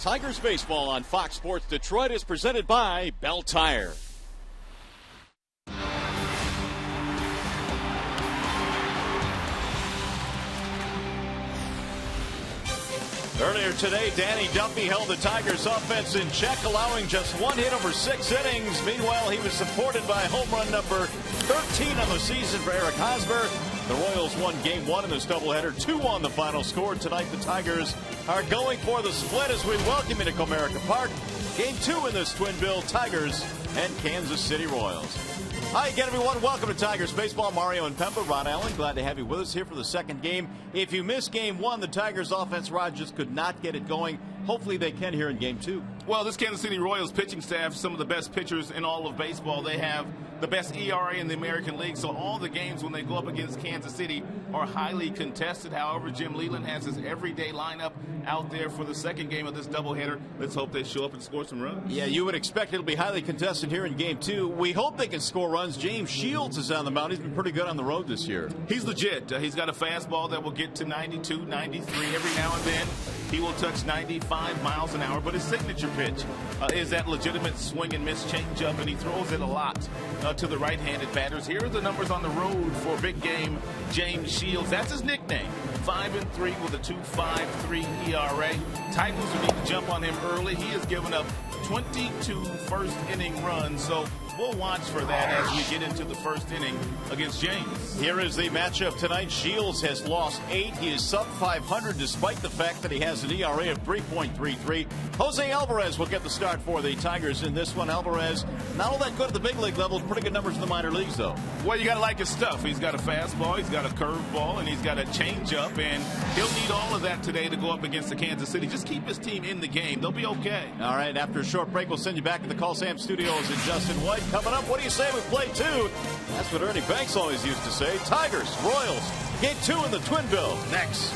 Tigers baseball on Fox Sports Detroit is presented by Bell Tire. Earlier today, Danny Duffy held the Tigers offense in check, allowing just one hit over 6 innings. Meanwhile, he was supported by home run number 13 on the season for Eric Hosmer. The Royals won Game 1 in this doubleheader, 2 the final score. Tonight, the Tigers are going for the split as we welcome you to Comerica Park. Game 2 in this twin bill, Tigers and Kansas City Royals. Hi again, everyone. Welcome to Tigers Baseball. Mario and Pemba, Ron Allen, glad to have you with us here for the second game. If you missed Game 1, the Tigers offense, Rod, just could not get it going. Hopefully they can here in Game 2. Well, this Kansas City Royals pitching staff is some of the best pitchers in all of baseball. They have the best ERA in the American League, so all the games when they go up against Kansas City are highly contested. However, Jim Leland has his everyday lineup out there for the second game of this doubleheader. Let's hope they show up and score some runs. Yeah, you would expect it'll be highly contested here in Game 2. We hope they can score runs. James Shields is on the mound. He's been pretty good on the road this year. He's legit. He's got a fastball that will get to 92, 93 every now and then. He will touch 95 miles an hour, but his signature pitch is that legitimate swing and miss changeup, and he throws it a lot to the right-handed batters. Here are the numbers on the road for big game James Shields. That's his nickname. 5-3 with a 2.53 ERA. Titans will need to jump on him early. He has given up 22 first-inning runs, so we'll watch for that as we get into the first inning against James. Here is the matchup tonight. Shields has lost 8. He is sub 500 despite the fact that he has an ERA of 3.33. Jose Alvarez will get the start for the Tigers in this one. Alvarez, not all that good at the big league level. Pretty good numbers in the minor leagues, though. Well, you got to like his stuff. He's got a fastball, he's got a curveball, and he's got a changeup, and he'll need all of that today to go up against the Kansas City. Just keep his team in the game. They'll be okay. All right, after a short break, we'll send you back to the Call Sam Studios and Justin White. Coming up, what do you say we play 2? That's what Ernie Banks always used to say. Tigers, Royals, Game 2 in the twin bill. Next.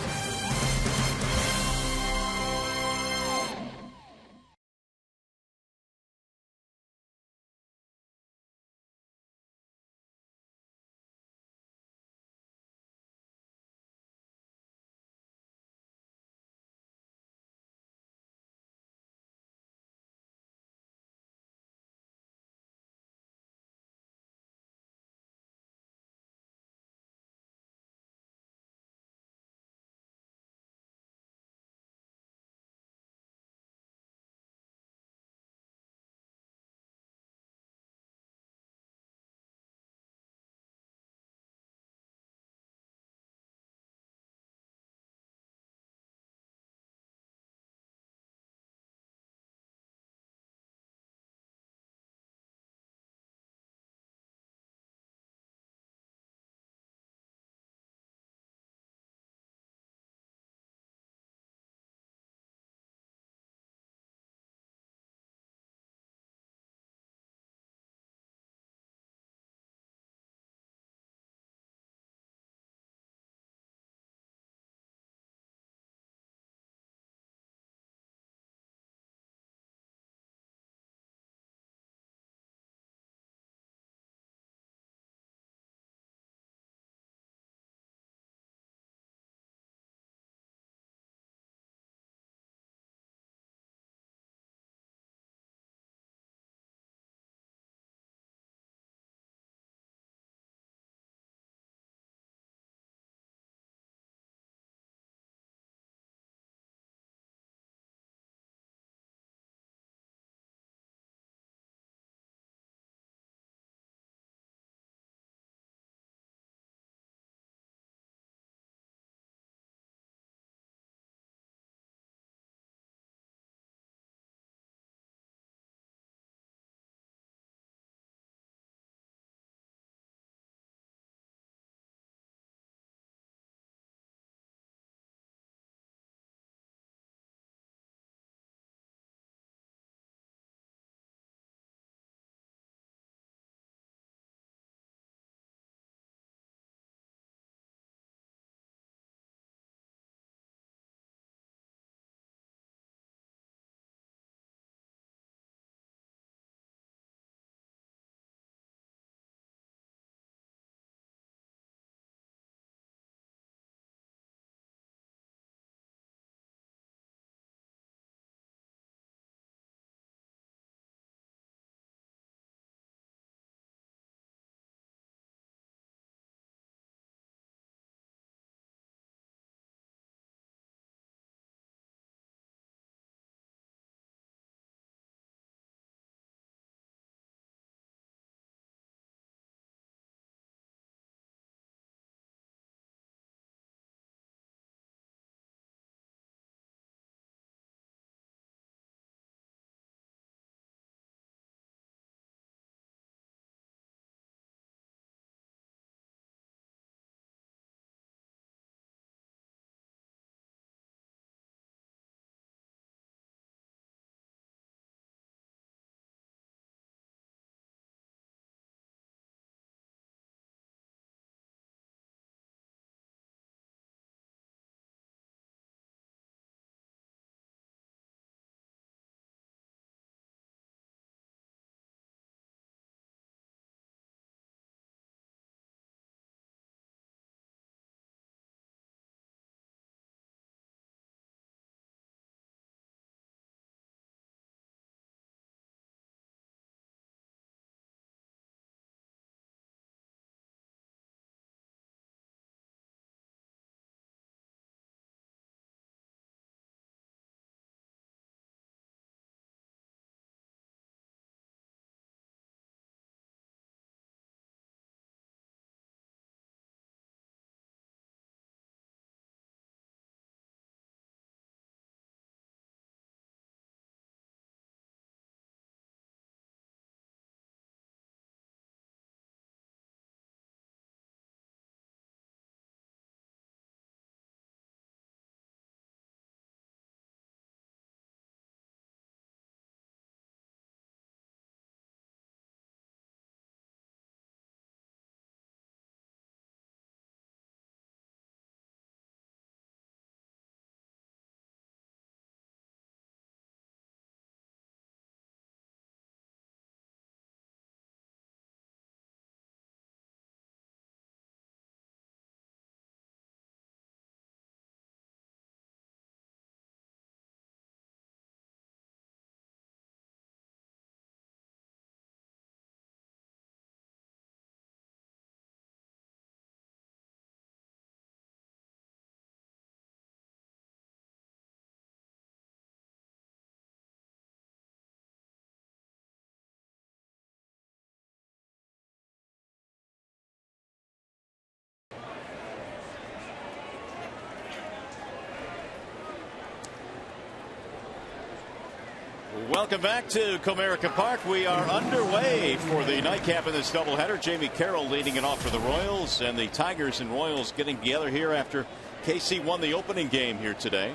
Welcome back to Comerica Park. We are underway for the nightcap in this doubleheader. Jamie Carroll leading it off for the Royals, and the Tigers and Royals getting together here after KC won the opening game here today.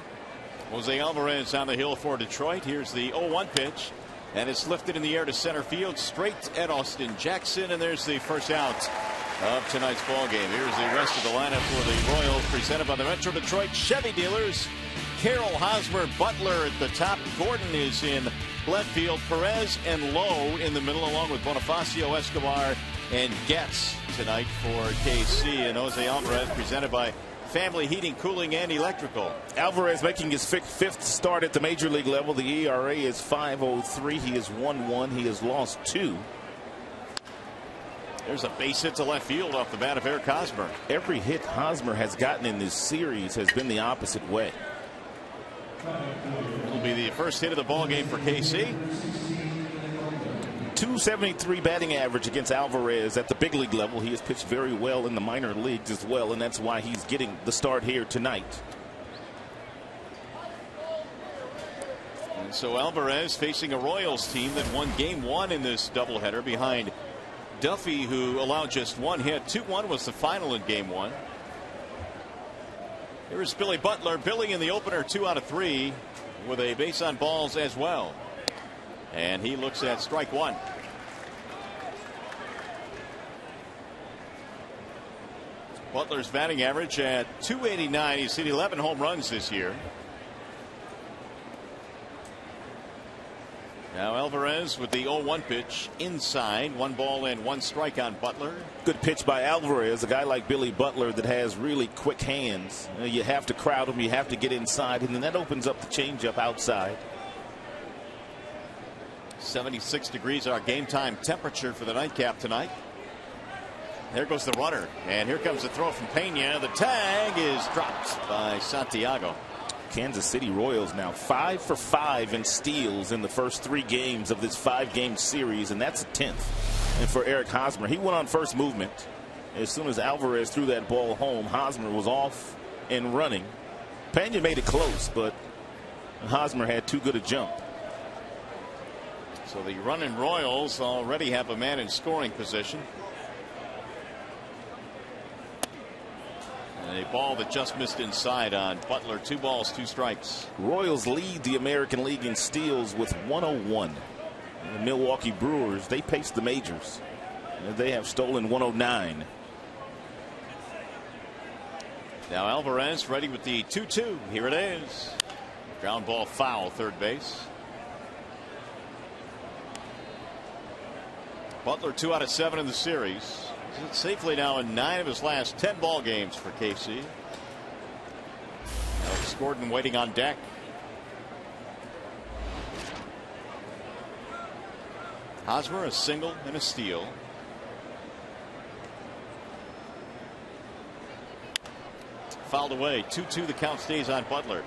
Jose Alvarez on the hill for Detroit. Here's the 0-1 pitch, and it's lifted in the air to center field, straight at Austin Jackson, and there's the first out of tonight's ball game. Here's the rest of the lineup for the Royals, presented by the Metro Detroit Chevy dealers. Carroll, Hosmer, Butler at the top. Gordon is in left field. Perez and Lowe in the middle, along with Bonifacio, Escobar, and Getz tonight for KC. And Jose Alvarez presented by Family Heating, Cooling, and Electrical. Alvarez making his fifth start at the major league level. The ERA is 5.03. He has won 1. He has lost 2. There's a base hit to left field off the bat of Eric Hosmer. Every hit Hosmer has gotten in this series has been the opposite way. It'll be the first hit of the ball game for KC. .273 batting average against Alvarez at the big league level. He has pitched very well in the minor leagues as well, and that's why he's getting the start here tonight. And so Alvarez facing a Royals team that won game 1 in this doubleheader behind Duffy, who allowed just 1 hit. 2-1 was the final in game 1. Here's Billy Butler. Billy in the opener, 2 out of 3 with a base on balls as well. And he looks at strike 1. Butler's batting average at .289. He's hit 11 home runs this year. Now Alvarez with the 0-1 pitch inside. 1 ball and 1 strike on Butler. Good pitch by Alvarez. A guy like Billy Butler that has really quick hands. You have to crowd him. You have to get inside. And then that opens up the changeup outside. 76 degrees our game time temperature for the nightcap tonight. There goes the runner. And here comes the throw from Pena. The tag is dropped by Santiago. Kansas City Royals now 5 for 5 in steals in the first 3 games of this 5-game series, and that's a 10th. And for Eric Hosmer, he went on first movement. As soon as Alvarez threw that ball home, Hosmer was off and running. Pena made it close, but Hosmer had too good a jump. So the running Royals already have a man in scoring position. And a ball that just missed inside on Butler. 2 balls, 2 strikes. Royals lead the American League in steals with 101. The Milwaukee Brewers, they paced the majors. They have stolen 109. Now Alvarez ready with the 2-2. Here it is. Ground ball foul, third base. Butler 2 out of 7 in the series. He's safely now in 9 of his last 10 ball games for KC. Alex Gordon waiting on deck. Hosmer a single and a steal. Fouled away. 2-2 the count stays on Butler.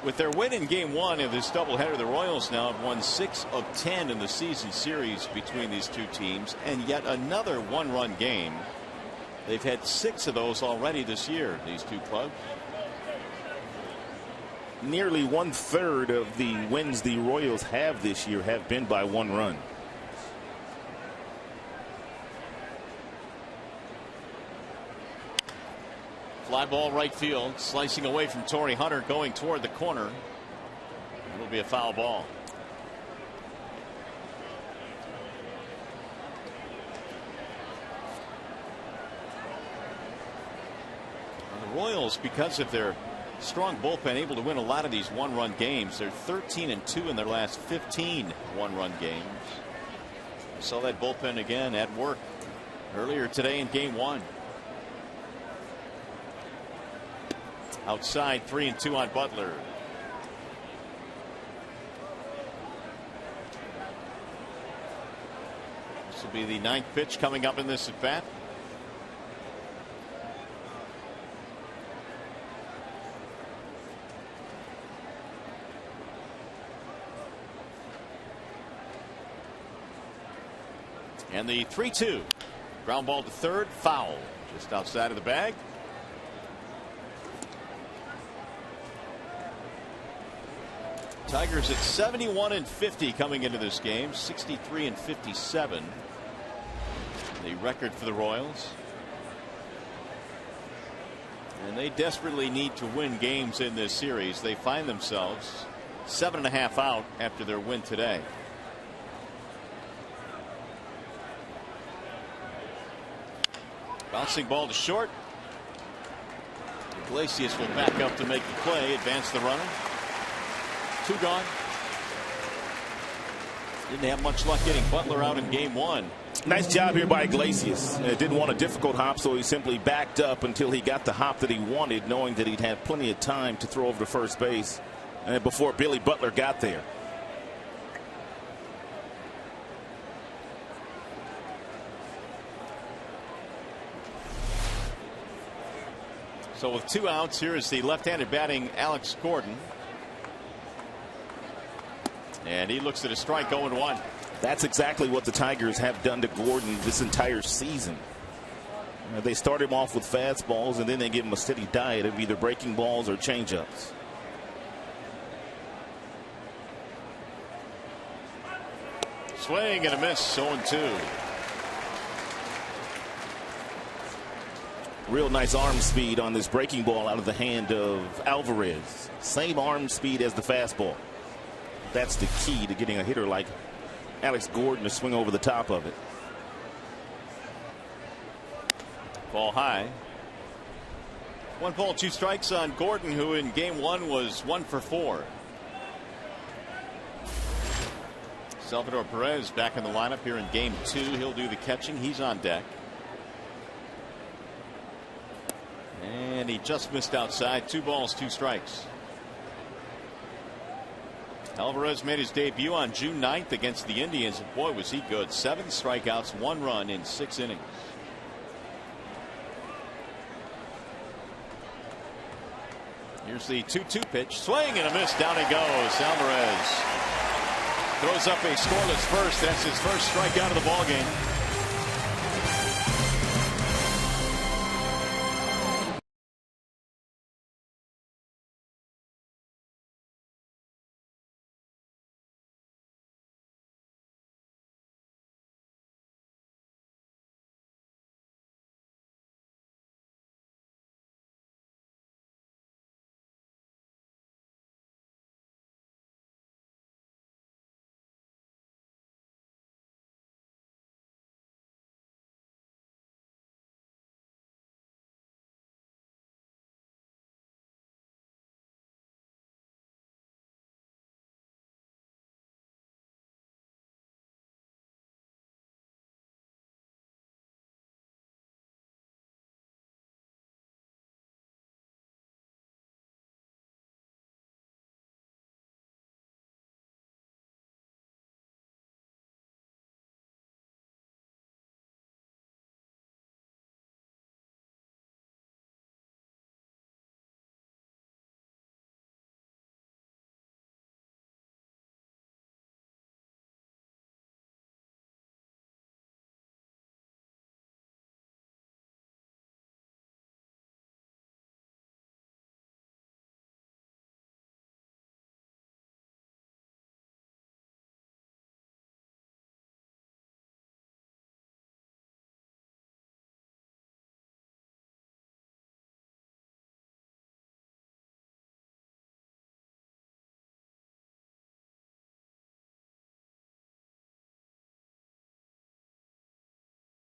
With their win in game 1 of this doubleheader, the Royals now have won 6 of 10 in the season series between these two teams, and yet another 1-run game. They've had 6 of those already this year, these two clubs. Nearly 1/3 of the wins the Royals have this year have been by 1 run. Fly ball right field, slicing away from Torrey Hunter, going toward the corner. It'll be a foul ball. And the Royals, because of their strong bullpen, able to win a lot of these 1-run games. They're 13-2 in their last 15 1-run games. We saw that bullpen again at work earlier today in game 1. Outside, 3-2 on Butler. This will be the 9th pitch coming up in this at bat. And the 3-2. Ground ball to third, foul. Just outside of the bag. Tigers at 71-50 coming into this game, 63-57. The record for the Royals. And they desperately need to win games in this series. They find themselves 7.5 out after their win today. Bouncing ball to short. Iglesias will back up to make the play, advance the runner. 2 gone. Didn't have much luck getting Butler out in game 1. Nice job here by Iglesias. Didn't want a difficult hop, so he simply backed up until he got the hop that he wanted, knowing that he'd had plenty of time to throw over to first base before Billy Butler got there. So with 2 outs, here is the left-handed batting Alex Gordon. And he looks at a strike, 0-1. That's exactly what the Tigers have done to Gordon this entire season. They start him off with fastballs, and then they give him a steady diet of either breaking balls or changeups. Swing and a miss, 0-2. Real nice arm speed on this breaking ball out of the hand of Alvarez. Same arm speed as the fastball. That's the key to getting a hitter like Alex Gordon to swing over the top of it. Ball high. 1 ball, 2 strikes on Gordon, who in game 1 was 1 for 4. Salvador Perez back in the lineup here in game 2. He'll do the catching. He's on deck. And he just missed outside. 2 balls, 2 strikes. Alvarez made his debut on June 9th against the Indians. Boy, was he good. 7 strikeouts, 1 run in 6 innings. Here's the 2-2 pitch. Swing and a miss. Down he goes. Alvarez throws up a scoreless first. That's his first strikeout of the ballgame.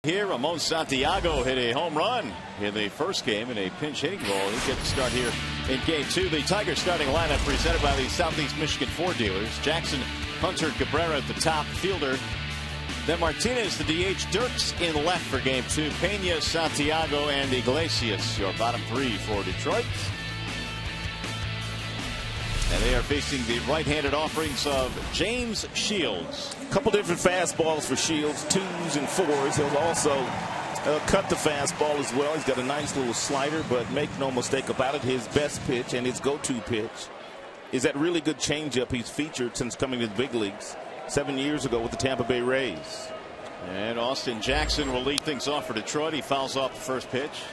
Here, Ramon Santiago hit a home run in the first game in a pinch hitting role. He gets to start here in game 2. The Tigers starting lineup presented by the Southeast Michigan Ford dealers. Jackson, Hunter, Cabrera at the top, fielder. Then Martinez, the DH, Dirks in left for game 2. Pena, Santiago, and Iglesias, your bottom 3 for Detroit. And they are facing the right-handed offerings of James Shields. A couple different fastballs for Shields, 2s and 4s. He'll also cut the fastball as well. He's got a nice little slider, but make no mistake about it, his best pitch and his go-to pitch is that really good changeup he's featured since coming to the big leagues 7 years ago with the Tampa Bay Rays. And Austin Jackson will lead things off for Detroit. He fouls off the first pitch.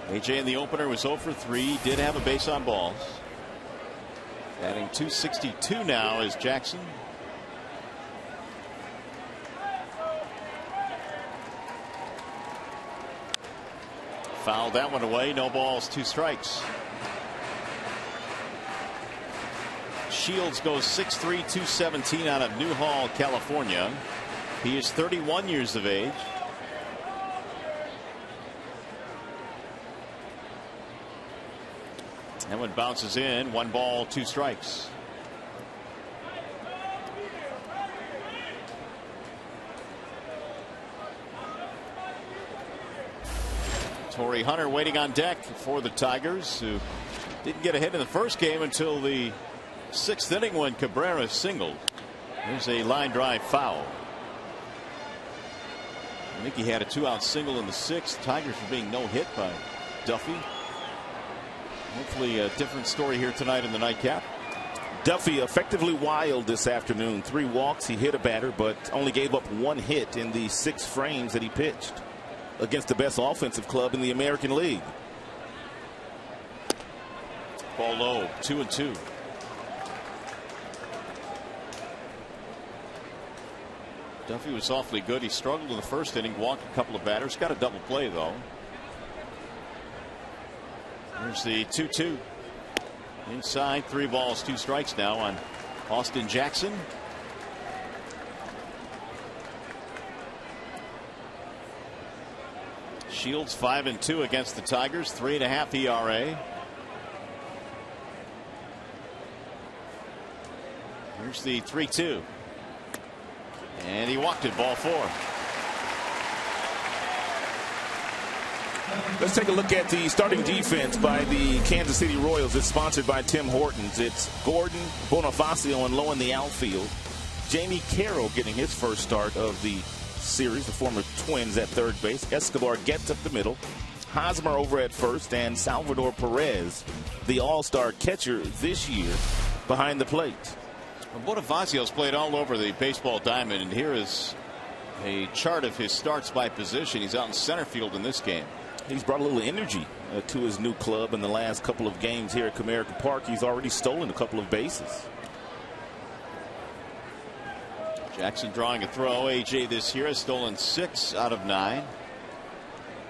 AJ in the opener was 0 for 3. Did have a base on balls. Batting .262 now is Jackson. Fouled that one away. No balls, 2 strikes. Shields goes 6'3", 217 out of Newhall, California. He is 31 years of age. That one bounces in. 1 ball, 2 strikes. Torrey Hunter waiting on deck for the Tigers, who didn't get ahead in the first game until the 6th inning when Cabrera singled. There's a line drive foul. I think he had a 2-out single in the 6th. Tigers were being no hit by Duffy. Hopefully a different story here tonight in the nightcap. Duffy effectively wild this afternoon. 3 walks. He hit a batter, but only gave up 1 hit in the 6 frames that he pitched against the best offensive club in the American League. Ball low, 2-2. Duffy was awfully good. He struggled in the first inning, walked a couple of batters, got a double play though. Here's the 2-2. Inside, 3 balls, 2 strikes now on Austin Jackson. Shields 5-2 against the Tigers, 3.5 ERA. Here's the 3-2. And he walked it, ball 4. Let's take a look at the starting defense by the Kansas City Royals. It's sponsored by Tim Hortons. It's Gordon, Bonifacio, and Lowe in the outfield. Jamie Carroll getting his first start of the series, the former Twins at third base. Escobar gets up the middle. Hosmer over at first, and Salvador Perez, the all-star catcher this year, behind the plate. Well, Bonifacio's played all over the baseball diamond, and here is a chart of his starts by position. He's out in center field in this game. He's brought a little energy to his new club in the last couple of games here at Comerica Park. He's already stolen a couple of bases. Jackson drawing a throw. AJ this year has stolen 6 out of 9.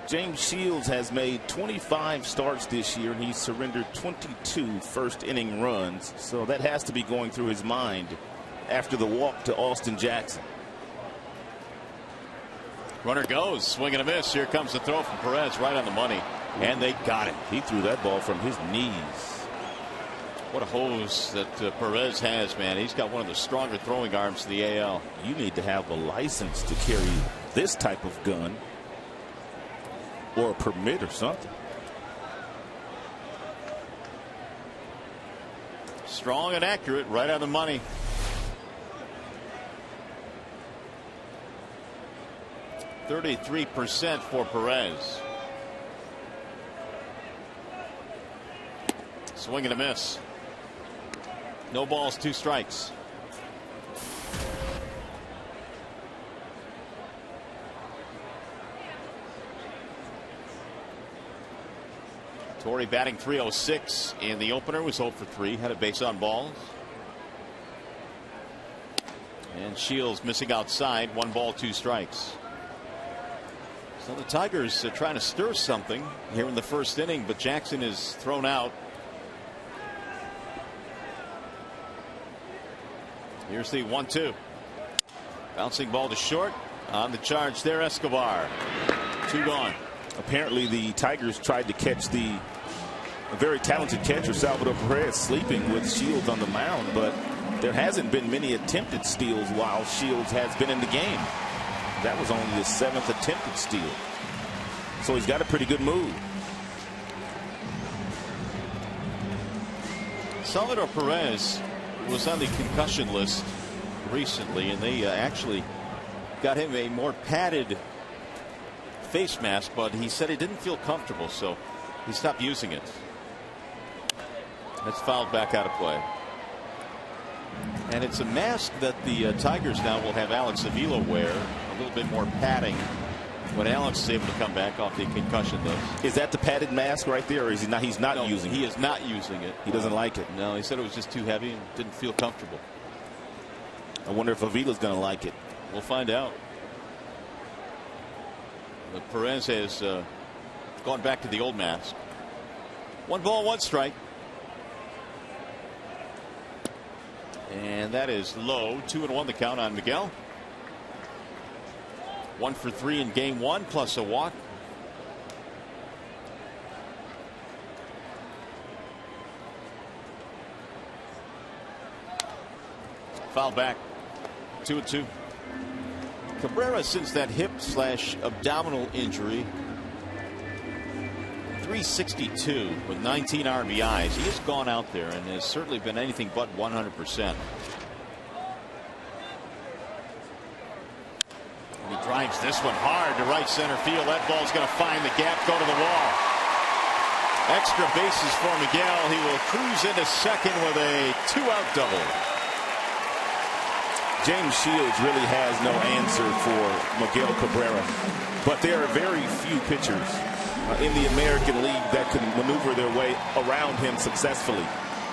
James Shields has made 25 starts this year, and he's surrendered 22 first inning runs. So that has to be going through his mind after the walk to Austin Jackson. Runner goes, swing and a miss. Here comes the throw from Perez, right on the money, and they got it. He threw that ball from his knees. What a hose that Perez has, man. He's got one of the stronger throwing arms in the AL. You need to have a license to carry this type of gun, or a permit or something. Strong and accurate, right on the money. .33% for Perez. Swing and a miss. No balls, 2 strikes. Torrey batting .306 in the opener, was 0 for 3, had a base on balls. And Shields missing outside, 1 ball, 2 strikes. So the Tigers are trying to stir something here in the first inning, but Jackson is thrown out. Here's the 1-2. Bouncing ball to short. On the charge there, Escobar. 2 gone. Apparently the Tigers tried to catch the very talented catcher Salvador Perez sleeping with Shields on the mound, but there hasn't been many attempted steals while Shields has been in the game. That was only his 7th attempted steal. So he's got a pretty good move. Salvador Perez was on the concussion list recently, and they actually got him a more padded face mask, but he said he didn't feel comfortable, so he stopped using it. That's fouled back out of play. And it's a mask that the Tigers now will have Alex Avila wear, a little bit more padding When Alex is able to come back off the concussion list. Is that the padded mask right there, or is he not? He's not using it. He is not using it. He doesn't like it. No, he said it was just too heavy and didn't feel comfortable. I wonder if Avila's going to like it. We'll find out. But Perez has gone back to the old mask. 1 ball, 1 strike. And that is low. 2-1 the count on Miguel. 1 for 3 in game 1 plus a walk. Foul back. 2-2. Cabrera, since that hip/abdominal injury, 362 with 19 RBIs. He has gone out there and has certainly been anything but 100%. He drives this one hard to right center field. That ball's going to find the gap, go to the wall. Extra bases for Miguel. He will cruise into second with a 2-out double. James Shields really has no answer for Miguel Cabrera, but there are very few pitchers in the American League that can maneuver their way around him successfully.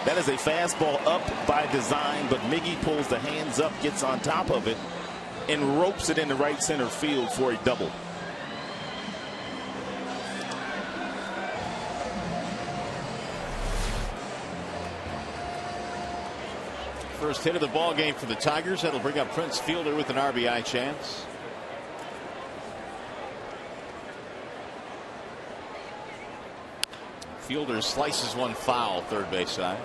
That is a fastball up by design, but Miggy pulls the hands up, gets on top of it, and ropes it into right center field for a double. First hit of the ball game for the Tigers. That'll bring up Prince Fielder with an RBI chance. Fielder slices one foul, third base side.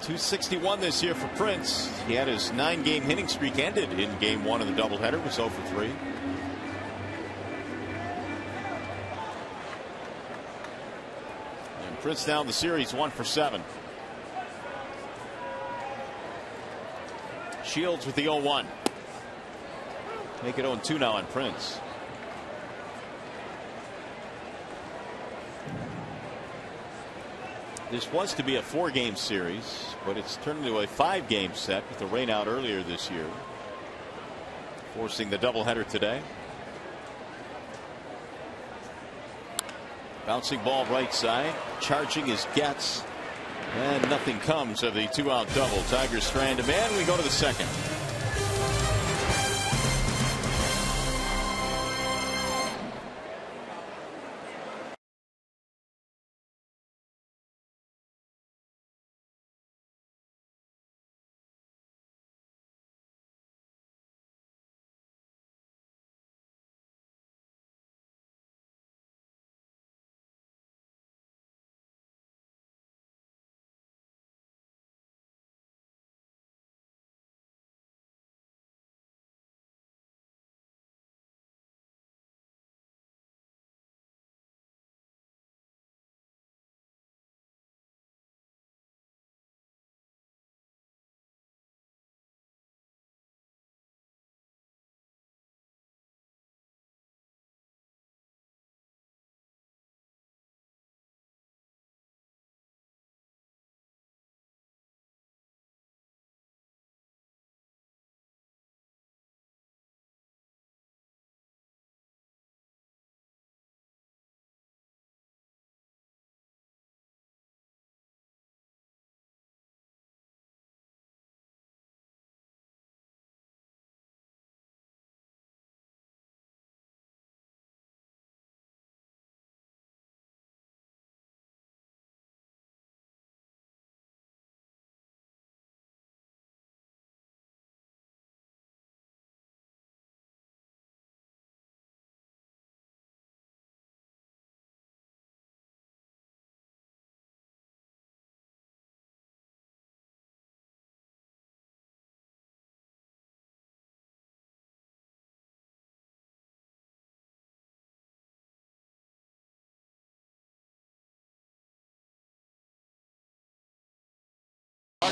261 this year for Prince. He had his 9-game hitting streak ended in game 1 of the doubleheader. Was 0 for 3. And Prince now in the series 1 for 7. Shields with the 0-1. Make it 0-2 now on Prince. This was to be a 4-game series, but it's turned into a 5-game set with the rain out earlier this year, forcing the doubleheader today. Bouncing ball right side, charging his Getz, and nothing comes of the 2-out double. Tigers strand a man. We go to the second.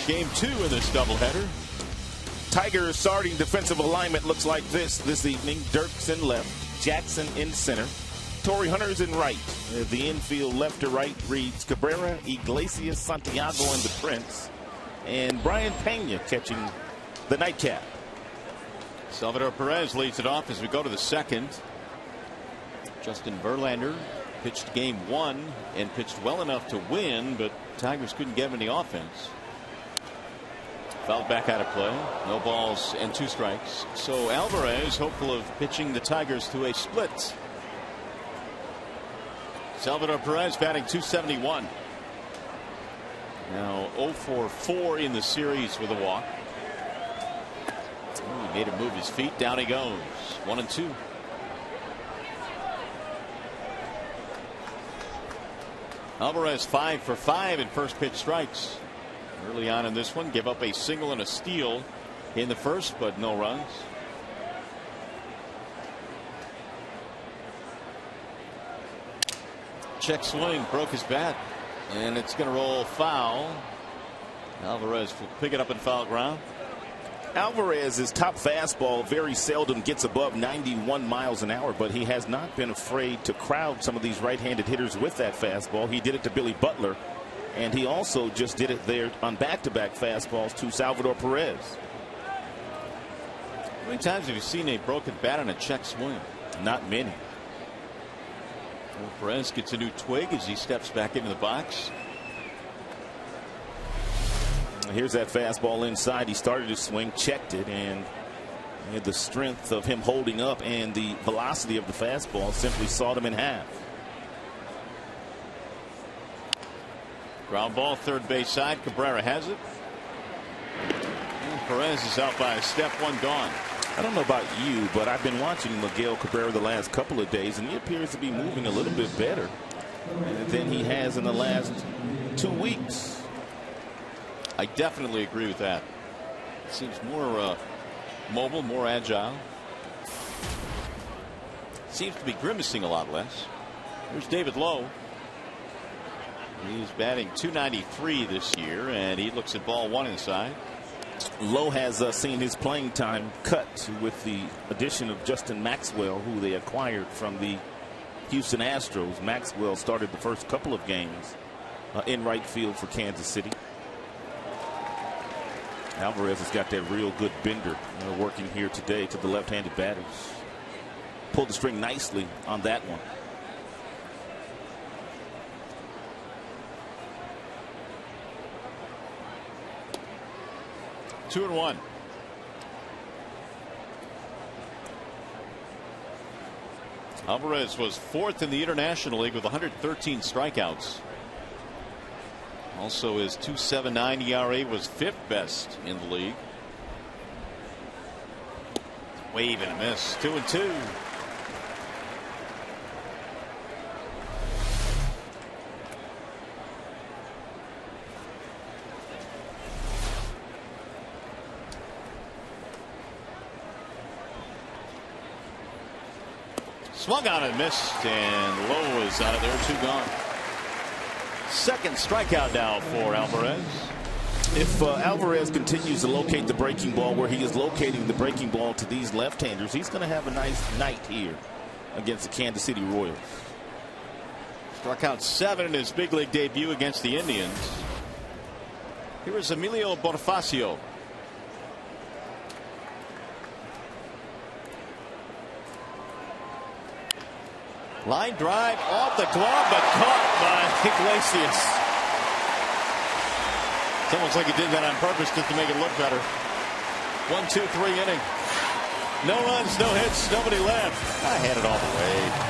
Game 2 in this doubleheader. Tigers starting defensive alignment looks like this evening. Dirks in left, Jackson in center, Torrey Hunter's in right. The infield left to right reads Cabrera, Iglesias, Santiago, and the Prince, and Brian Pena catching the nightcap. Salvador Perez leads it off as we go to the second. Justin Verlander pitched game 1 and pitched well enough to win, but Tigers couldn't get him any offense. Fouled back out of play. No balls and 2 strikes. So Alvarez hopeful of pitching the Tigers to a split. Salvador Perez batting .271. Now 0 for 4 in the series with a walk. He made him move his feet. Down he goes. 1-2. Alvarez 5 for 5 in first pitch strikes. Early on in this one, give up a single and a steal in the first, but no runs. Check swing, broke his bat, and it's going to roll foul. Alvarez will pick it up in foul ground. Alvarez's top fastball very seldom gets above 91 miles an hour, but he has not been afraid to crowd some of these right-handed hitters with that fastball. He did it to Billy Butler, and he also just did it there on back-to-back fastballs to Salvador Perez. How many times have you seen a broken bat on a check swing? Not many. Well, Perez gets a new twig as he steps back into the box. Here's that fastball inside. He started his swing, checked it, and the strength of him holding up and the velocity of the fastball simply sawed him in half. Ground ball, third base side. Cabrera has it. And Perez is out by a step. 1 gone. I don't know about you, but I've been watching Miguel Cabrera the last couple of days, and he appears to be moving a little bit better than he has in the last 2 weeks. I definitely agree with that. Seems more mobile, more agile. Seems to be grimacing a lot less. Here's David Lowe. He's batting .293 this year, and he looks at ball 1 inside. Lowe has seen his playing time cut with the addition of Justin Maxwell, who they acquired from the Houston Astros. Maxwell started the first couple of games in right field for Kansas City. Alvarez has got that real good bender working here today to the left-handed batters. Pulled the string nicely on that one. Two and 1. Alvarez was 4th in the International League with 113 strikeouts. Also, his .279 ERA was 5th best in the league. Wave and a miss. 2-2. Swung on and missed, and Lowe is out of there. 2 gone. Second strikeout now for Alvarez. If Alvarez continues to locate the breaking ball where he is locating the breaking ball to these left-handers, he's going to have a nice night here against the Kansas City Royals. Struck out 7 in his big league debut against the Indians. Here is Emilio Bonifacio. Line drive off the glove, but caught by Iglesias. It's almost like he did that on purpose just to make it look better. 1-2-3 inning. No runs, no hits, nobody left. I had it all the way.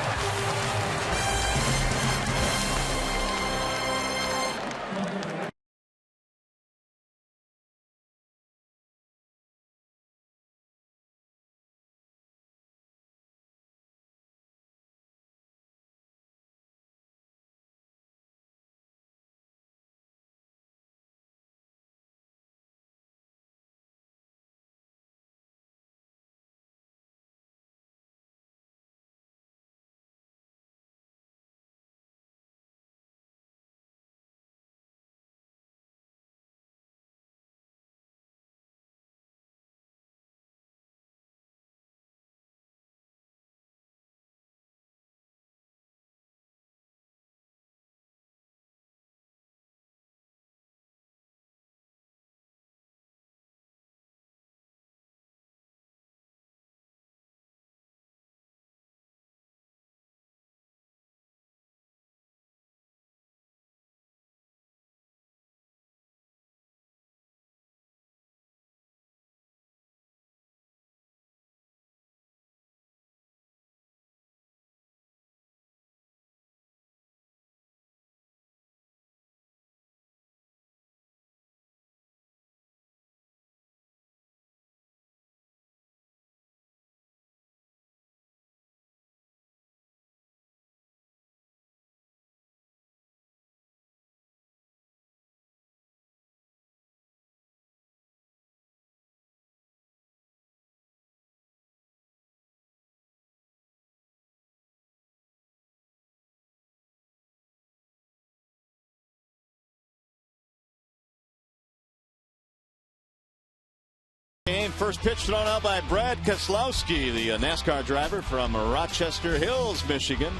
first pitch thrown out by Brad Keselowski, the NASCAR driver from Rochester Hills, Michigan.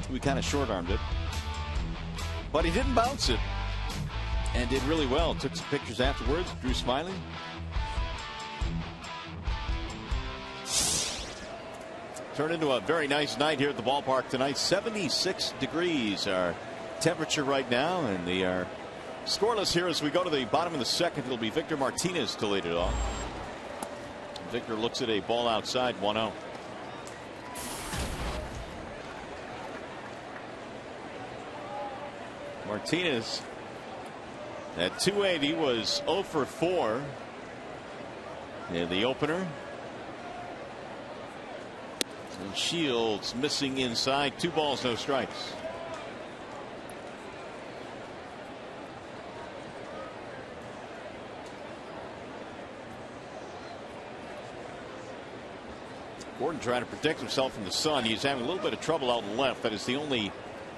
We kind of short-armed it, but he didn't bounce it and did really well. Took some pictures afterwards. Drew smiling. Turned into a very nice night here at the ballpark tonight. 76 degrees our temperature right now, and they are scoreless here as we go to the bottom of the second. It'll be Victor Martinez to lead it off. Victor looks at a ball outside, 1-0. Martinez at 280 was 0 for 4 in the opener. And Shields missing inside. 2 balls, no strikes. Gordon trying to protect himself from the sun. He's having a little bit of trouble out in left. That is the only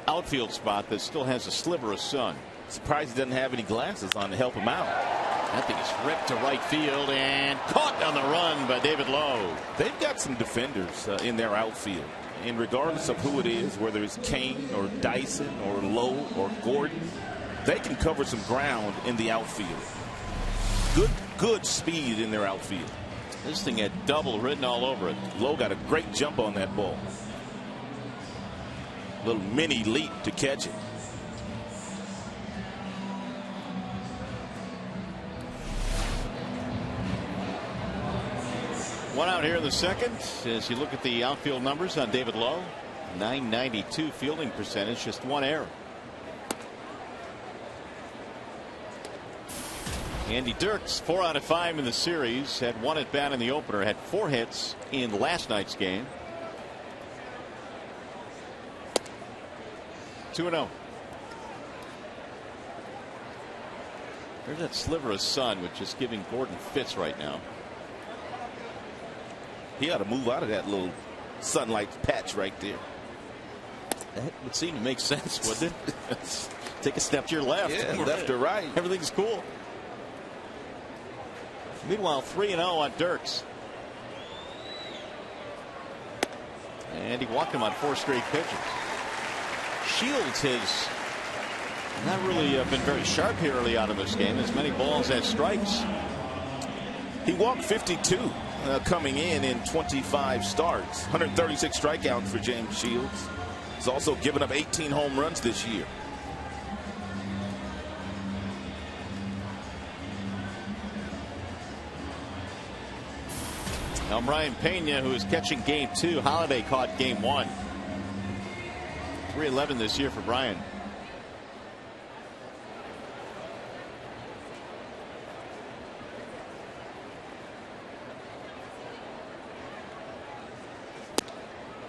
outfield spot that still has a sliver of sun. Surprised he doesn't have any glasses on to help him out. That thing is ripped to right field and caught on the run by David Lowe. They've got some defenders in their outfield, and regardless of who it is, whether it's Kane or Dyson or Lowe or Gordon, they can cover some ground in the outfield. Good speed in their outfield. This thing had double written all over it. Lowe got a great jump on that ball. Little mini leap to catch it. One out here in the second. As you look at the outfield numbers on David Lowe, 992 fielding percentage, just 1 error. Andy Dirks, 4 out of 5 in the series, had 1 at bat in the opener, had 4 hits in last night's game. 2-0. There's that sliver of sun, which is giving Gordon fits right now. He ought to move out of that little sunlight patch right there. That would seem to make sense, wouldn't it? Take a step to your left. Yeah, left or right. Everything's cool. Meanwhile, 3-0 on Dirks. And he walked him on 4 straight pitches. Shields has not really been very sharp here early out of this game. As many balls as strikes. He walked 52 coming in 25 starts. 136 strikeouts for James Shields. He's also given up 18 home runs this year. Now Brian Pena, who is catching game 2. Holiday caught game 1. 311 this year for Brian.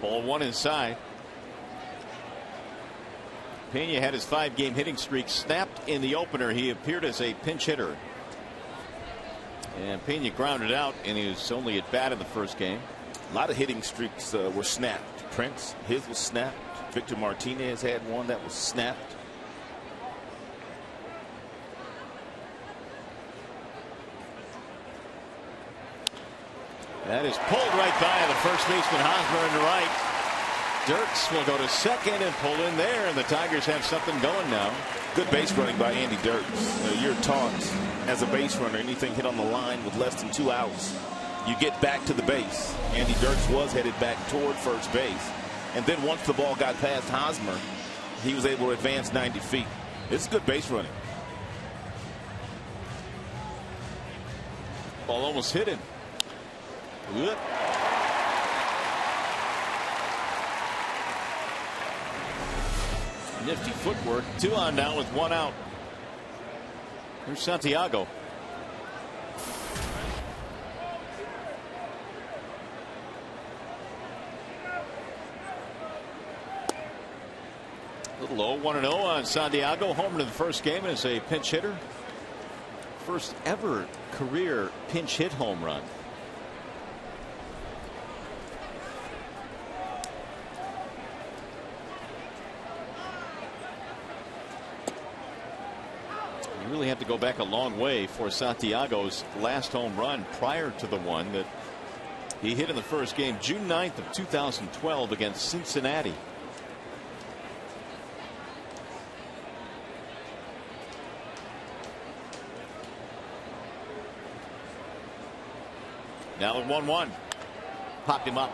Ball 1 inside. Pena had his 5-game hitting streak snapped in the opener. He appeared as a pinch hitter. And Pena grounded out, and he was only at bat in the first game. A lot of hitting streaks were snapped. Prince, his was snapped. Victor Martinez had one that was snapped. That is pulled right by the first baseman Hosmer into right. Dirks will go to second and pull in there, and the Tigers have something going now. Good base running by Andy Dirks. You're taught as a base runner, anything hit on the line with less than 2 outs, you get back to the base. Andy Dirks was headed back toward first base. And then once the ball got past Hosmer, he was able to advance 90 feet. It's good base running. Ball almost hit him. Whoop. Nifty footwork. 2 on now with 1 out. Here's Santiago. A little low. 1-0 on Santiago. Homer in the first game as a pinch hitter. First ever career pinch hit home run. really have to go back a long way for Santiago's last home run prior to the one that he hit in the first game, June 9th of 2012 against Cincinnati. Now at 1-1. Popped him up.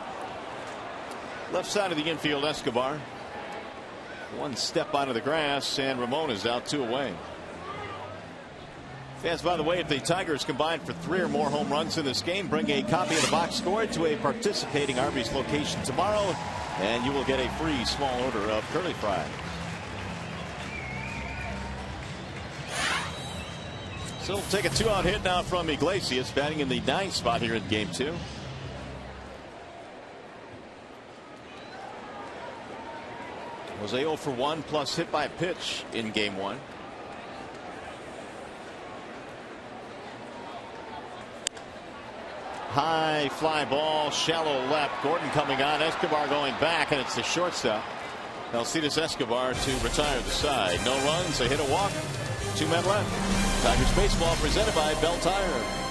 Left side of the infield, Escobar. One step onto the grass, and Ramon is out 2 away. Fans, by the way, if the Tigers combine for 3 or more home runs in this game, bring a copy of the box score to a participating Arby's location tomorrow, and you will get a free small order of curly fries. So we'll take a 2-out hit now from Iglesias, batting in the 9th spot here in game 2. Was a 0 for 1 plus hit by a pitch in game 1. High fly ball, shallow left. Gordon coming on. Escobar going back, and it's the shortstop, Alcides Escobar, to retire the side. No runs, a hit, a walk, 2 men left. Tigers baseball presented by Bell Tire.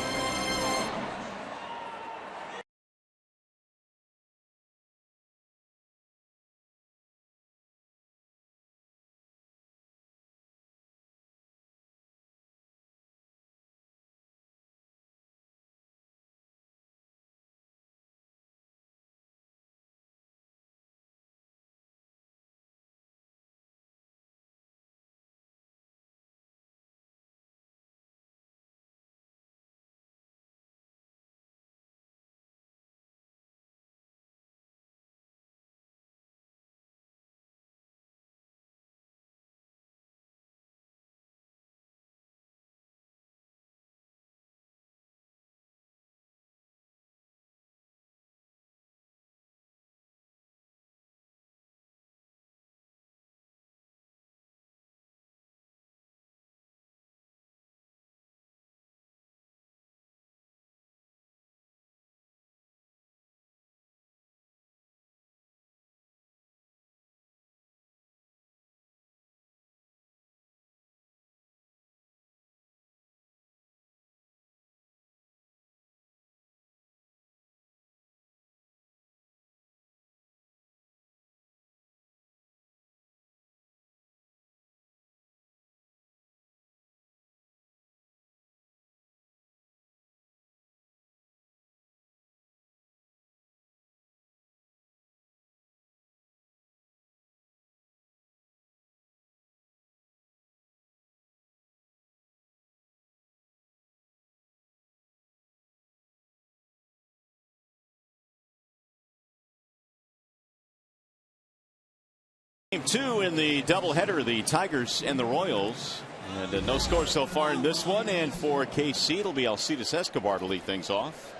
Game 2 in the doubleheader, the Tigers and the Royals. And no score so far in this one. And for KC, it'll be Alcides Escobar to lead things off.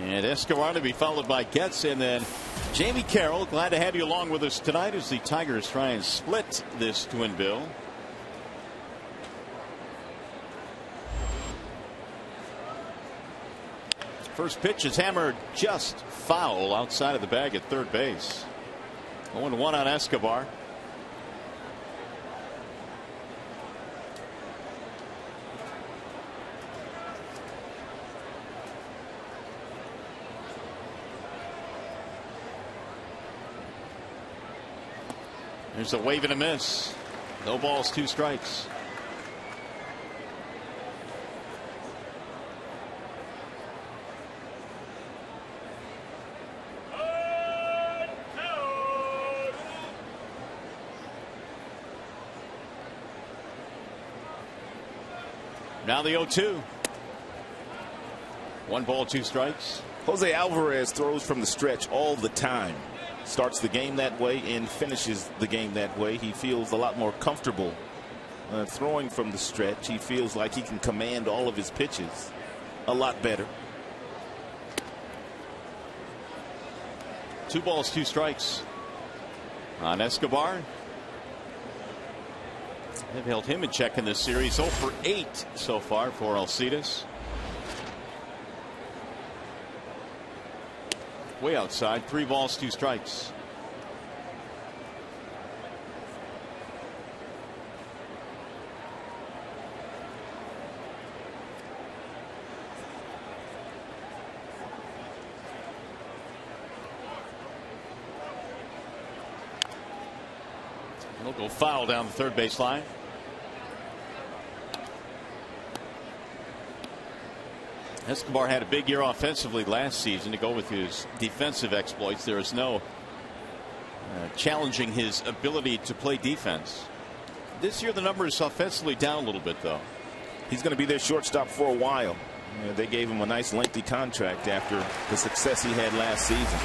And Escobar to be followed by Getz, and then Jamie Carroll. Glad to have you along with us tonight as the Tigers try and split this twin bill. First pitch is hammered just foul outside of the bag at third base. 0-1 on Escobar. There's a wave and a miss. No balls, 2 strikes. Now the 0-2. 1 ball, 2 strikes. Jose Alvarez throws from the stretch all the time. Starts the game that way and finishes the game that way. He feels a lot more comfortable throwing from the stretch. He feels like he can command all of his pitches a lot better. 2 balls, 2 strikes on Escobar. They've held him in check in this series. 0 for 8 so far for Alcides. Way outside. 3 balls, 2 strikes. He'll go foul down the third base line. Escobar had a big year offensively last season. To go with his defensive exploits, there is no challenging his ability to play defense. This year the numbers offensively down a little bit, though. He's going to be their shortstop for a while. They gave him a nice lengthy contract after the success he had last season.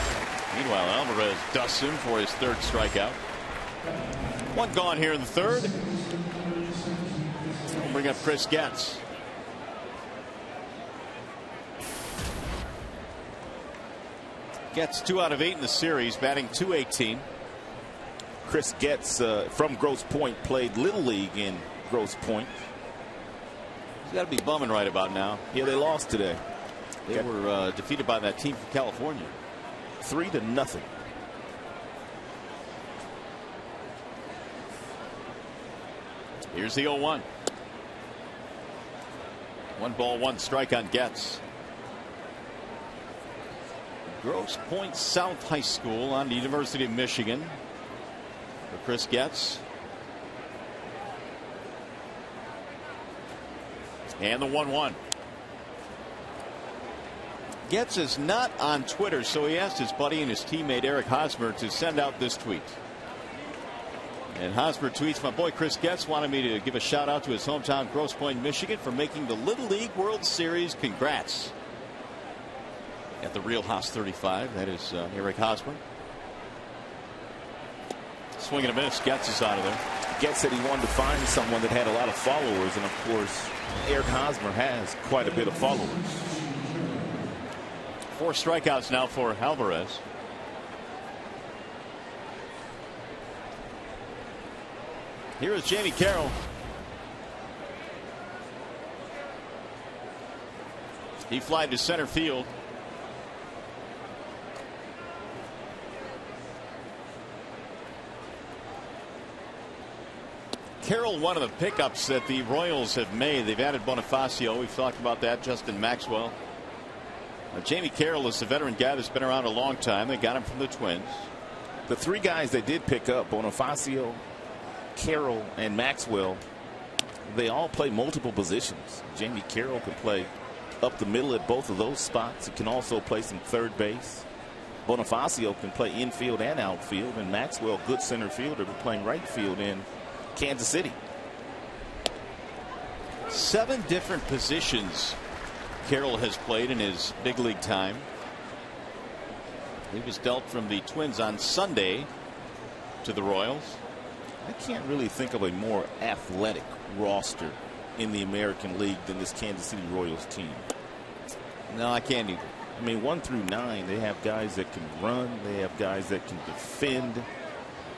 Meanwhile, Alvarez dusts him for his third strikeout. One gone here in the third. We'll bring up Chris Getz. Getz 2 out of 8 in the series, batting .218. Chris Getz from Grosse Pointe played Little League in Grosse Pointe. He's got to be bumming right about now. Yeah, they lost today. They were defeated by that team from California. 3-0. Here's the 0-1. 1 ball, 1 strike on Getz. Grosse Pointe South High School on the University of Michigan for Chris Getz. And the 1-1. Getz is not on Twitter, so he asked his buddy and his teammate Eric Hosmer to send out this tweet. And Hosmer tweets, "My boy Chris Getz wanted me to give a shout out to his hometown Grosse Pointe, Michigan for making the Little League World Series. Congrats." At the Real House 35, that is Eric Hosmer. Swing and a miss. Getz is out of there. Getz said he wanted to find someone that had a lot of followers, and of course Eric Hosmer has quite a bit of followers. 4 strikeouts now for Alvarez. Here is Jamie Carroll. He flied to center field. Carroll, one of the pickups that the Royals have made. They've added Bonifacio. We've talked about that. Justin Maxwell. Jamie Carroll is a veteran guy that's been around a long time. They got him from the Twins. The 3 guys they did pick up, Bonifacio, Carroll, and Maxwell, they all play multiple positions. Jamie Carroll can play up the middle at both of those spots. He can also play some third base. Bonifacio can play infield and outfield, and Maxwell, good center fielder, but playing right field in Kansas City. 7 different positions Carroll has played in his big league time. He was dealt from the Twins on Sunday to the Royals. I can't really think of a more athletic roster in the American League than this Kansas City Royals team. No, I can't either. I mean, 1 through 9, they have guys that can run, they have guys that can defend,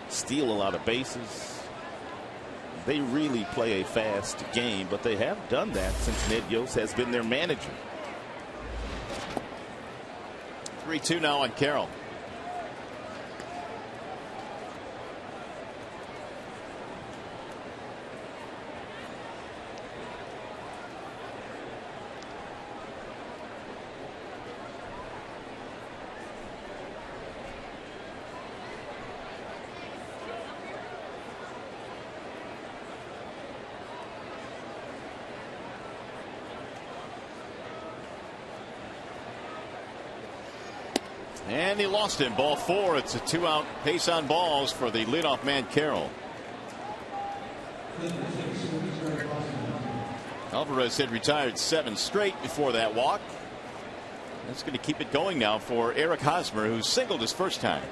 steal a lot of bases. They really play a fast game, but they have done that since Ned Yost has been their manager. 3-2 now on Carroll. And he lost him. Ball 4. It's a 2-out pace on balls for the leadoff man Carroll. Alvarez had retired 7 straight before that walk. That's going to keep it going now for Eric Hosmer, who singled his first time.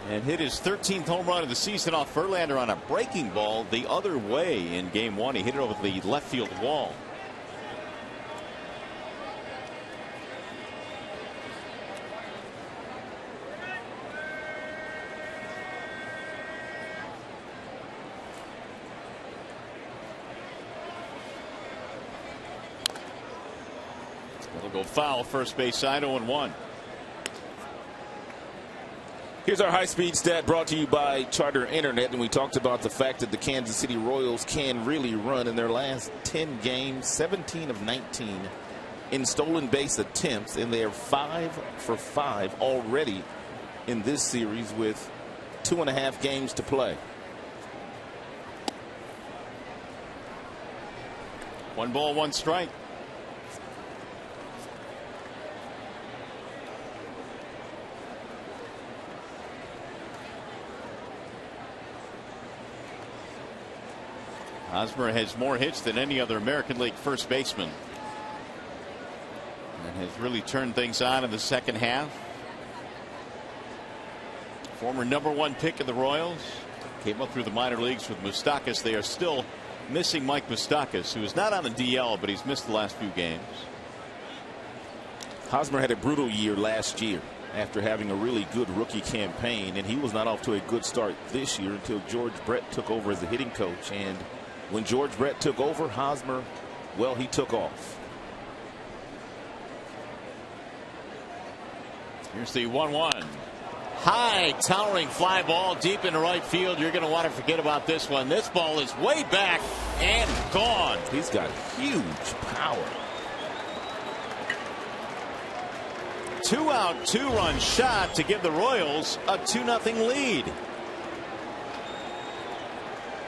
And hit his 13th home run of the season off Verlander on a breaking ball the other way in game 1. He hit it over the left field wall. It'll go foul. First base side, 0-1. Here's our high-speed stat brought to you by Charter Internet, and we talked about the fact that the Kansas City Royals can really run. In their last 10 games, 17 of 19 in stolen base attempts, and they are 5 for 5 already in this series with 2.5 games to play. 1 ball, 1 strike. Hosmer has more hits than any other American League first baseman, and has really turned things on in the second half. Former #1 pick of the Royals, came up through the minor leagues with Moustakas. They are still missing Mike Moustakas, who is not on the DL, but he's missed the last few games. Hosmer had a brutal year last year after having a really good rookie campaign, and he was not off to a good start this year until George Brett took over as the hitting coach. And when George Brett took over, Hosmer, well, he took off. Here's the 1-1. High towering fly ball deep into right field. You're going to want to forget about this one. This ball is way back and gone. He's got huge power. 2 out, 2-run shot to give the Royals a 2-0 lead.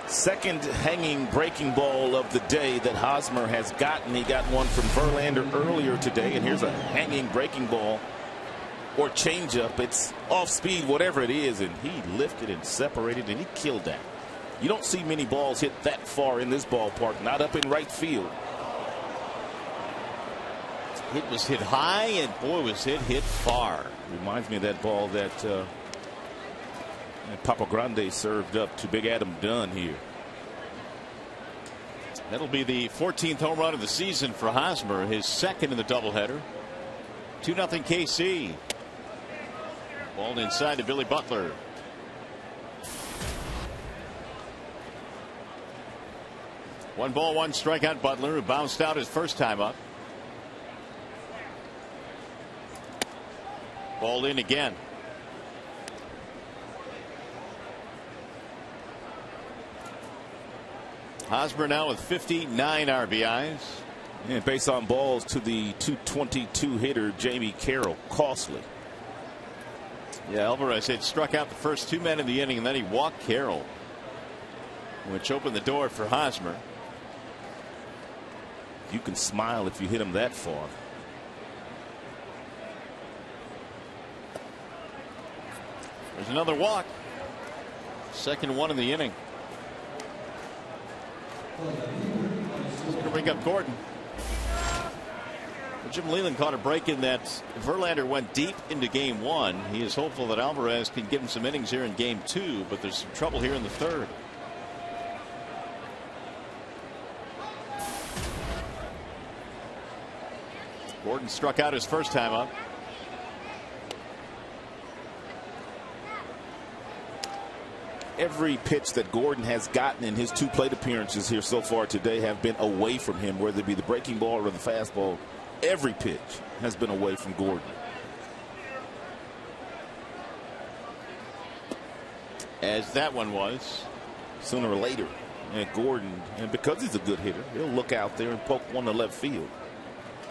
Second hanging breaking ball of the day that Hosmer has gotten. He got one from Verlander earlier today, and here's a hanging breaking ball or changeup. It's off speed, whatever it is, and he lifted and separated, and he killed that. You don't see many balls hit that far in this ballpark, not up in right field. It was hit high, and boy, was it hit far. Reminds me of that ball that Papa Grande served up to Big Adam Dunn here. That'll be the 14th home run of the season for Hosmer, his second in the doubleheader. 2-0 KC. Ball inside to Billy Butler. One ball, 1 strikeout. Butler, who bounced out his first time up. Ball in again. Hosmer now with 59 RBIs. And based on balls to the 222 hitter Jamie Carroll, costly. Yeah, Alvarez had struck out the first 2 men in the inning, and then he walked Carroll, which opened the door for Hosmer. You can smile if you hit him that far. There's another walk. Second one in the inning. He's going to bring up Gordon. Jim Leland caught a break in that Verlander went deep into game 1. He is hopeful that Alvarez can give him some innings here in game 2, but there's some trouble here in the third. Gordon struck out his first time up. Every pitch that Gordon has gotten in his 2 plate appearances here so far today have been away from him, whether it be the breaking ball or the fastball. Every pitch has been away from Gordon. As that one was. Sooner or later, and Gordon, and because he's a good hitter, he'll look out there and poke one to left field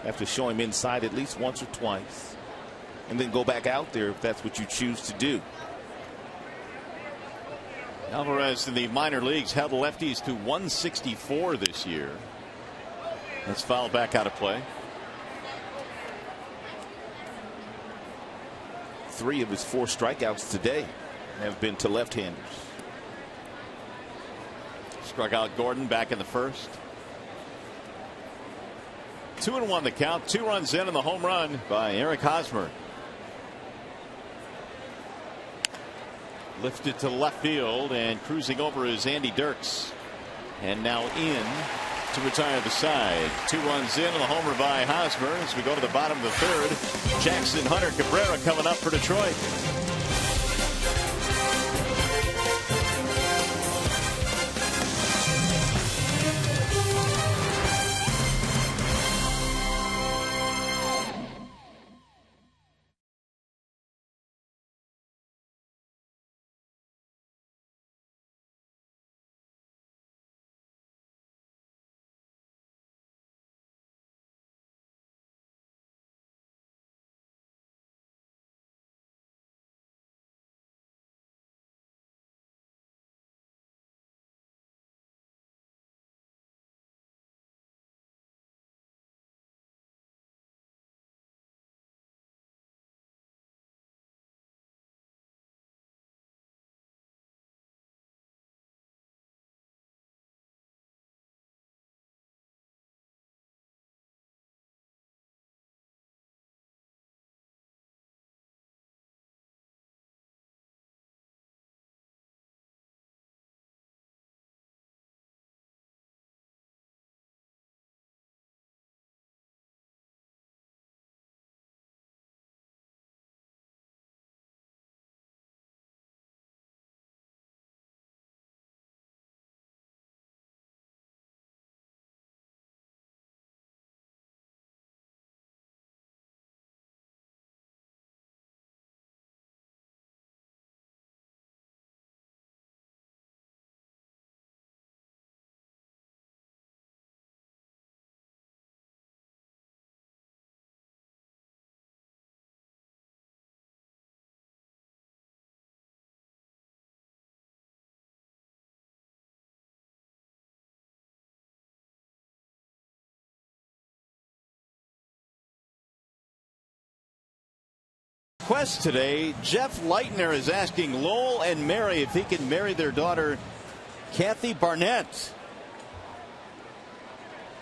after showing him inside at least once or twice, and then go back out there if that's what you choose to do. Alvarez in the minor leagues held lefties to 164 this year. That's fouled back out of play. 3 of his 4 strikeouts today have been to left-handers. Struck out Gordon back in the first. 2-1 the count. 2 runs in, and the home run by Eric Hosmer. Lifted to left field, and cruising over is Andy Dirks, and now in to retire the side. 2 runs in, and the homer by Hosmer. As we go to the bottom of the third, Jackson Hunter Cabrera coming up for Detroit. request today. Jeff Leitner is asking Lowell and Mary if he can marry their daughter, Kathy Barnett.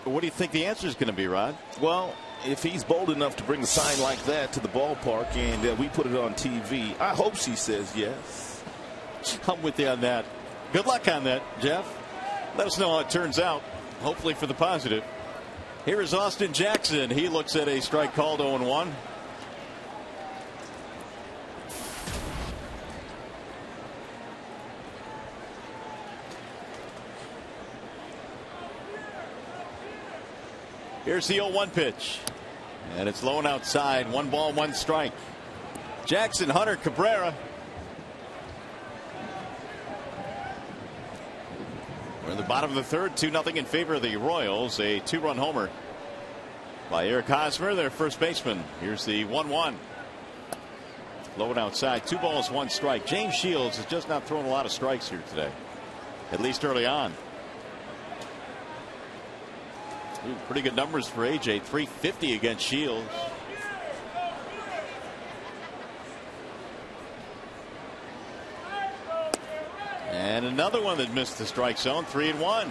What do you think the answer is going to be, Rod? Well, if he's bold enough to bring a sign like that to the ballpark and we put it on TV, I hope she says yes. I'm with you on that. Good luck on that, Jeff. Let us know how it turns out. Hopefully for the positive. Here is Austin Jackson. He looks at a strike called 0-1. Here's the 0-1 pitch. And it's low and outside. 1 ball, 1 strike. Jackson, Hunter, Cabrera. We're in the bottom of the third. 2-0 in favor of the Royals. A 2-run homer by Eric Hosmer, their first baseman. Here's the 1-1. Low and outside. 2 balls, 1 strike. James Shields has just not thrown a lot of strikes here today, at least early on. Ooh, pretty good numbers for AJ. 350 against Shields. And another one that missed the strike zone. 3-1.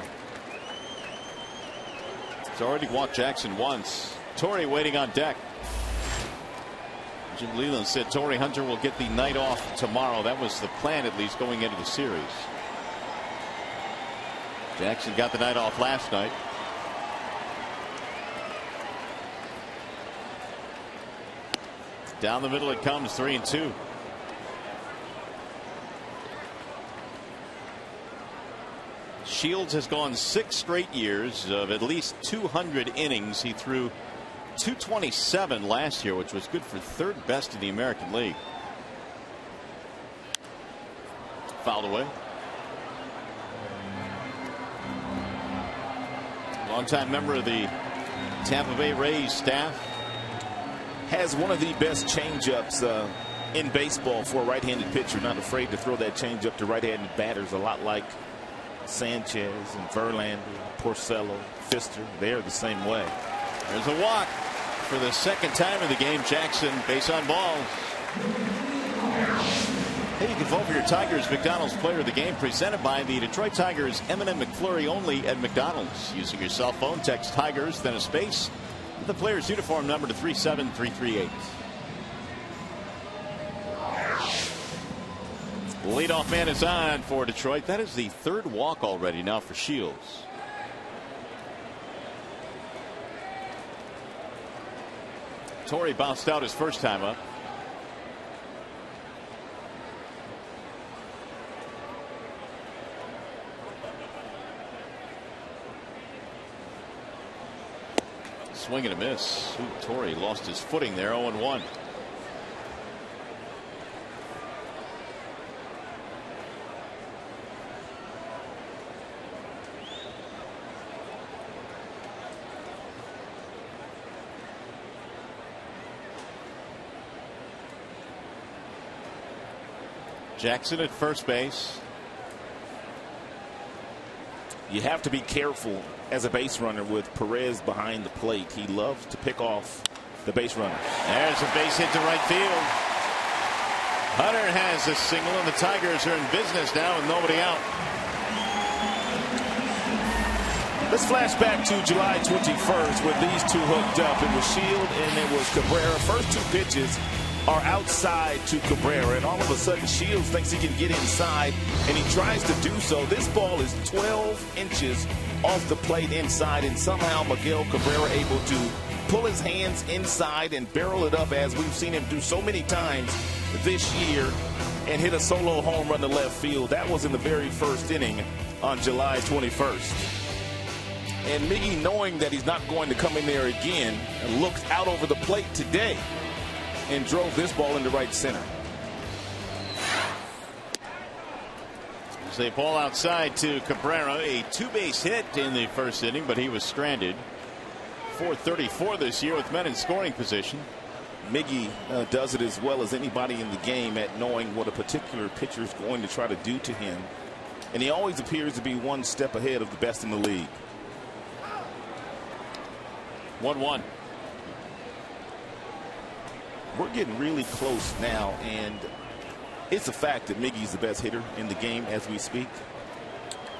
He's already walked Jackson once. Torrey waiting on deck. Jim Leland said Torrey Hunter will get the night off tomorrow. That was the plan, at least, going into the series. Jackson got the night off last night. Down the middle it comes. 3-2. Shields has gone 6 straight years of at least 200 innings. He threw 227 last year, which was good for 3rd best in the American League. Fouled away. Longtime member of the Tampa Bay Rays staff. Has one of the best changeups in baseball for a right-handed pitcher. Not afraid to throw that changeup to right-handed batters, a lot like Sanchez and Verlander, Porcello, Pfister. They're the same way. There's a walk for the 2nd time of the game. Jackson base on balls. Hey, you can vote for your Tigers McDonald's Player of the Game, presented by the Detroit Tigers. M&M McFlurry only at McDonald's. Using your cell phone, text Tigers, then a space, with the player's uniform number to 37338. Leadoff man is on for Detroit. That is the 3rd walk already now for Shields. Torrey bounced out his first time up. Swing and a miss. Ooh, Torrey lost his footing there. 0-1. Jackson at first base. You have to be careful as a base runner with Perez behind the plate. He loves to pick off the base runners. There's a base hit to right field. Hunter has a single, and the Tigers are in business now with nobody out. Let's flash back to July 21st when these two hooked up. It was Shield and it was Cabrera. First 2 pitches are outside to Cabrera, and all of a sudden Shields thinks he can get inside, and he tries to do so. This ball is 12 inches off the plate inside, and somehow Miguel Cabrera able to pull his hands inside and barrel it up, as we've seen him do so many times this year, and hit a solo home run to left field. That was in the very first inning on July 21st. And Miggy, knowing that he's not going to come in there again, looked out over the plate today and drove this ball into right center. They ball outside to Cabrera. A 2-base hit in the first inning, but he was stranded. 434 this year with men in scoring position. Miggy does it as well as anybody in the game at knowing what a particular pitcher is going to try to do to him. And he always appears to be one step ahead of the best in the league. 1-1. We're getting really close now, and it's a fact that Miggy's the best hitter in the game as we speak.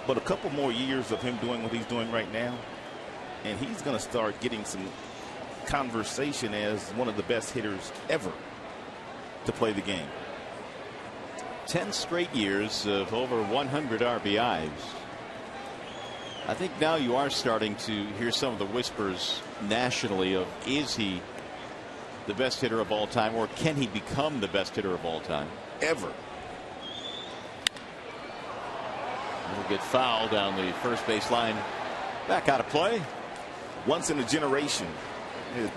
But a couple more years of him doing what he's doing right now, and he's going to start getting some conversation as one of the best hitters ever to play the game. 10 straight years of over 100 RBIs. I think now you are starting to hear some of the whispers nationally of, is he the best hitter of all time, or can he become the best hitter of all time? Ever. Will get fouled down the first base line. Back out of play. Once in a generation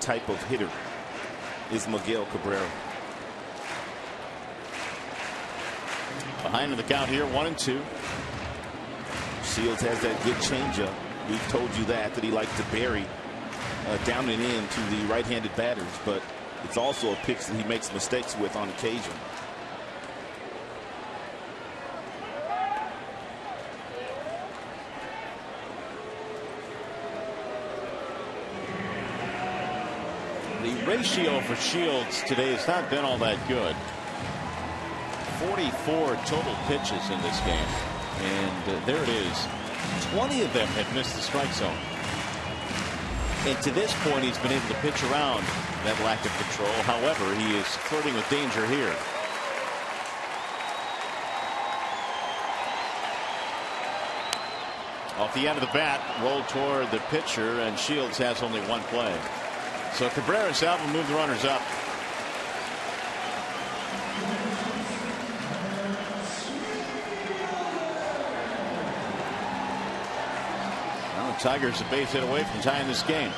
type of hitter is Miguel Cabrera. Behind in the count here, 1-2. Shields has that good changeup. We've told you that he liked to bury down and in to the right-handed batters, but it's also a pitch that he makes mistakes with on occasion. The ratio for Shields today has not been all that good. 44 total pitches in this game, and there it is. 20 of them have missed the strike zone, and to this point he's been able to pitch around that lack of control. However, he is flirting with danger here. Off the end of the bat, rolled toward the pitcher, and Shields has only one play. So Cabrera's out and move the runners up. Well, the Tigers a base hit away from tying this game.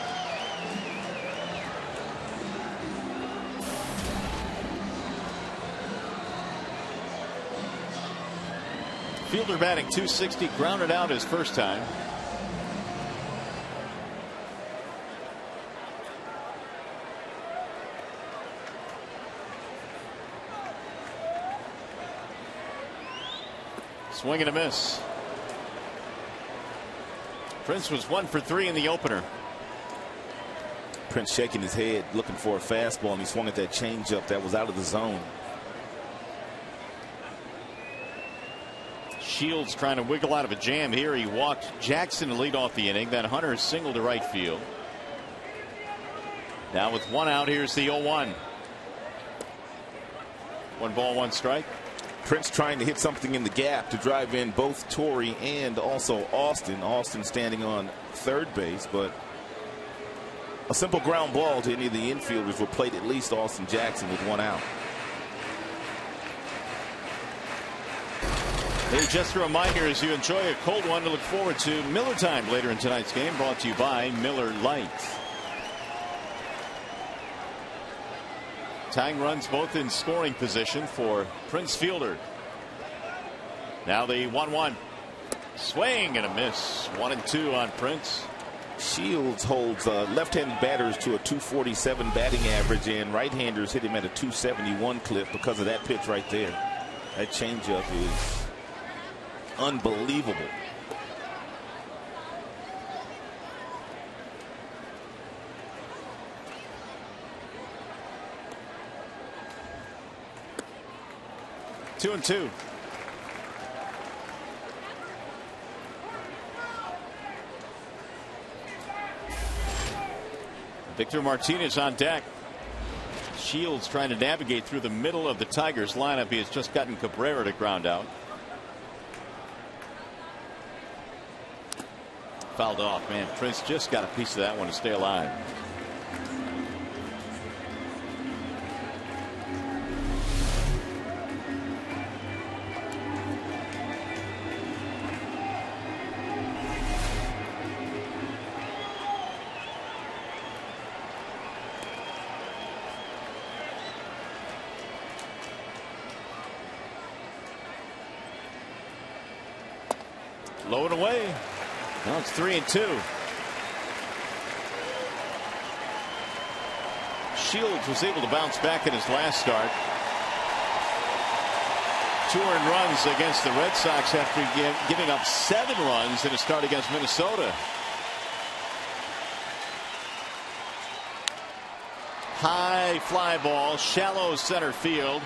Fielder batting .260, grounded out his first time. Swing and a miss. Prince was 1 for 3 in the opener. Prince shaking his head, looking for a fastball, and he swung at that changeup that was out of the zone. Shields trying to wiggle out of a jam here. He walked Jackson to lead off the inning. Then Hunter singled to right field. Now with one out, here's the 0-1. 1 ball, 1 strike. Prince trying to hit something in the gap to drive in both Torrey and also Austin. Austin standing on third base, but a simple ground ball to any of the infielders would plate at least Austin Jackson with 1 out. Hey, just a reminder, as you enjoy a cold one, to look forward to Miller Time later in tonight's game, brought to you by Miller Lite. Tying runs both in scoring position for Prince Fielder. Now the 1-1. Swing and a miss. 1-2 on Prince. Shields holds left-handed batters to a .247 batting average, and right-handers hit him at a .271 clip because of that pitch right there. That changeup is unbelievable. Two and two. Victor Martinez on deck. Shields trying to navigate through the middle of the Tigers lineup. He has just gotten Cabrera to ground out. Fouled off, man. Prince just got a piece of that one to stay alive. Low and away. Now it's 3-2. Shields was able to bounce back in his last start. 2 earned runs against the Red Sox after giving up 7 runs in a start against Minnesota. High fly ball, shallow center field.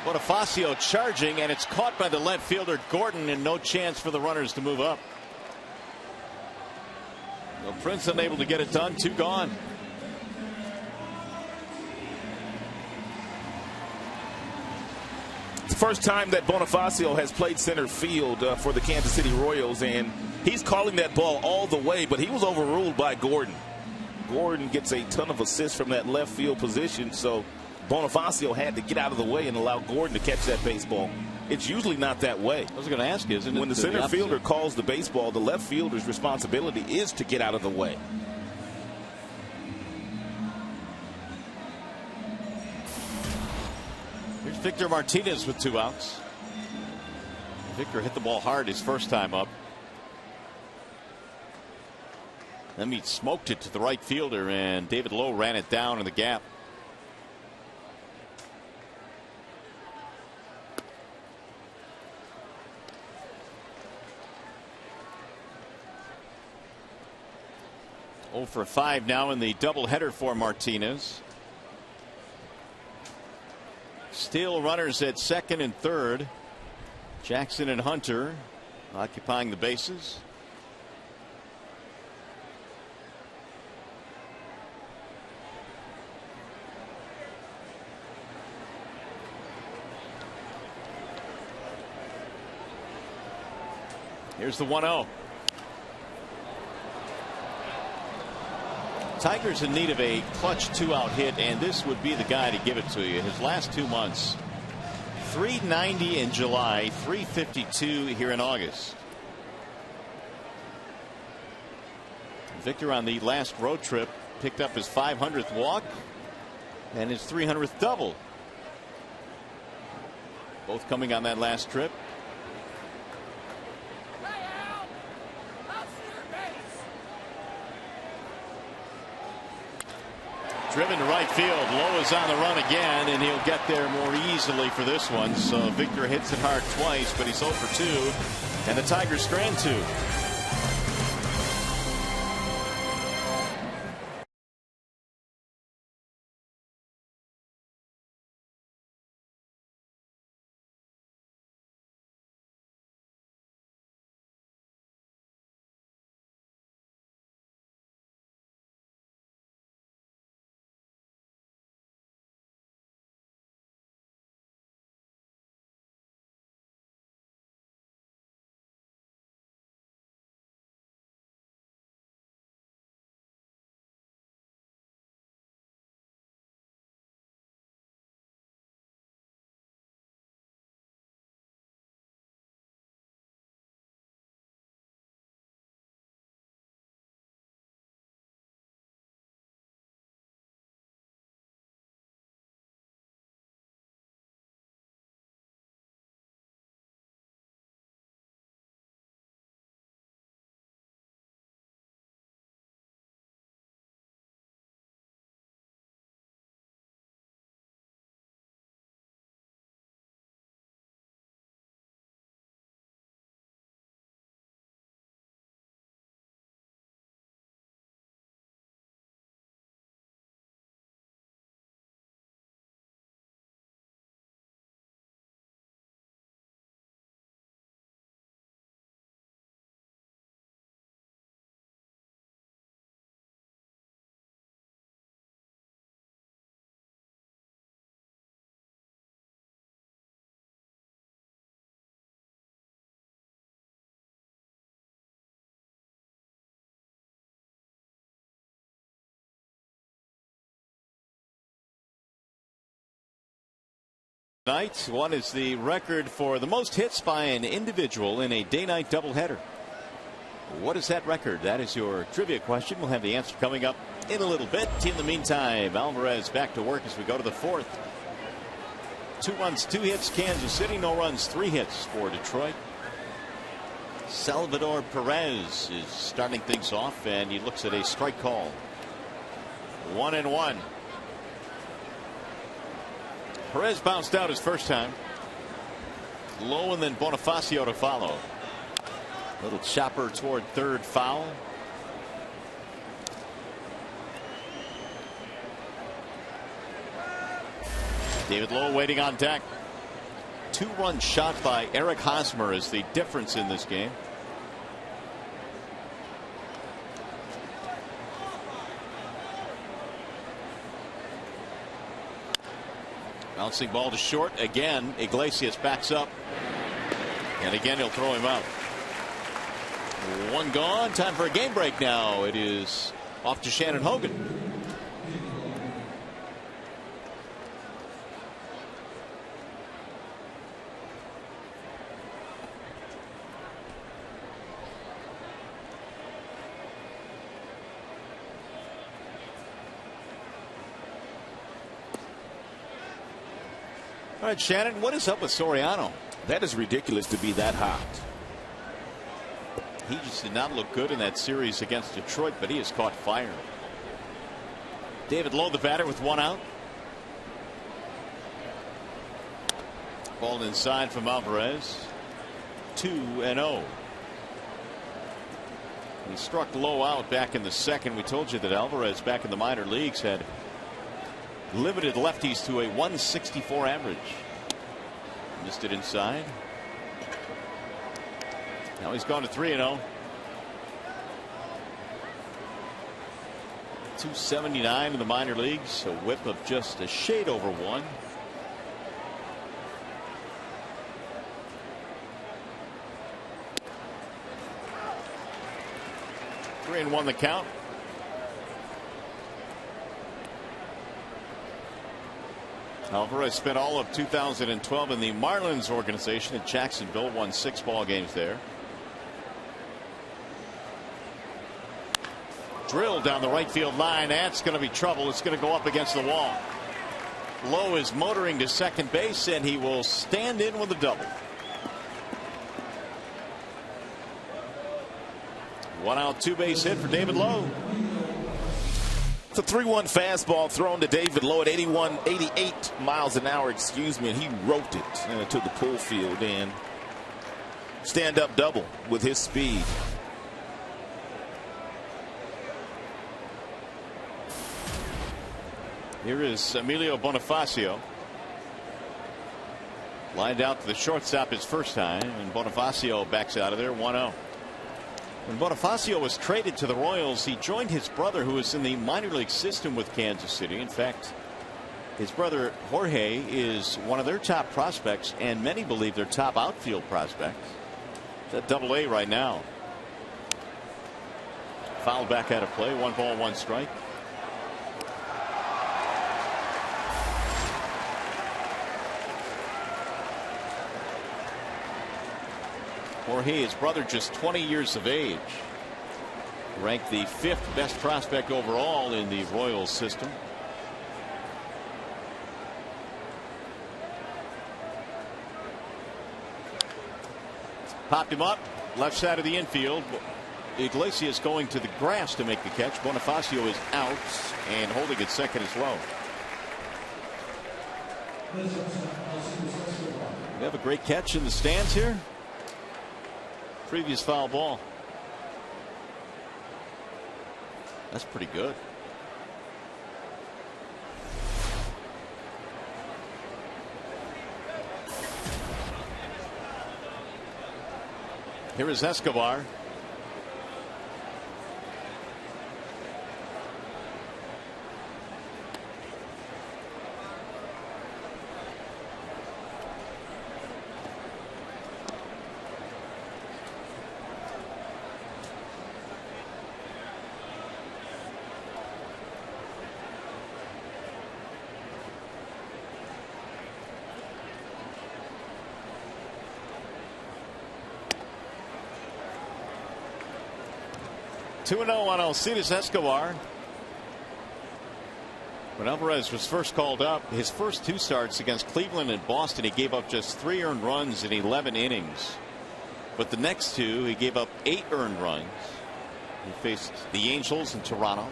Bonifacio charging, and it's caught by the left fielder Gordon, and no chance for the runners to move up. Well, Prince unable to get it done. 2 gone. It's the first time that Bonifacio has played center field for the Kansas City Royals, and he's calling that ball all the way, but he was overruled by Gordon. Gordon gets a ton of assists from that left field position, so Bonifacio had to get out of the way and allow Gordon to catch that baseball. It's usually not that way. I was going to ask you, isn't it? When the center fielder calls the baseball, the left fielder's responsibility is to get out of the way. Here's Victor Martinez with 2 outs. Victor hit the ball hard his first time up. Then he smoked it to the right fielder, and David Lowe ran it down in the gap. Oh for 5 now in the doubleheader for Martinez. Still runners at second and third. Jackson and Hunter occupying the bases. Here's the 1-0. Tigers in need of a clutch 2-out hit, and this would be the guy to give it to you. His last 2 months, .390 in July, .352 here in August. Victor on the last road trip picked up his 500th walk and his 300th double. Both coming on that last trip. Driven to right field. Lowe is on the run again, and he'll get there more easily for this one. So Victor hits it hard twice, but he's 0 for 2, and the Tigers strand 2. Night. One is the record for the most hits by an individual in a day-night doubleheader. What is that record? That is your trivia question. We'll have the answer coming up in a little bit. In the meantime, Alvarez back to work as we go to the 4th. 2 runs, 2 hits, Kansas City. No runs, 3 hits for Detroit. Salvador Perez is starting things off, and he looks at a strike call. 1-1. Perez bounced out his first time. Low and then Bonifacio to follow. Little chopper toward third, foul. David Lowe waiting on deck. 2-run shot by Eric Hosmer is the difference in this game. Bouncing ball to short again. Iglesias backs up, and again he'll throw him out. One gone. Time for a game break now. It is off to Shannon Hogan. All right, Shannon, what is up with Soriano? That is ridiculous to be that hot. He just did not look good in that series against Detroit, but he has caught fire. David Lowe, the batter, with one out. Ball inside from Alvarez. 2-0. He struck Lowe out back in the second. We told you that Alvarez back in the minor leagues had limited lefties to a 164 average. Missed it inside. Now he's gone to 3-0. 279 in the minor leagues, a whip of just a shade over 1. Three and 1 the count. Alvarez spent all of 2012 in the Marlins organization in Jacksonville, won 6 ball games there. Drilled down the right field line. That's going to be trouble. It's going to go up against the wall. Lowe is motoring to second base, and he will stand in with a double. 1 out, 2 base hit for David Lowe. It's a 3-1 fastball thrown to David Lowe at 88 miles an hour, excuse me, and he roped it to the pull field and stand-up double with his speed. Here is Emilio Bonifacio. Lined out to the shortstop his first time, and Bonifacio backs out of there. 1-0. When Bonifacio was traded to the Royals, he joined his brother, who is in the minor league system with Kansas City. In fact, his brother Jorge is one of their top prospects, and many believe their top outfield prospects. It's at Double-A right now. Foul back out of play. 1 ball, 1 strike. Jorge, his brother, just 20 years of age, ranked the 5th best prospect overall in the Royals system. Popped him up left side of the infield. Iglesias going to the grass to make the catch. Bonifacio is out, and holding at second as well. We have a great catch in the stands here. Previous foul ball. That's pretty good. Here is Escobar. Two 2-0 on Alcides Escobar. When Alvarez was first called up, his first 2 starts against Cleveland and Boston, he gave up just 3 earned runs in 11 innings. But the next 2, he gave up 8 earned runs. He faced the Angels in Toronto.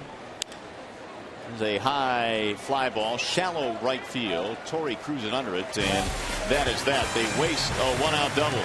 There's a high fly ball, shallow right field. Torrey cruising under it, and that is that. They waste a 1-out double.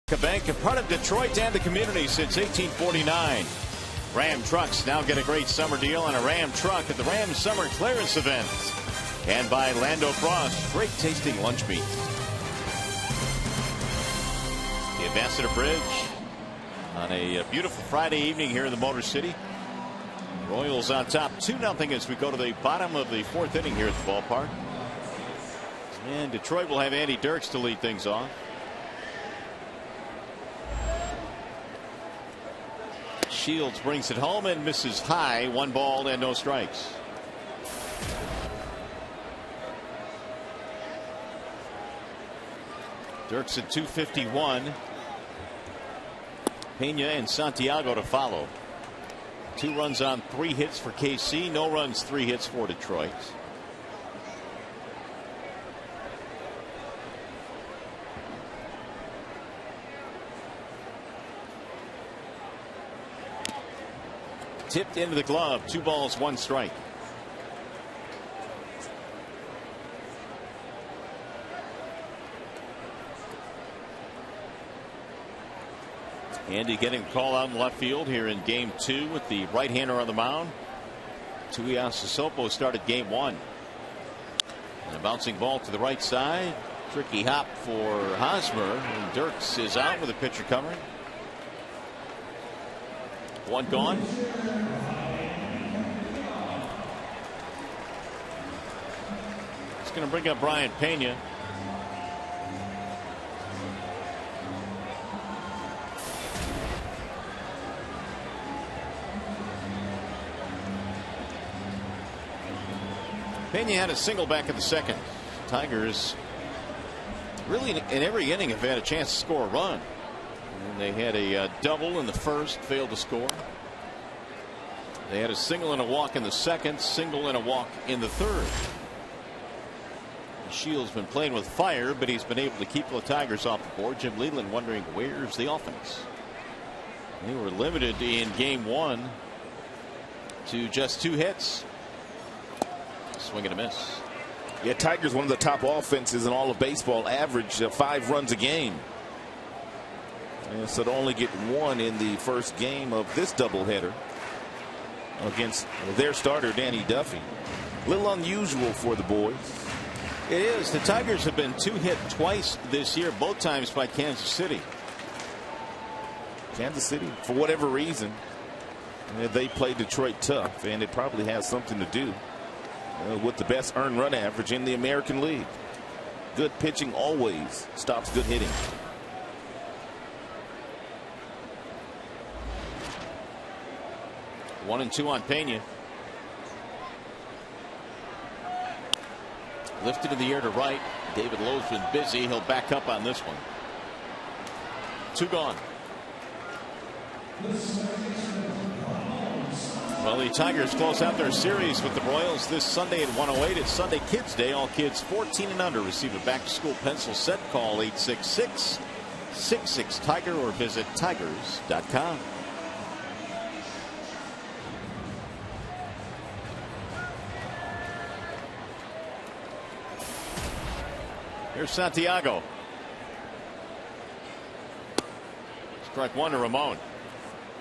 Bank, a part of Detroit and the community since 1849. Ram trucks now get a great summer deal on a Ram truck at the Ram Summer Clearance Event. And by Lando Frost, great tasting lunch meat. The Ambassador Bridge on a beautiful Friday evening here in the Motor City. Royals on top 2-0 as we go to the bottom of the fourth inning here at the ballpark. And Detroit will have Andy Dirks to lead things off. Shields brings it home and misses high. 1 ball and no strikes. Dirks at 251. Pena and Santiago to follow. 2 runs on 3 hits for KC. No runs, 3 hits for Detroit. Tipped into the glove. 2 balls, 1 strike. Andy getting a call out in left field here in game 2 with the right-hander on the mound. Tuiasosopo started game 1. And a bouncing ball to the right side. Tricky hop for Hosmer. And Dirks is out with a pitcher covering. 1 gone. It's going to bring up Brian Pena. Pena had a single back in the second. Tigers really in every inning have had a chance to score a run. And they had a double in the first, failed to score. They had a single and a walk in the second, single and a walk in the third. Shields been playing with fire, but he's been able to keep the Tigers off the board. Jim Leland wondering where's the offense. They were limited in game 1 to just 2 hits. Swing and a miss. Yeah, Tigers, one of the top offenses in all of baseball, average 5 runs a game. And so to only get 1 in the first game of this doubleheader against their starter, Danny Duffy. A little unusual for the boys. It is. The Tigers have been 2-hit twice this year, both times by Kansas City. Kansas City, for whatever reason, they play Detroit tough, and it probably has something to do with the best earned run average in the American League. Good pitching always stops good hitting. One and 2 on Pena. Lifted in the air to right. David Lowe's been busy. He'll back up on this one. 2 gone. Well, the Tigers close out their series with the Royals this Sunday at 1:08. It's Sunday Kids Day. All kids 14 and under receive a back-to-school pencil set. Call 866-66-TIGER or visit tigers.com. Here's Santiago. Strike 1 to Ramon.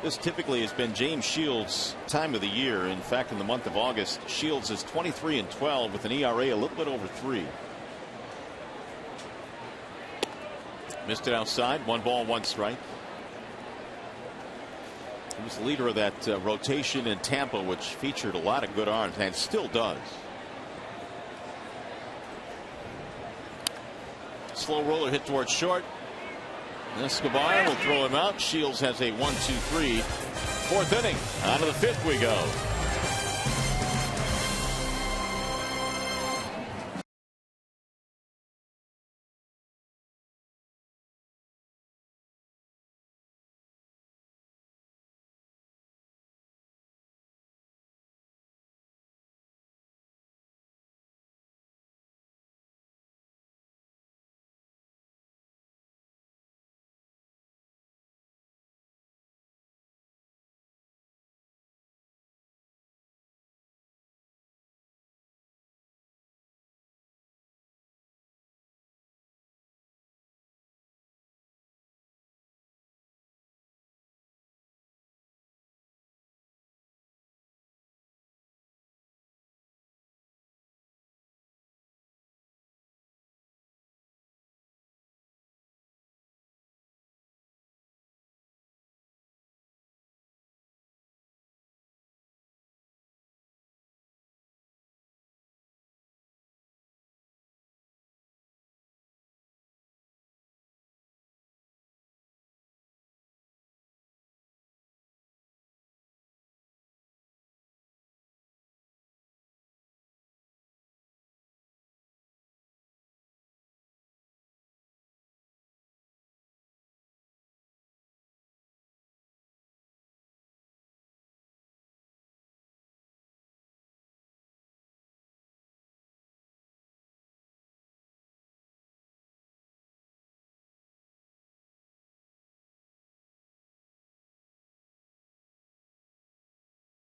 This typically has been James Shields' time of the year. In fact, in the month of August, Shields is 23-12 with an ERA a little bit over 3. Missed it outside. 1 ball, 1 strike. He was the leader of that rotation in Tampa, which featured a lot of good arms and still does. Slow roller hit towards short. Escobar will throw him out. Shields has a 1-2-3. 4th inning. On to the 5th we go.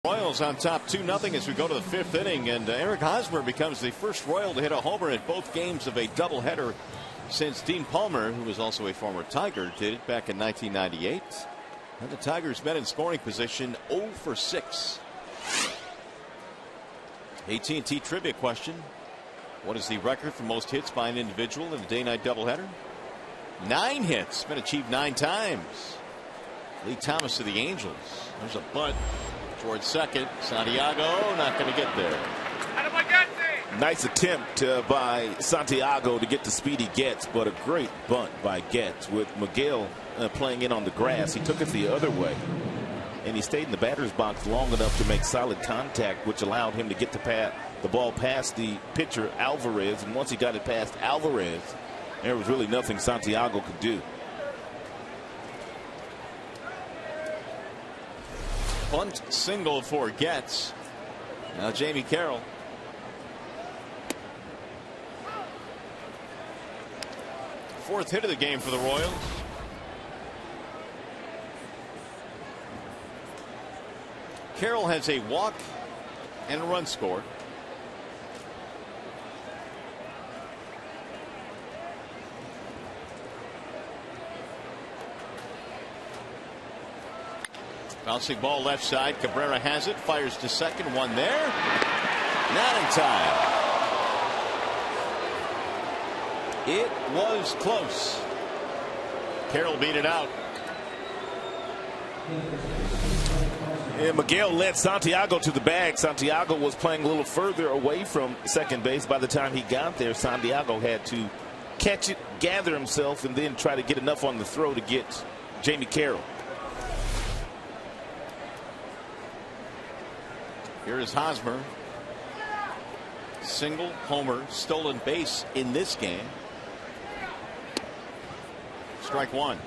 Royals on top 2-0 as we go to the fifth inning, and Eric Hosmer becomes the first Royal to hit a homer in both games of a doubleheader since Dean Palmer, who was also a former Tiger, did it back in 1998. And the Tigers met in scoring position 0 for 6. AT&T trivia question: what is the record for most hits by an individual in a day-night doubleheader? 9 hits, been achieved 9 times. Lee Thomas of the Angels. There's a bunt towards second. Santiago not going to get there. Nice attempt by Santiago to get to Speedy Getz, but a great bunt by Getz with Miguel playing in on the grass. He took it the other way, and he stayed in the batter's box long enough to make solid contact, which allowed him to get the ball past the pitcher Alvarez. And once he got it past Alvarez, there was really nothing Santiago could do. Bunt single for Getz. Now Jamie Carroll. Fourth hit of the game for the Royals. Carroll has a walk and a run scored. Bouncing ball left side. Cabrera has it. Fires to second. One there. Not in time. It was close. Carroll beat it out. And Miguel led Santiago to the bag. Santiago was playing a little further away from second base. By the time he got there, Santiago had to catch it, gather himself, and then try to get enough on the throw to get Jamie Carroll. Here is Hosmer. Single, homer, stolen base in this game. Strike one.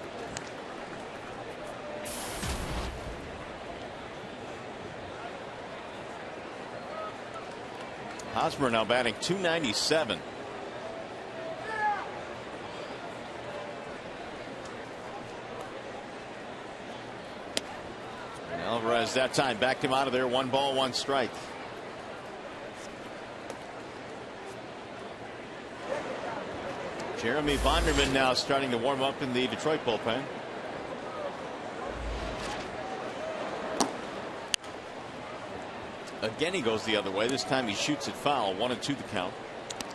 Hosmer now batting .297. And Alvarez that time backed him out of there. 1 ball, 1 strike. Jeremy Bonderman now starting to warm up in the Detroit bullpen. Again, he goes the other way. This time he shoots it foul. 1-2 the count.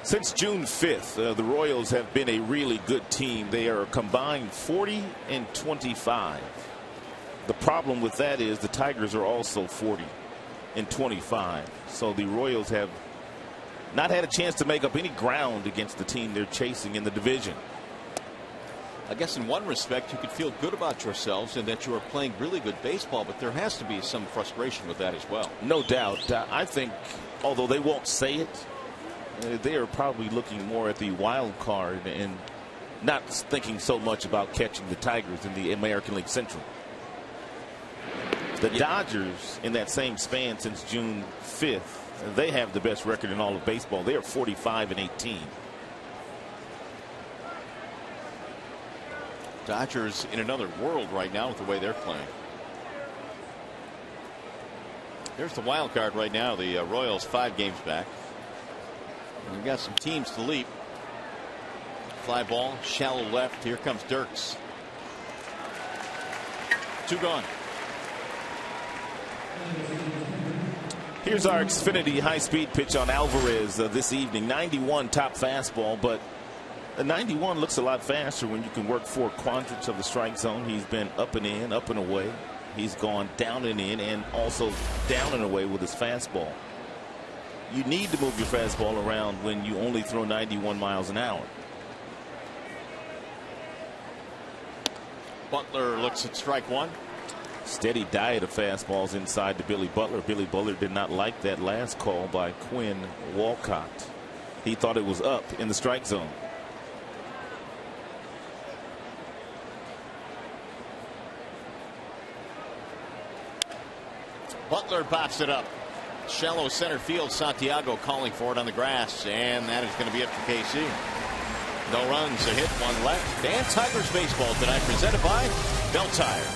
Since June 5th, the Royals have been a really good team. They are combined 40 and 25. The problem with that is the Tigers are also 40 and 25. So the Royals have not had a chance to make up any ground against the team they're chasing in the division. I guess in one respect you could feel good about yourselves and that you are playing really good baseball, but there has to be some frustration with that as well. No doubt. I think, although they won't say it, they are probably looking more at the wild card and not thinking so much about catching the Tigers in the American League Central. The Dodgers, in that same span since June 5th, they have the best record in all of baseball. They are 45 and 18. Dodgers in another world right now with the way they're playing. There's the wild card right now. The Royals 5 games back. And we've got some teams to leap. Fly ball, shallow left. Here comes Dirks. 2 gone. Here's our Xfinity high-speed pitch on Alvarez this evening. 91 top fastball, but a 91 looks a lot faster when you can work 4 quadrants of the strike zone. He's been up and in, up and away. He's gone down and in, and also down and away with his fastball. You need to move your fastball around when you only throw 91 miles an hour. Butler looks at strike 1. Steady diet of fastballs inside to Billy Butler. Billy Butler did not like that last call by Quinn Walcott. He thought it was up in the strike zone. Butler pops it up. Shallow center field. Santiago calling for it on the grass, and that is going to be it for KC. No runs, a hit, 1 left. Dan Tigers baseball tonight presented by Bell Tire.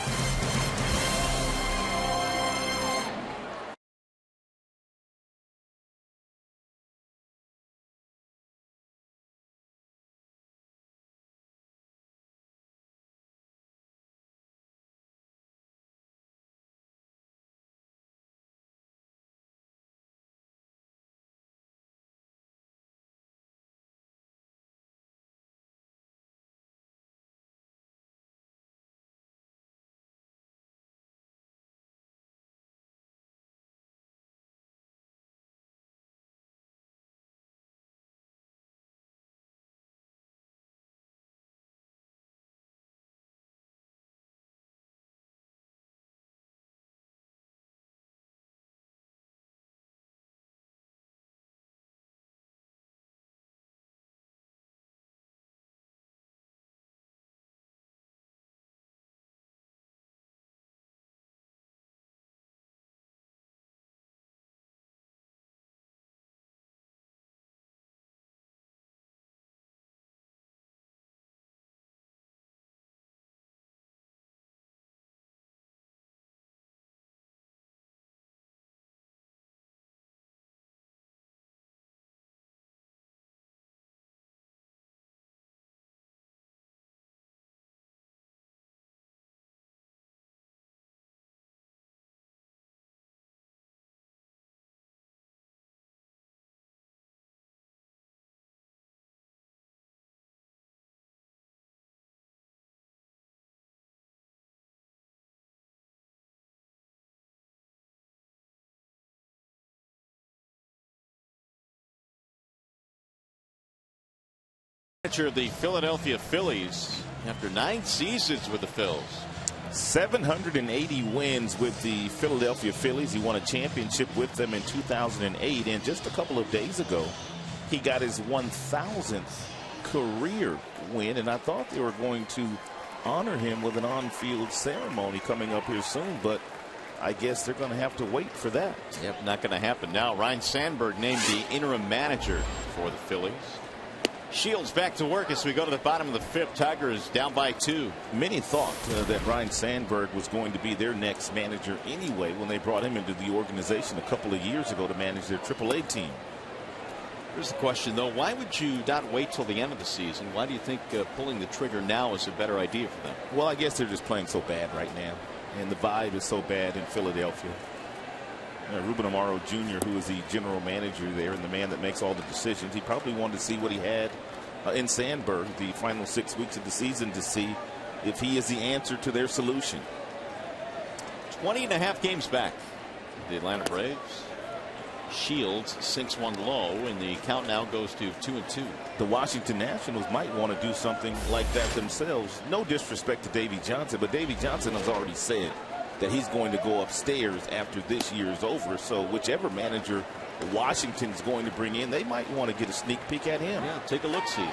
Manager of the Philadelphia Phillies after 9 seasons with the Phils. 780 wins with the Philadelphia Phillies. He won a championship with them in 2008, and just a couple of days ago he got his 1,000th career win, and I thought they were going to honor him with an on-field ceremony coming up here soon, but I guess they're going to have to wait for that. Yep, not going to happen now. Ryne Sandberg named the interim manager for the Phillies. Shields back to work as we go to the bottom of the 5th. Tigers down by 2. Many thought that Ryne Sandberg was going to be their next manager anyway when they brought him into the organization a couple of years ago to manage their AAA team. Here's the question, though. Why would you not wait till the end of the season? Why do you think pulling the trigger now is a better idea for them? Well, I guess they're just playing so bad right now, and the vibe is so bad in Philadelphia. Ruben Amaro Jr., who is the general manager there and the man that makes all the decisions, he probably wanted to see what he had in Sandberg the final 6 weeks of the season to see if he is the answer to their solution. 20.5 games back. The Atlanta Braves. Shields sinks one low, and the count now goes to 2-2. The Washington Nationals might want to do something like that themselves. No disrespect to Davey Johnson, but Davey Johnson has already said that he's going to go upstairs after this year is over. So whichever manager Washington's going to bring in, they might want to get a sneak peek at him. Yeah, take a look-see.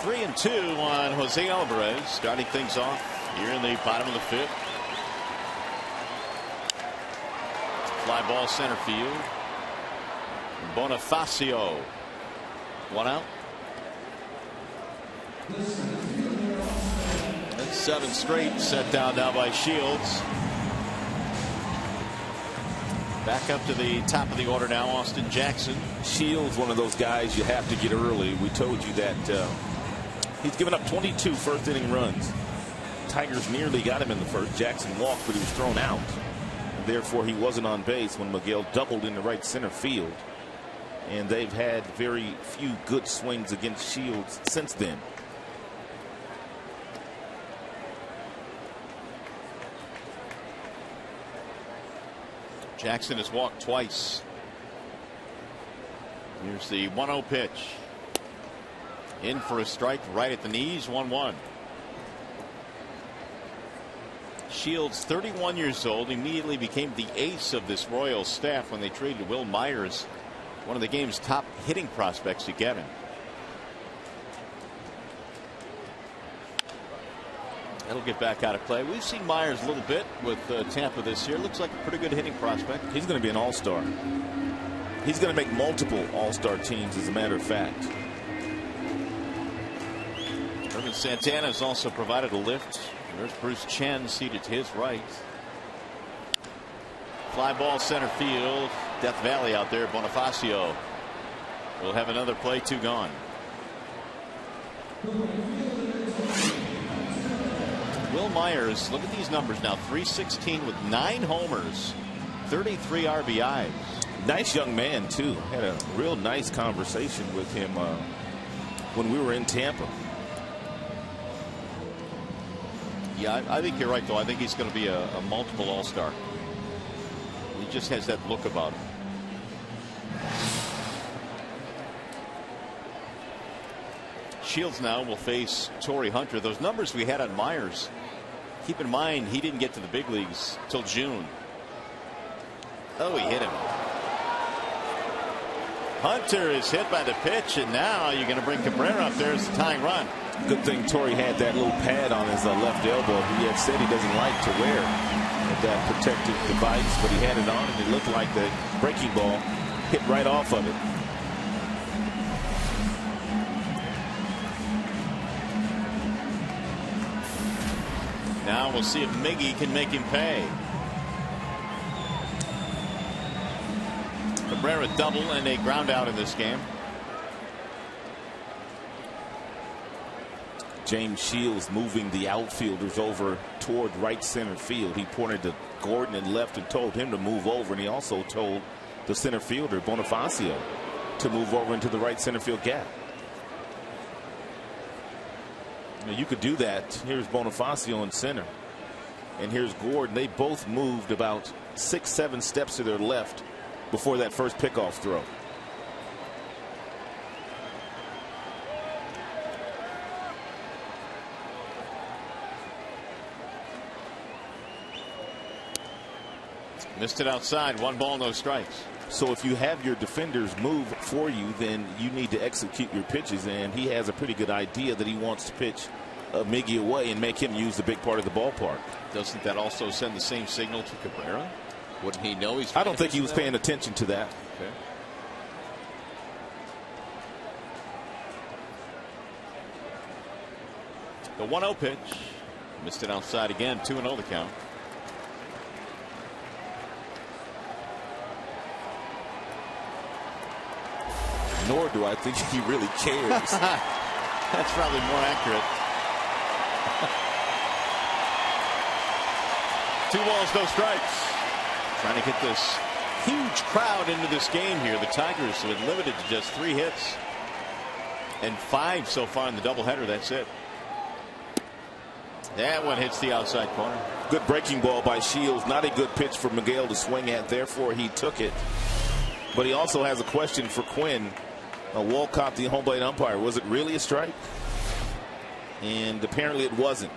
3-2 on Jose Alvarez, starting things off here in the bottom of the 5th. Fly ball center field. Bonifacio. 1 out. And 7 straight set down now by Shields. Back up to the top of the order now, Austin Jackson. Shields, one of those guys you have to get early. We told you that he's given up 22 first-inning runs. Tigers nearly got him in the first. Jackson walked, but he was thrown out. Therefore, he wasn't on base when Miguel doubled in the right center field. And they've had very few good swings against Shields since then. Jackson has walked twice. Here's the 1-0 pitch. In for a strike right at the knees. 1-1. Shields, 31 years old, immediately became the ace of this Royals staff when they traded Will Myers, one of the game's top hitting prospects, to get him. That'll get back out of play. We've seen Myers a little bit with Tampa this year. Looks like a pretty good hitting prospect. He's going to be an all-star. He's going to make multiple all-star teams, as a matter of fact. Ervin Santana has also provided a lift. There's Bruce Chen seated to his right. Fly ball center field. Death Valley out there. Bonifacio will have another play. 2 gone. Will Myers, look at these numbers now. 316 with 9 homers, 33 RBIs. Nice young man, too. Had a real nice conversation with him when we were in Tampa. Yeah, I think you're right, though. I think he's going to be a multiple all-star. He just has that look about him. Shields now will face Torrey Hunter. Those numbers we had on Myers, keep in mind he didn't get to the big leagues till June. Oh, he hit him. Hunter is hit by the pitch, and now you're going to bring Cabrera up there as the tying run. Good thing Torrey had that little pad on his left elbow. He had said he doesn't like to wear that protective device, but he had it on, and it looked like the breaking ball hit right off of it. Now we'll see if Miggy can make him pay. Cabrera double and a ground out in this game. James Shields moving the outfielders over toward right center field. He pointed to Gordon and left and told him to move over, and he also told the center fielder Bonifacio to move over into the right center field gap. You could do that. Here's Bonifacio in center, and here's Gordon. They both moved about 6-7 steps to their left before that first pickoff throw. Missed it outside. 1 ball, no strikes. So if you have your defenders move for you, then you need to execute your pitches, and he has a pretty good idea that he wants to pitch Miggy away and make him use the big part of the ballpark. Doesn't that also send the same signal to Cabrera? Wouldn't he know he's? I don't think he was paying attention to that. Okay. The 1-0 pitch. Missed it outside again. 2-0 the count. Nor do I think he really cares. That's probably more accurate. 2 balls, no strikes. Trying to get this huge crowd into this game here. The Tigers have been limited to just 3 hits and 5 so far in the doubleheader. That's it. That one hits the outside corner. Good breaking ball by Shields. Not a good pitch for Miguel to swing at. Therefore, he took it. But he also has a question for Quinn. Walcott, the home plate umpire. Was it really a strike? And apparently it wasn't.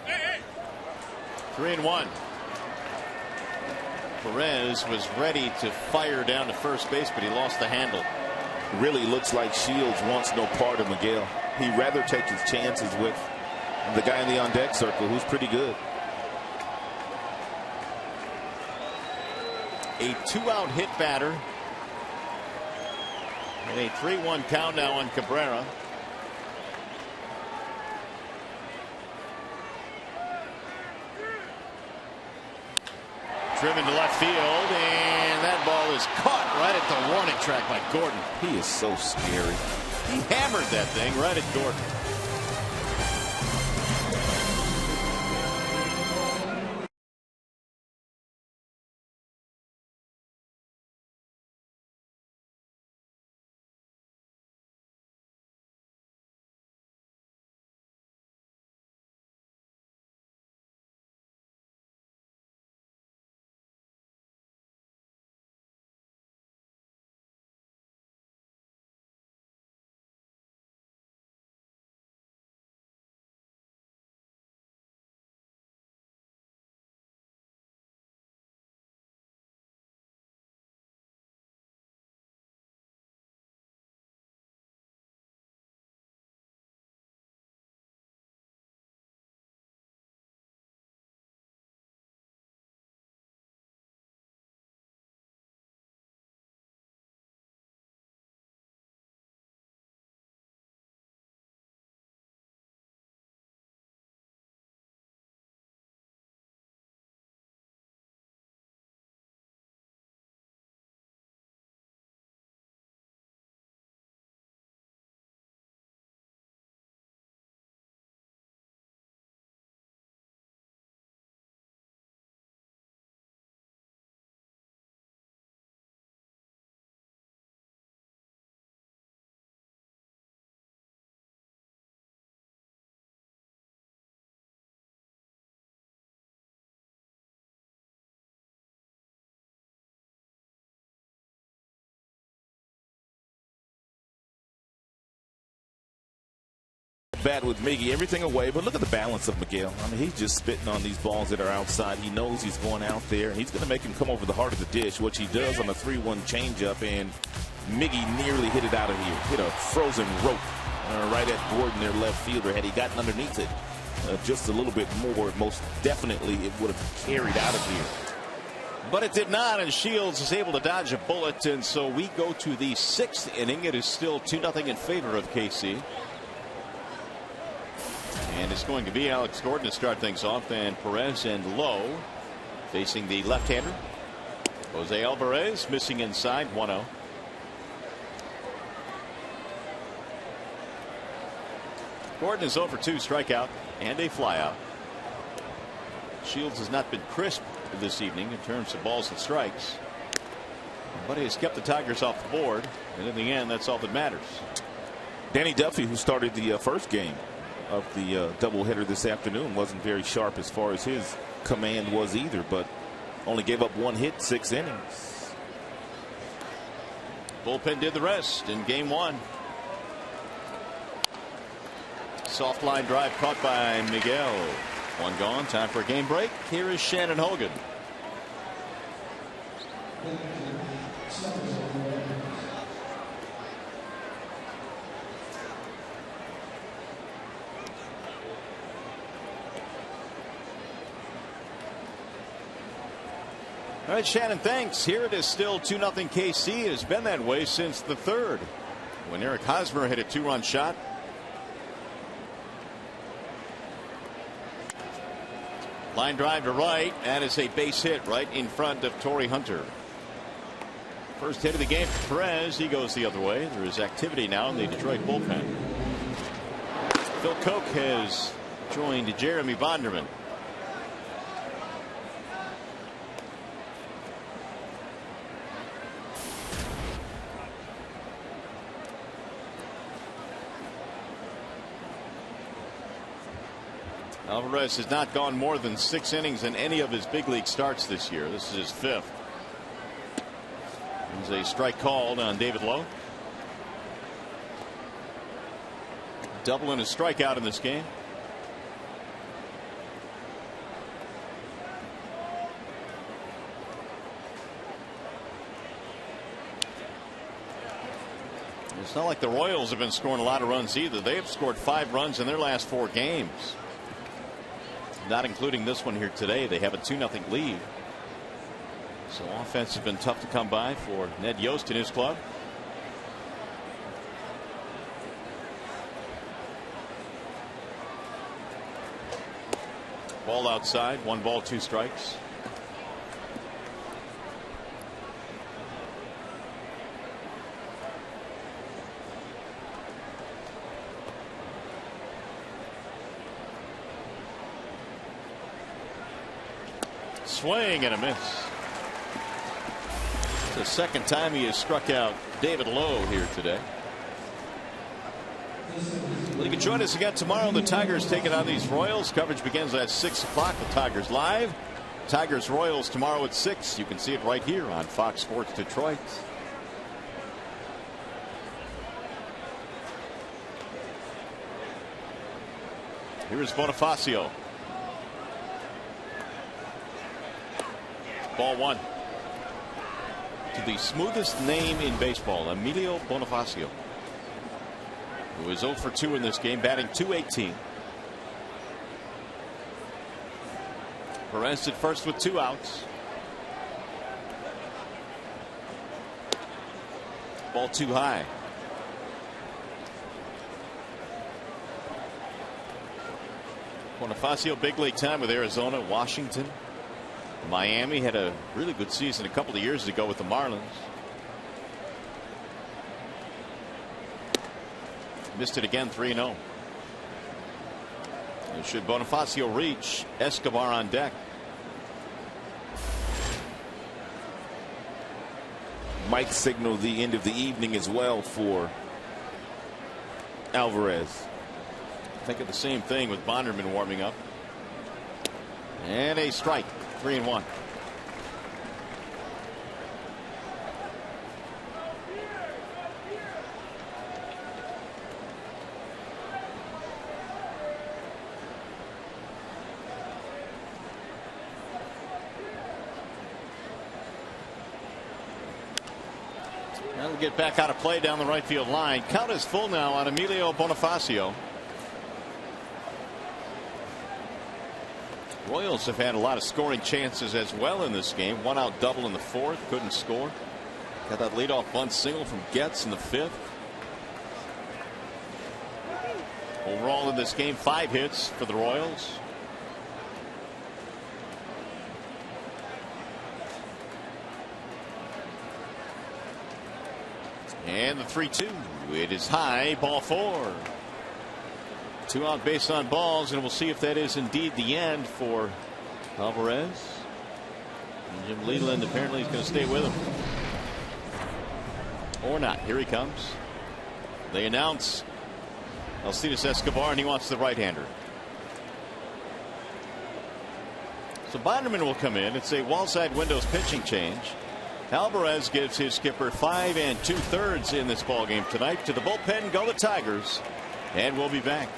Hey. 3-1. Perez was ready to fire down to first base, but he lost the handle. Really looks like Shields wants no part of Miguel. He'd rather take his chances with the guy in the on-deck circle, who's pretty good. A 2-out hit batter. And a 3-1 count now on Cabrera. Driven to left field, and that ball is caught right at the warning track by Gordon. He is so scary. He hammered that thing right at Gordon. Bat with Miggy, everything away, but look at the balance of Miguel. I mean, he's just spitting on these balls that are outside. He knows he's going out there, and he's going to make him come over the heart of the dish, which he does on a 3-1 changeup, and Miggy nearly hit it out of here. Hit a frozen rope right at Gordon, their left fielder. Had he gotten underneath it just a little bit more, most definitely it would have carried out of here. But it did not, and Shields is able to dodge a bullet, and so we go to the 6th inning. It is still 2-0 in favor of KC. And it's going to be Alex Gordon to start things off, and Perez and Lowe facing the left-hander. Jose Alvarez missing inside. 1-0. Gordon is over 2 strikeout and a flyout. Shields has not been crisp this evening in terms of balls and strikes, but he has kept the Tigers off the board, and in the end that's all that matters. Danny Duffy, who started the first game of the doubleheader this afternoon, wasn't very sharp as far as his command was either, but only gave up 1 hit, 6 innings. Bullpen did the rest in game 1. Soft line drive caught by Miguel. One gone. Time for a game break. Here is Shannon Hogan. All right, Shannon, thanks. Here it is still 2-0 KC. It has been that way since the third, when Eric Hosmer hit a 2-run shot. Line drive to right. That is a base hit right in front of Torrey Hunter. First hit of the game for Perez. He goes the other way. There is activity now in the Detroit bullpen. Phil Koch has joined Jeremy Bonderman. Alvarez has not gone more than 6 innings in any of his big league starts this year. This is his 5th. There's a strike called on David Lowe. Double and a strikeout in this game. It's not like the Royals have been scoring a lot of runs either. They have scored 5 runs in their last 4 games. Not including this one here today. They have a 2-0 lead. So offense has been tough to come by for Ned Yost and his club. Ball outside. 1 ball, 2 strikes. Swing and a miss. It's the second time he has struck out David Lowe here today. Well, you can join us again tomorrow. The Tigers taking on these Royals. Coverage begins at 6 o'clock. The Tigers live. Tigers Royals tomorrow at 6. You can see it right here on Fox Sports Detroit. Here is Bonifacio. Ball 1. To the smoothest name in baseball, Emilio Bonifacio, who is 0 for 2 in this game, batting .218. Perez at first with 2 outs. Ball too high. Bonifacio, big league time with Arizona, Washington, Miami. Had a really good season a couple of years ago with the Marlins. Missed it again, 3-0. Should Bonifacio reach, Escobar on deck. Might signal the end of the evening as well for Alvarez. Thinking the same thing with Bonderman warming up. And a strike. 3-1. That'll get back out of play down the right field line. Count is full now on Emilio Bonifacio. Royals have had a lot of scoring chances as well in this game. 1 out double in the 4th. Couldn't score. Got that leadoff bunt single from Getz in the 5th. Overall in this game, 5 hits for the Royals. And the 3-2. It is high. Ball 4. 2 out base on balls, and we'll see if that is indeed the end for Alvarez. And Jim Leland apparently is going to stay with him. Or not. Here he comes. They announce Alcides Escobar, and he wants the right-hander. So Bonderman will come in. It's a wall-side windows pitching change. Alvarez gives his skipper 5 2/3 in this ball game tonight. To the bullpen go the Tigers, and we'll be back.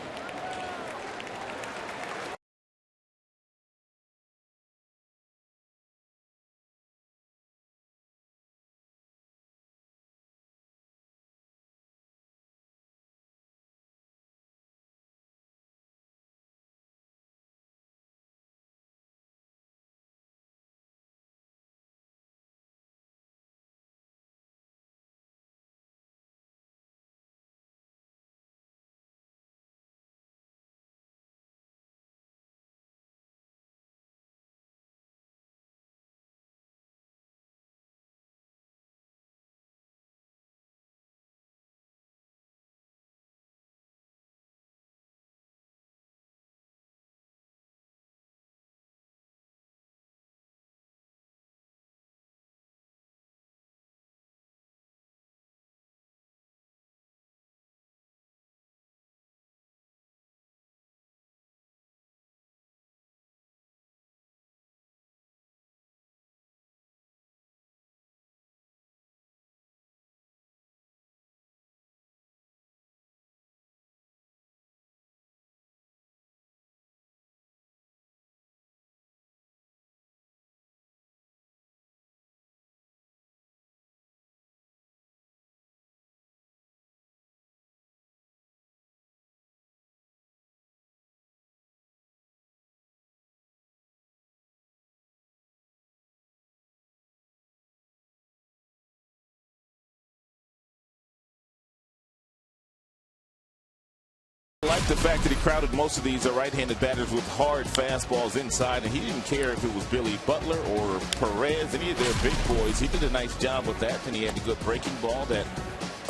I like the fact that he crowded most of these right-handed batters with hard fastballs inside, and he didn't care if it was Billy Butler or Perez, any of their big boys. He did a nice job with that, and he had a good breaking ball that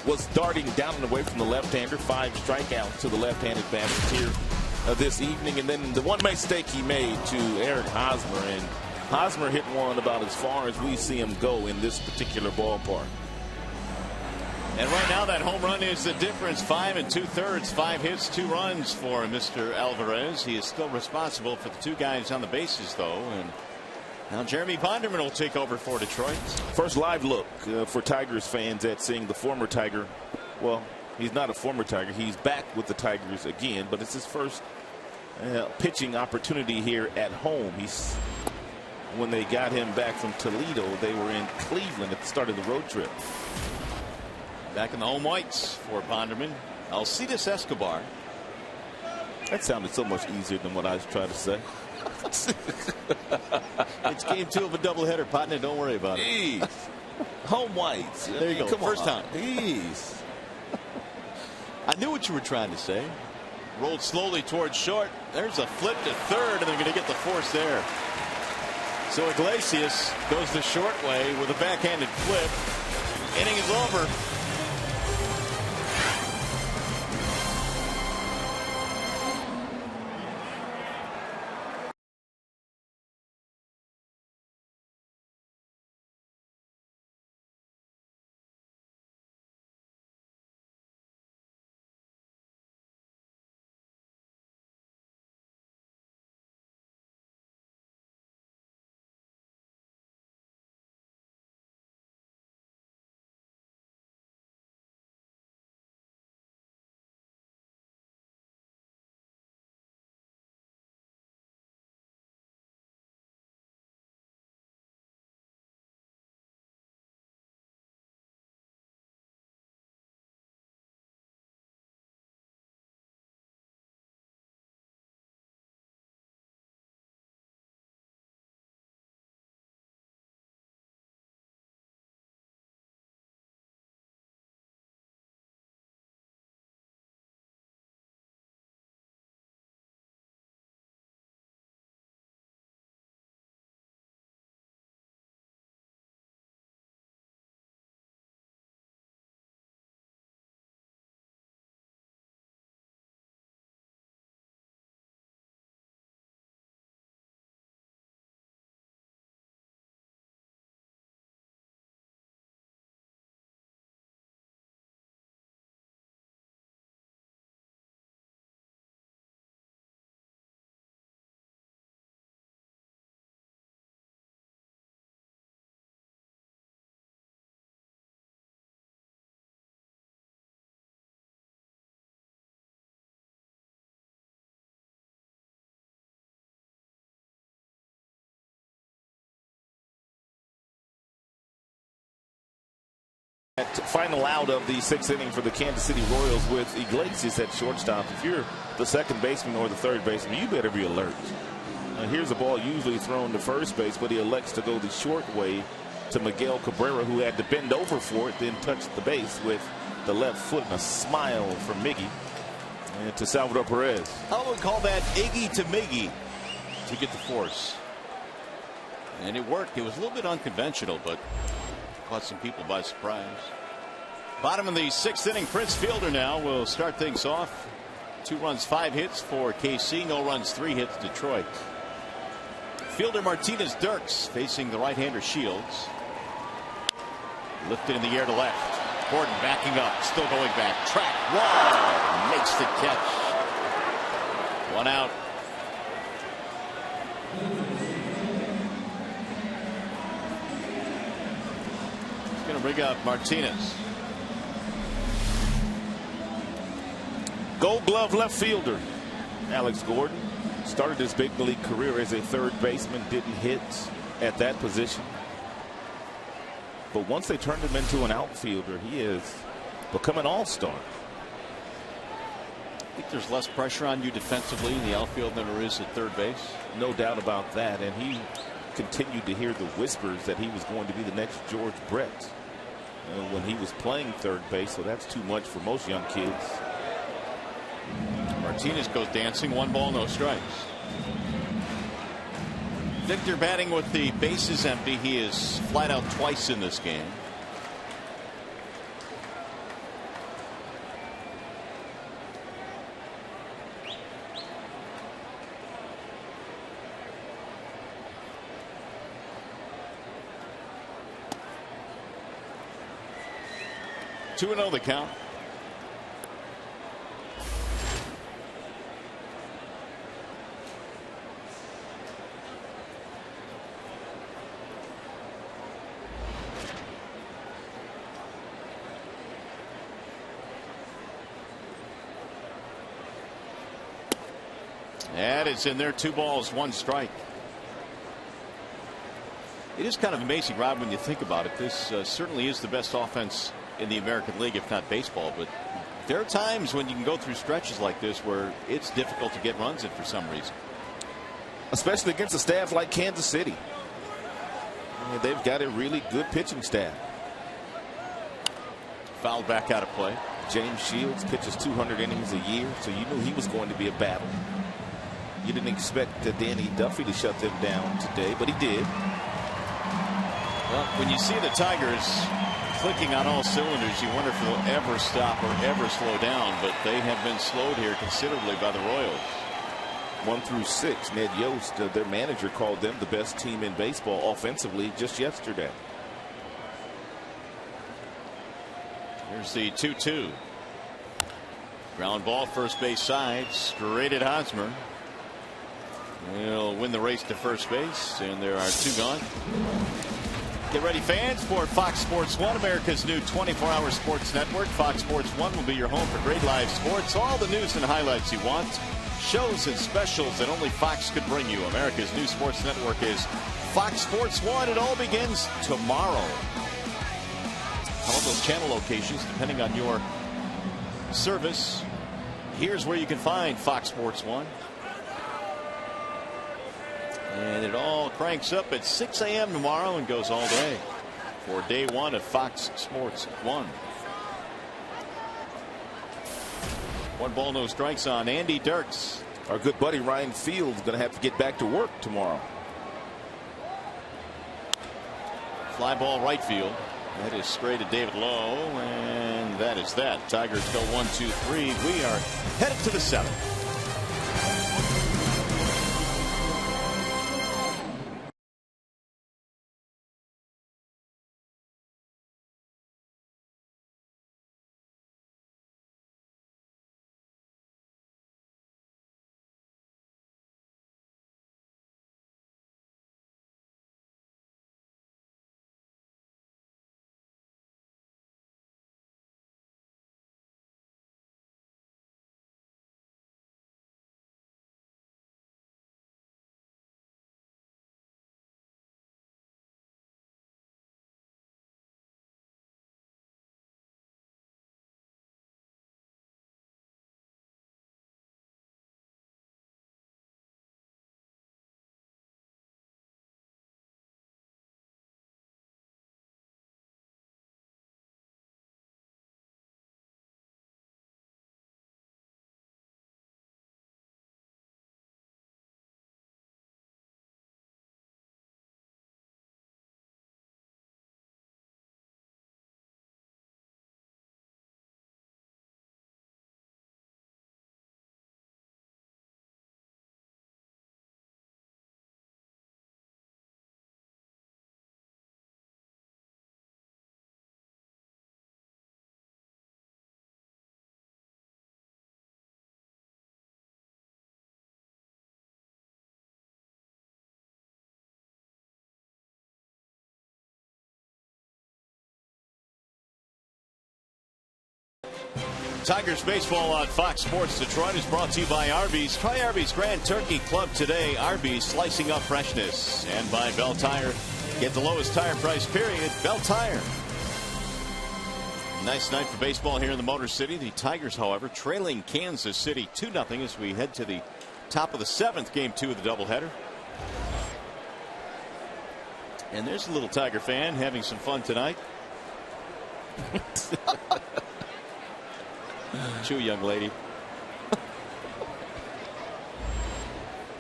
was darting down and away from the left-hander. 5 strikeouts to the left-handed batters here this evening. And then the one mistake he made to Eric Hosmer, and Hosmer hit one about as far as we see him go in this particular ballpark. And right now that home run is the difference. 5 2/3, 5 hits, 2 runs for Mr. Alvarez. He is still responsible for the 2 guys on the bases, though. And now Jeremy Bonderman will take over for Detroit. First live look for Tigers fans at seeing the former Tiger. Well, he's not a former Tiger. He's back with the Tigers again, but it's his first pitching opportunity here at home. When they got him back from Toledo, they were in Cleveland at the start of the road trip. Back in the home whites for Bonderman. Alcides Escobar. That sounded so much easier than what I was trying to say. It's game 2 of a doubleheader, partner. Don't worry about it. Jeez. Home whites. There you go. Come First on. time. Jeez. I knew what you were trying to say. Rolled slowly towards short. There's a flip to third, and they're going to get the force there. So Iglesias goes the short way with a backhanded flip. Inning is over. Final out of the 6th inning for the Kansas City Royals with Iglesias at shortstop. If you're the second baseman or the third baseman, you better be alert. Here's a ball usually thrown to first base, but he elects to go the short way to Miguel Cabrera, who had to bend over for it, then touched the base with the left foot, and a smile from Miggy and to Salvador Perez. I would call that Iggy to Miggy to get the force. And it worked. It was a little bit unconventional, but caught some people by surprise. Bottom of the 6th inning, Prince Fielder now will start things off. 2 runs, 5 hits for KC. No runs, 3 hits Detroit. Fielder Martinez Dirks facing the right-hander Shields. Lifted in the air to left. Gordon backing up, still going back. Track, wall, makes the catch. 1 out. Going to bring up Martinez. Gold Glove left fielder Alex Gordon started his big league career as a third baseman, didn't hit at that position, but once they turned him into an outfielder, he has become an all-star. I think there's less pressure on you defensively in the outfield than there is at third base. No doubt about that, and he continued to hear the whispers that he was going to be the next George Brett when he was playing third base, so that's too much for most young kids. Martinez goes dancing. 1 ball, no strikes. Victor batting with the bases empty. He is flat out twice in this game. Two and 0 the count. That is in there. 2 balls, 1 strike. It is kind of amazing, Rob, when you think about it. This certainly is the best offense in the American League, if not baseball. But there are times when you can go through stretches like this where it's difficult to get runs in for some reason. Especially against a staff like Kansas City. They've got a really good pitching staff. Fouled back out of play. James Shields pitches 200 innings a year, so you knew he was going to be a battle. You didn't expect Danny Duffy to shut them down today, but he did. Well, when you see the Tigers clicking on all cylinders, you wonder if they'll ever stop or ever slow down, but they have been slowed here considerably by the Royals. 1 through 6. Ned Yost, their manager, called them the best team in baseball offensively just yesterday. Here's the 2-2. Ground ball, first base side, straight at Hosmer. He'll win the race to first base, and there are 2 gone. Get ready, fans, for Fox Sports 1, America's new 24-hour sports network. Fox Sports 1 will be your home for great live sports, all the news and highlights you want, shows and specials that only Fox could bring you. America's new sports network is Fox Sports 1. It all begins tomorrow. All those channel locations, depending on your service, here's where you can find Fox Sports 1. And it all cranks up at 6 a.m. tomorrow and goes all day for day 1 of Fox Sports 1. 1 ball, no strikes on Andy Dirks. Our good buddy Ryan Field's going to have to get back to work tomorrow. Fly ball right field. That is straight to David Lowe, and that is that. Tigers go 1-2-3. We are headed to the 7th. Tigers baseball on Fox Sports Detroit is brought to you by Arby's. Try Arby's Grand Turkey Club today. Arby's, slicing up freshness. And by Bell Tire. Get the lowest tire price, period. Bell Tire. Nice night for baseball here in the Motor City. The Tigers, however, trailing Kansas City 2-0 as we head to the top of the 7th, game 2 of the doubleheader. And there's a little Tiger fan having some fun tonight. Chew, young lady.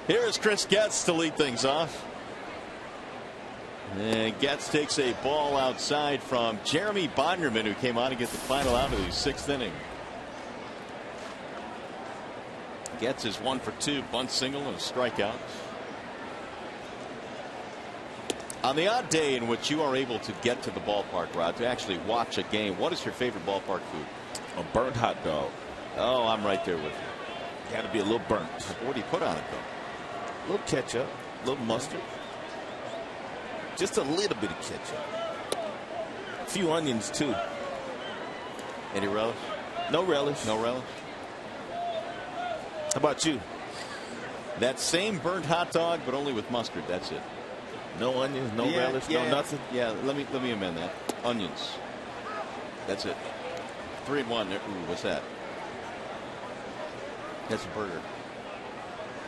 Here's Chris Getz to lead things off. And Getz takes a ball outside from Jeremy Bonderman, who came on to get the final out of the 6th inning. Getz is 1 for 2, bunt single and a strikeout. On the odd day in which you are able to get to the ballpark, Rod, to actually watch a game, what is your favorite ballpark food? A burnt hot dog. Oh, I'm right there with you. Got to be a little burnt. What do you put on it, though? A little ketchup, a little mustard. Just a little bit of ketchup. A few onions, too. Any relish? No relish. No relish? How about you? That same burnt hot dog, but only with mustard. That's it. No onions, no relish, no nothing? Yeah, let me amend that. Onions. That's it. 3 and 1. Ooh, what's that? That's a burger.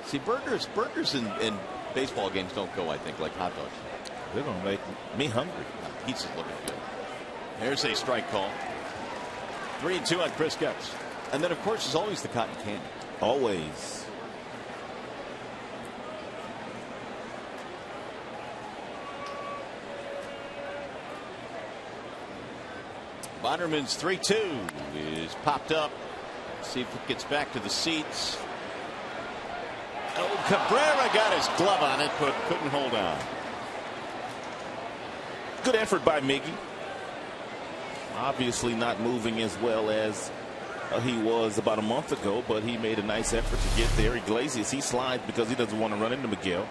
See, burgers in baseball games don't go, I think, like hot dogs. They're going to make me hungry. Pizza's looking good. There's a strike call. 3 and 2 on Chris Getz. And then, of course, there's always the cotton candy. Always. Bonderman's 3-2 is popped up. See if it gets back to the seats. Oh, Cabrera got his glove on it, but couldn't hold on. Good effort by Miggy. Obviously not moving as well as he was about a month ago, but he made a nice effort to get there. Iglesias, he slides because he doesn't want to run into Miguel.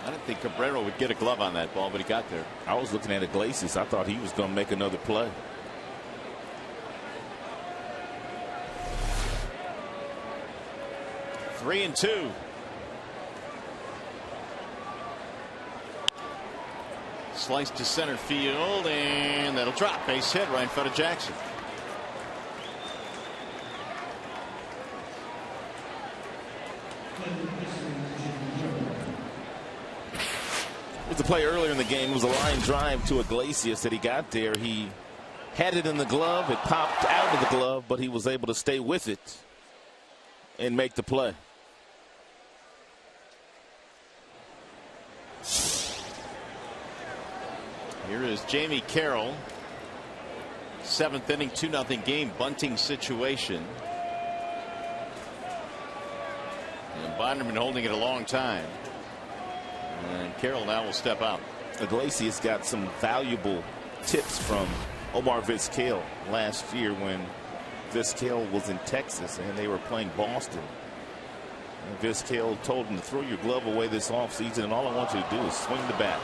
I didn't think Cabrera would get a glove on that ball, but he got there. I was looking at Iglesias. I thought he was going to make another play. Three and 2. Slice to center field, and that'll drop. Base hit right in front of Jackson. It was a play earlier in the game. It was a line drive to Iglesias that he got there. He had it in the glove. It popped out of the glove, but he was able to stay with it and make the play. Here is Jamie Carroll. 7th inning, 2-0 game, bunting situation. And Bonderman holding it a long time. And Carroll now will step out. Iglesias got some valuable tips from Omar Vizquel last year when Vizquel was in Texas and they were playing Boston. And Vizquel told him to throw your glove away this offseason, and all I want you to do is swing the bat.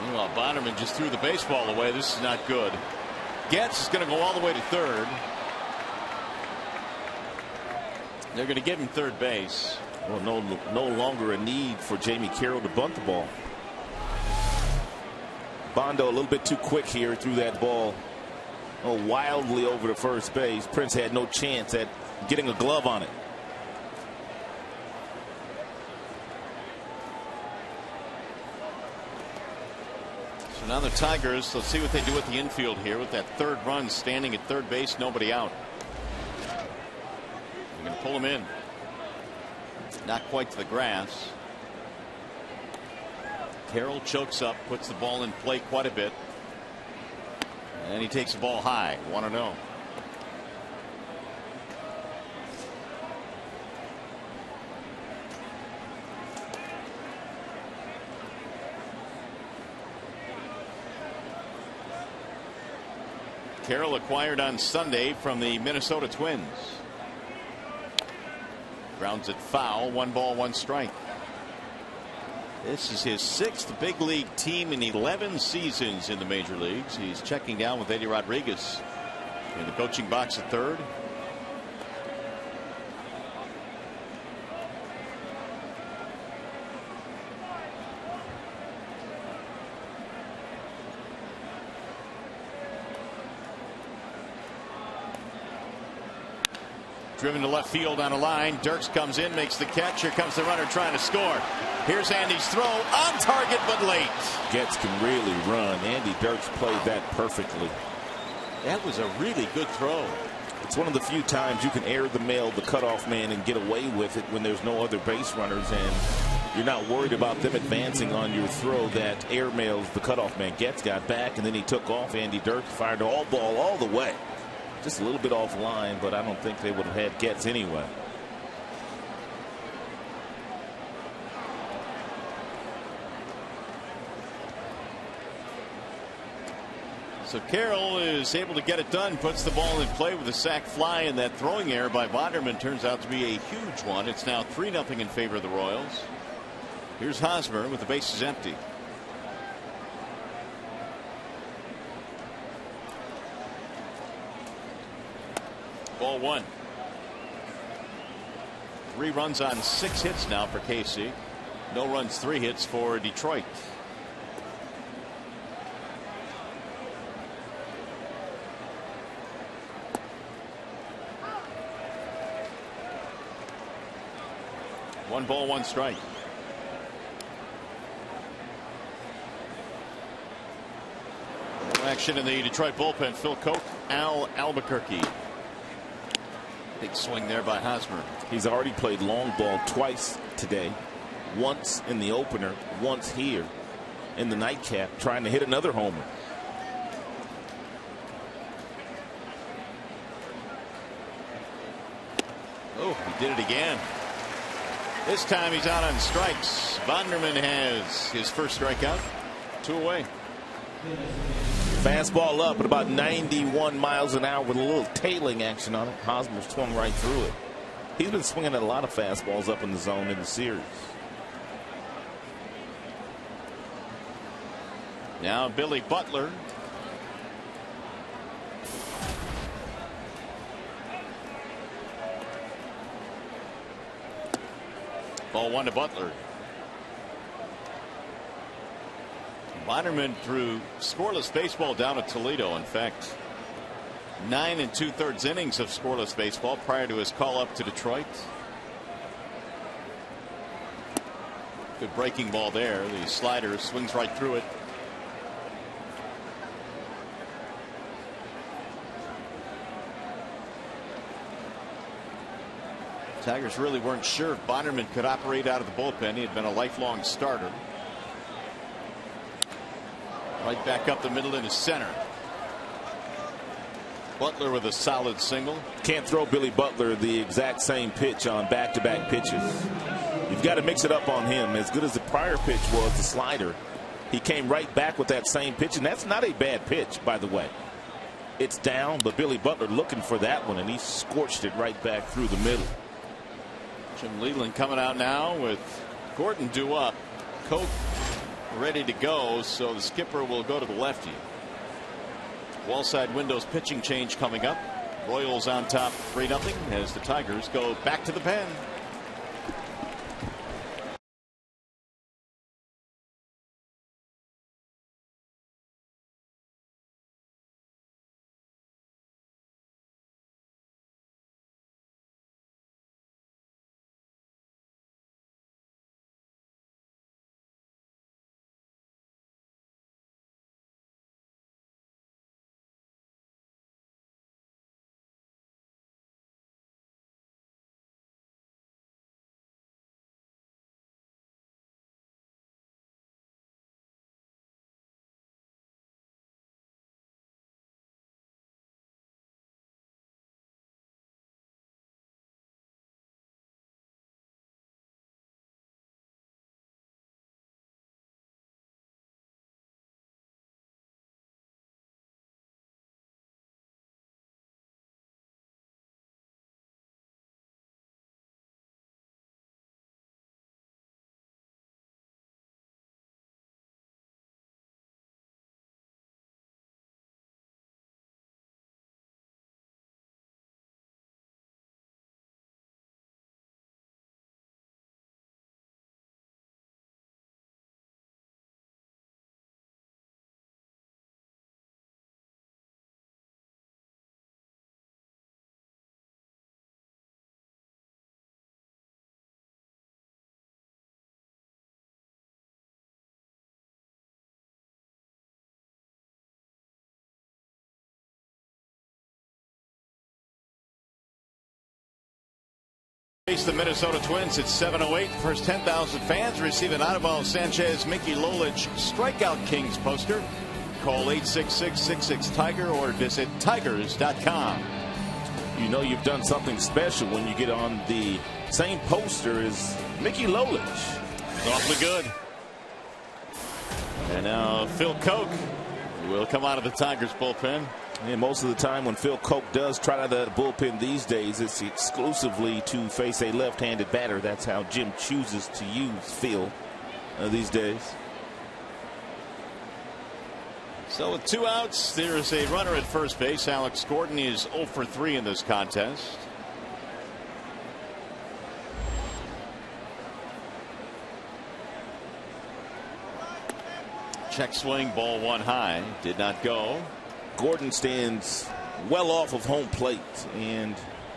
Meanwhile, Bonderman just threw the baseball away. This is not good. Getz is going to go all the way to third. They're going to give him third base. Well, no longer a need for Jamie Carroll to bunt the ball. Bondo a little bit too quick here, threw that ball wildly over to first base. Prince had no chance at getting a glove on it. So now the Tigers, let's see what they do with the infield here with that third run standing at third base, nobody out. They're going to pull him in. Not quite to the grass. Carroll chokes up, puts the ball in play quite a bit. And he takes the ball high. 1-0. Carroll acquired on Sunday from the Minnesota Twins. Grounds it foul. 1 ball, 1 strike. This is his 6th big league team in 11 seasons in the major leagues. He's checking down with Eddie Rodriguez in the coaching box at third. Driven to left field on a line. Dirks comes in, makes the catch. Here comes the runner trying to score. Here's Andy's throw, on target but late. Getz can really run. Andy Dirks played that perfectly. That was a really good throw. It's one of the few times you can air the mail, the cutoff man, and get away with it when there's no other base runners and you're not worried about them advancing on your throw. That air mails the cutoff man gets got back, and then he took off. Andy Dirk fired all ball all the way. Just a little bit off line, but I don't think they would have had Getz anyway. So Carroll is able to get it done, puts the ball in play with a sac fly, and that throwing error by Bonderman turns out to be a huge one. It's now 3-0 in favor of the Royals. Here's Hosmer with the bases empty. Ball 1. 3 runs on 6 hits now for KC. No runs, 3 hits for Detroit. One ball, 1 strike. No action in the Detroit bullpen. Phil Koch, Al Albuquerque. Big swing there by Hosmer. He's already played long ball twice today. Once in the opener, once here in the nightcap, trying to hit another homer. Oh, he did it again. This time he's out on strikes. Bonderman has his first strikeout. 2 away. Fastball up at about 91 miles an hour with a little tailing action on it. Hosmer swung right through it. He's been swinging at a lot of fastballs up in the zone in the series. Now Billy Butler. Ball 1 to Butler. Bonderman threw scoreless baseball down at Toledo. In fact, 9 2/3 innings of scoreless baseball prior to his call up to Detroit. Good breaking ball there. The slider swings right through it. Tigers really weren't sure if Bonderman could operate out of the bullpen. He had been a lifelong starter. Right back up the middle into center. Butler with a solid single. Can't throw Billy Butler the exact same pitch on back-to-back pitches. You've got to mix it up on him. As good as the prior pitch was, the slider, he came right back with that same pitch, and that's not a bad pitch, by the way. It's down, but Billy Butler looking for that one, and he scorched it right back through the middle. Jim Leland coming out now with Gordon due up. Koch ready to go, so the skipper will go to the lefty. Wallside Windows pitching change coming up. Royals on top 3-0 as the Tigers go back to the pen. Face the Minnesota Twins at 7:08. First 10,000 fans receive an Anibal Sanchez, Mickey Lolich Strikeout Kings poster. Call 866-66-TIGER or visit tigers.com. You know you've done something special when you get on the same poster as Mickey Lolich. Awfully good. And now Phil Koch will come out of the Tigers bullpen. And most of the time when Phil Koch does try out of the bullpen these days, it's exclusively to face a left-handed batter. That's how Jim chooses to use Phil these days. So with 2 outs, there is a runner at first base. Alex Gordon is 0 for 3 in this contest. Check swing, ball 1 high, did not go. Gordon stands well off of home plate, and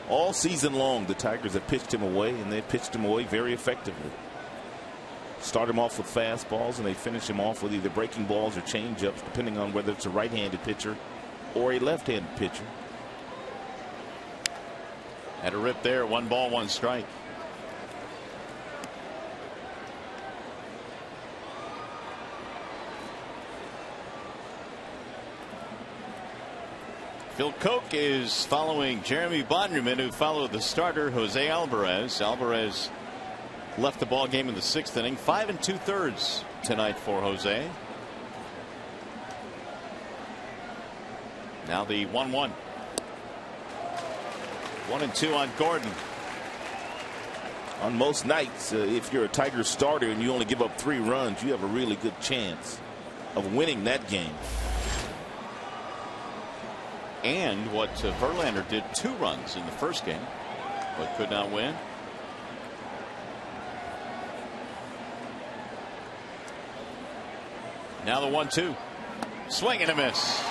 all season long the Tigers have pitched him away, and they've pitched him away very effectively. Start him off with fastballs, and they finish him off with either breaking balls or changeups, depending on whether it's a right-handed pitcher or a left-handed pitcher. Had a rip there. 1 ball, 1 strike. Phil Koch is following Jeremy Bonderman, who followed the starter Jose Alvarez. Alvarez left the ball game in the 6th inning. 5 2/3 tonight for Jose. Now the 1-1. 1-2 on Gordon. On most nights, if you're a Tigers starter and you only give up 3 runs, you have a really good chance of winning that game. And what Verlander did, 2 runs in the first game, but could not win. Now the 1-2. Swing and a miss.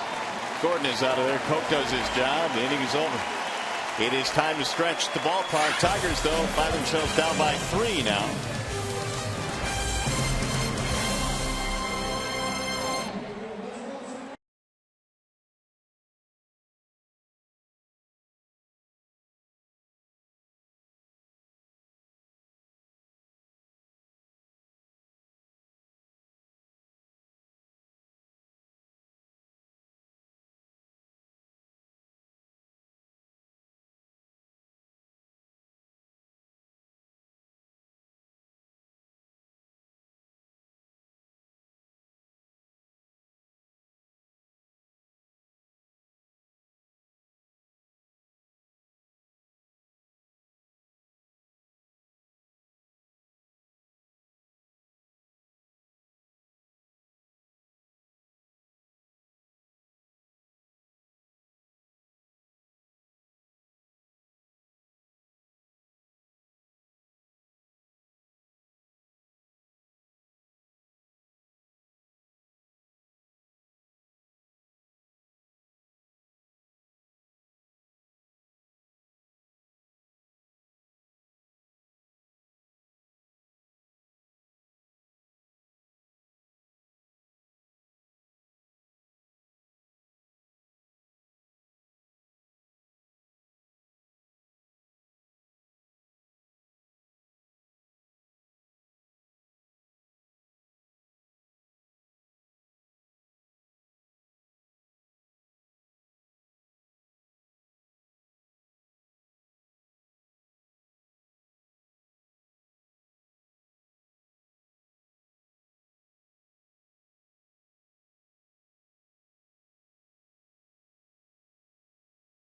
Gordon is out of there. Koch does his job. The inning is over. It is time to stretch the ballpark. Tigers, though, find themselves down by 3 now.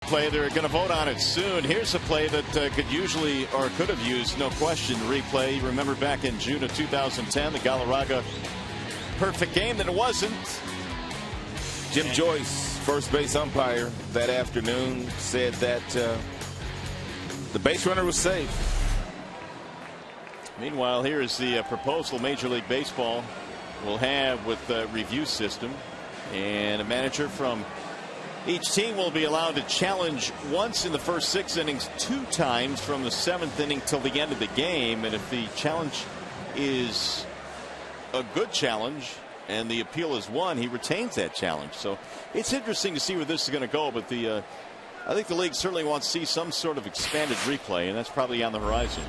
Play. They're going to vote on it soon. Here's a play that could usually or could have used, no question, replay. Remember back in June of 2010, the Galarraga perfect game that it wasn't. Jim Joyce, first base umpire that afternoon, said that the base runner was safe. Meanwhile, here is the proposal Major League Baseball will have with the review system, and a manager from each team will be allowed to challenge once in the first 6 innings, 2 times from the 7th inning till the end of the game. And if the challenge is a good challenge and the appeal is won, he retains that challenge. So it's interesting to see where this is going to go. But the I think the league certainly wants to see some sort of expanded replay, and that's probably on the horizon.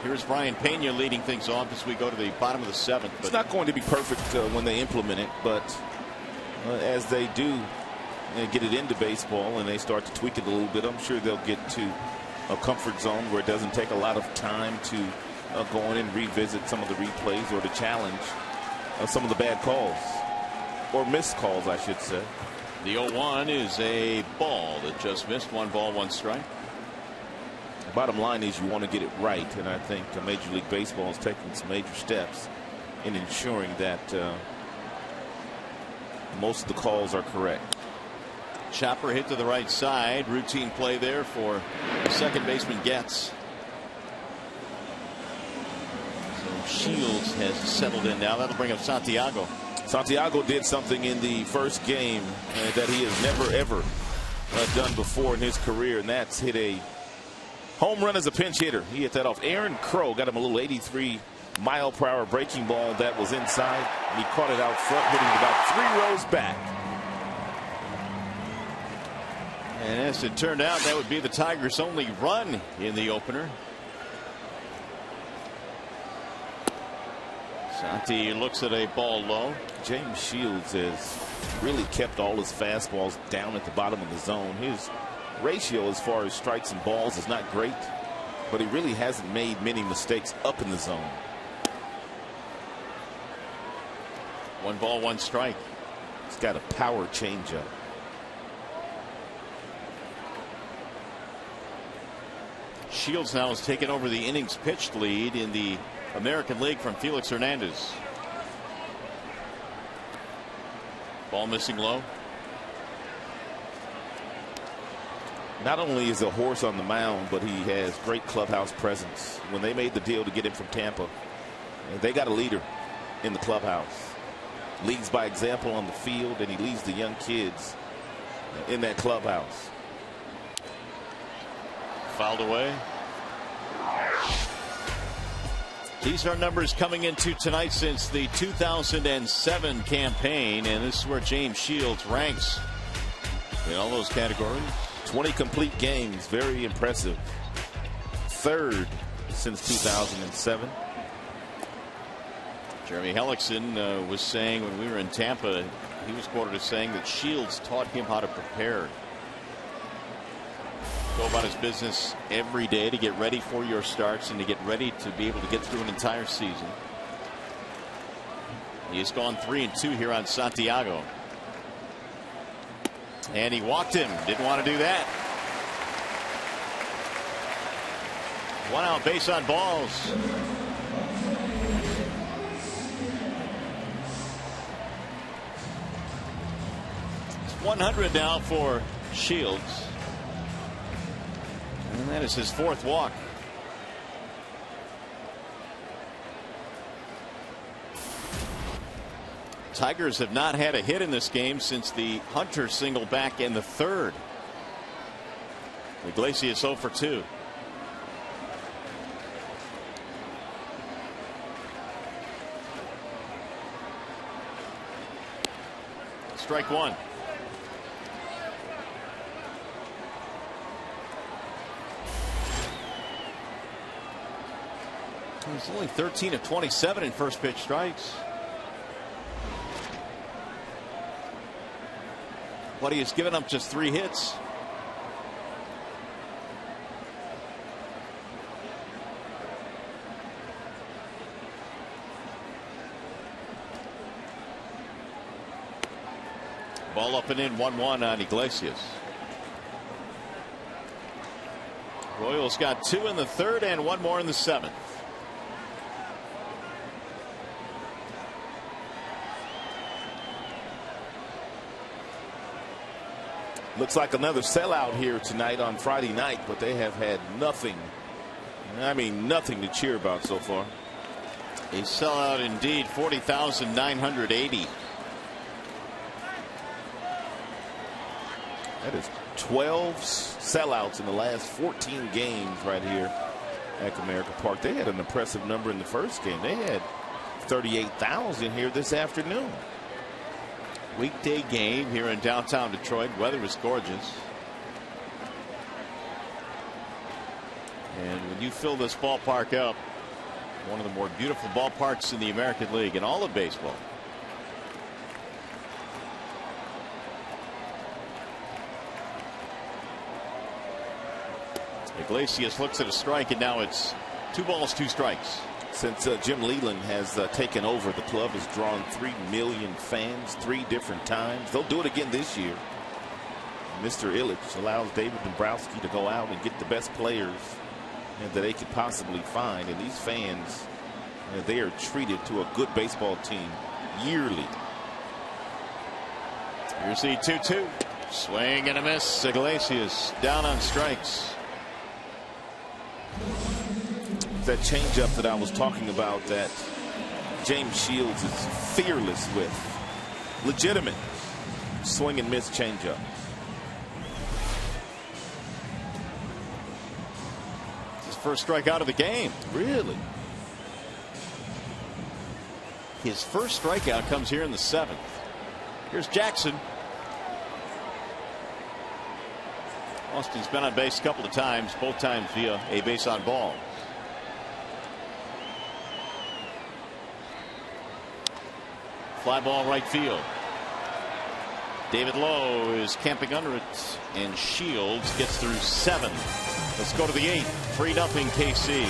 Here's Brian Pena leading things off as we go to the bottom of the 7th. It's not going to be perfect when they implement it, but as they do get it into baseball and they start to tweak it a little bit, I'm sure they'll get to a comfort zone where it doesn't take a lot of time to go in and revisit some of the replays or to challenge some of the bad calls or missed calls, I should say. The 0-1 is a ball that just missed. 1 ball, 1 strike. Bottom line is you want to get it right, and I think Major League Baseball is taking some major steps in ensuring that most of the calls are correct. Chopper hit to the right side. Routine play there for second baseman Getz. So Shields has settled in now. That'll bring up Santiago. Santiago did something in the first game that he has never ever done before in his career, and that's hit a home run as a pinch hitter. He hit that off. Aaron Crow got him a little 83-mile-per-hour breaking ball that was inside, and he caught it out front, hitting about 3 rows back. And as it turned out, that would be the Tigers' only run in the opener. Santi looks at a ball low. James Shields has really kept all his fastballs down at the bottom of the zone. His ratio as far as strikes and balls is not great, but he really hasn't made many mistakes up in the zone. 1 ball, 1 strike. He's got a power changeup. Shields now has taken over the innings pitched lead in the American League from Felix Hernandez. Ball missing low. Not only is a horse on the mound, but he has great clubhouse presence. When they made the deal to get him from Tampa, they got a leader in the clubhouse. Leads by example on the field, and he leads the young kids in that clubhouse. Fouled away. These are numbers coming into tonight since the 2007 campaign, and this is where James Shields ranks in all those categories. 20 complete games, very impressive. 3rd since 2007. Jeremy Hellickson was saying when we were in Tampa, he was quoted as saying that Shields taught him how to prepare. Go about his business every day to get ready for your starts and to get ready to be able to get through an entire season. He's gone 3-2 here on Santiago. And he walked him. Didn't want to do that. 1 out, base on balls. It's 100 now for Shields. And that is his 4th walk. Tigers have not had a hit in this game since the Hunter single back in the 3rd. Iglesias 0 for 2. Strike 1. He's only 13 of 27 in first pitch strikes. But he has given up just 3 hits. Ball up and in, 1-1 on Iglesias. Royals got 2 in the 3rd and 1 more in the 7th. Looks like another sellout here tonight on Friday night, but they have had nothing. I mean, nothing to cheer about so far. A sellout indeed. 40,980. That is 12 sellouts in the last 14 games right here at Comerica Park. They had an impressive number in the first game. They had 38,000 here this afternoon. Weekday game here in downtown Detroit. Weather was gorgeous. And when you fill this ballpark up, one of the more beautiful ballparks in the American League and all of baseball. Iglesias looks at a strike, and now it's 2 balls, 2 strikes. Since Jim Leland has taken over, the club has drawn 3 million fans 3 different times. They'll do it again this year. Mr. Illich allows David Dombrowski to go out and get the best players that they could possibly find. And these fans, they are treated to a good baseball team yearly. Here's the 2-2. Swing and a miss. Iglesias down on strikes. That changeup that I was talking about that James Shields is fearless with. Legitimate swing and miss changeup. His first strikeout of the game. Really? His first strikeout comes here in the 7th. Here's Jackson. Austin's been on base a couple of times, both times via a base on ball. Fly ball right field. David Lowe is camping under it, and Shields gets through 7. Let's go to the 8th. 3-0 KC.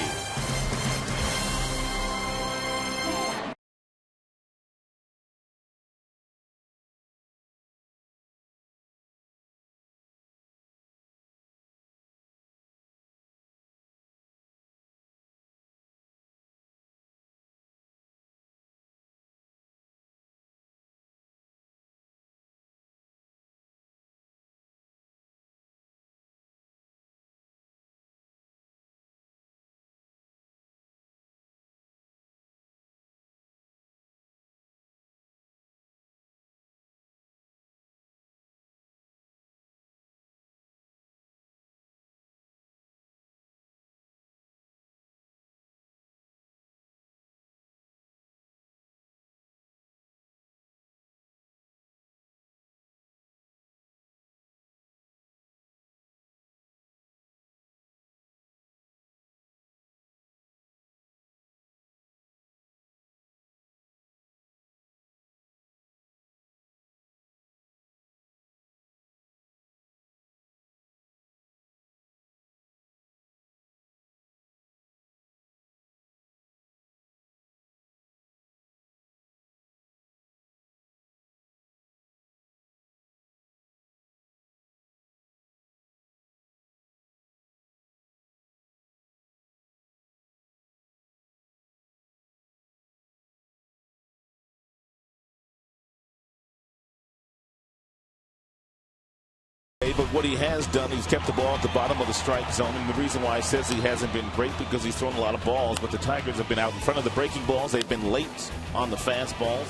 But what he has done, he's kept the ball at the bottom of the strike zone. And the reason why I says he hasn't been great because he's thrown a lot of balls. But the Tigers have been out in front of the breaking balls. They've been late on the fastballs.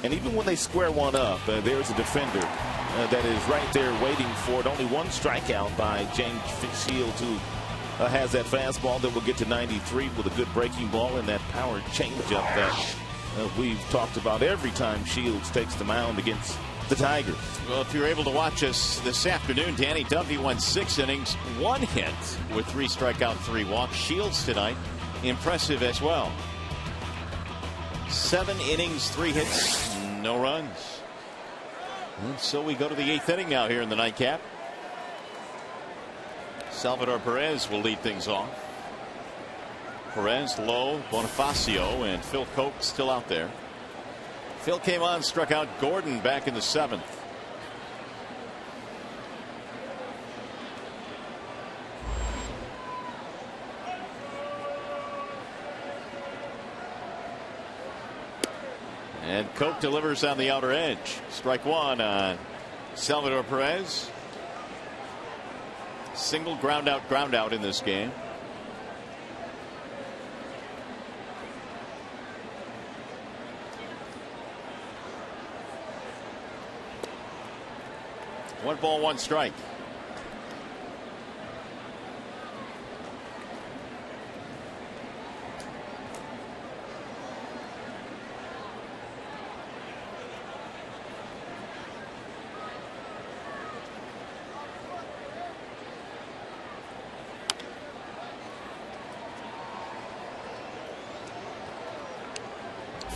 And even when they square one up, there's a defender that is right there waiting for it. Only 1 strikeout by James Shields, who has that fastball that will get to 93 with a good breaking ball and that power changeup that we've talked about every time Shields takes the mound against the Tigers. Well, if you're able to watch us this afternoon, Danny Duffy won 6 innings, 1 hit with 3 strikeouts, 3 walks. Shields tonight, impressive as well. 7 innings, 3 hits, no runs. And so we go to the 8th inning now here in the nightcap. Salvador Perez will lead things off. Perez, Lowe, Bonifacio, and Phil Koch still out there. Phil came on, struck out Gordon back in the 7th. And Koch delivers on the outer edge. Strike 1 on Salvador Perez. Single ground out in this game. One ball, 1 strike.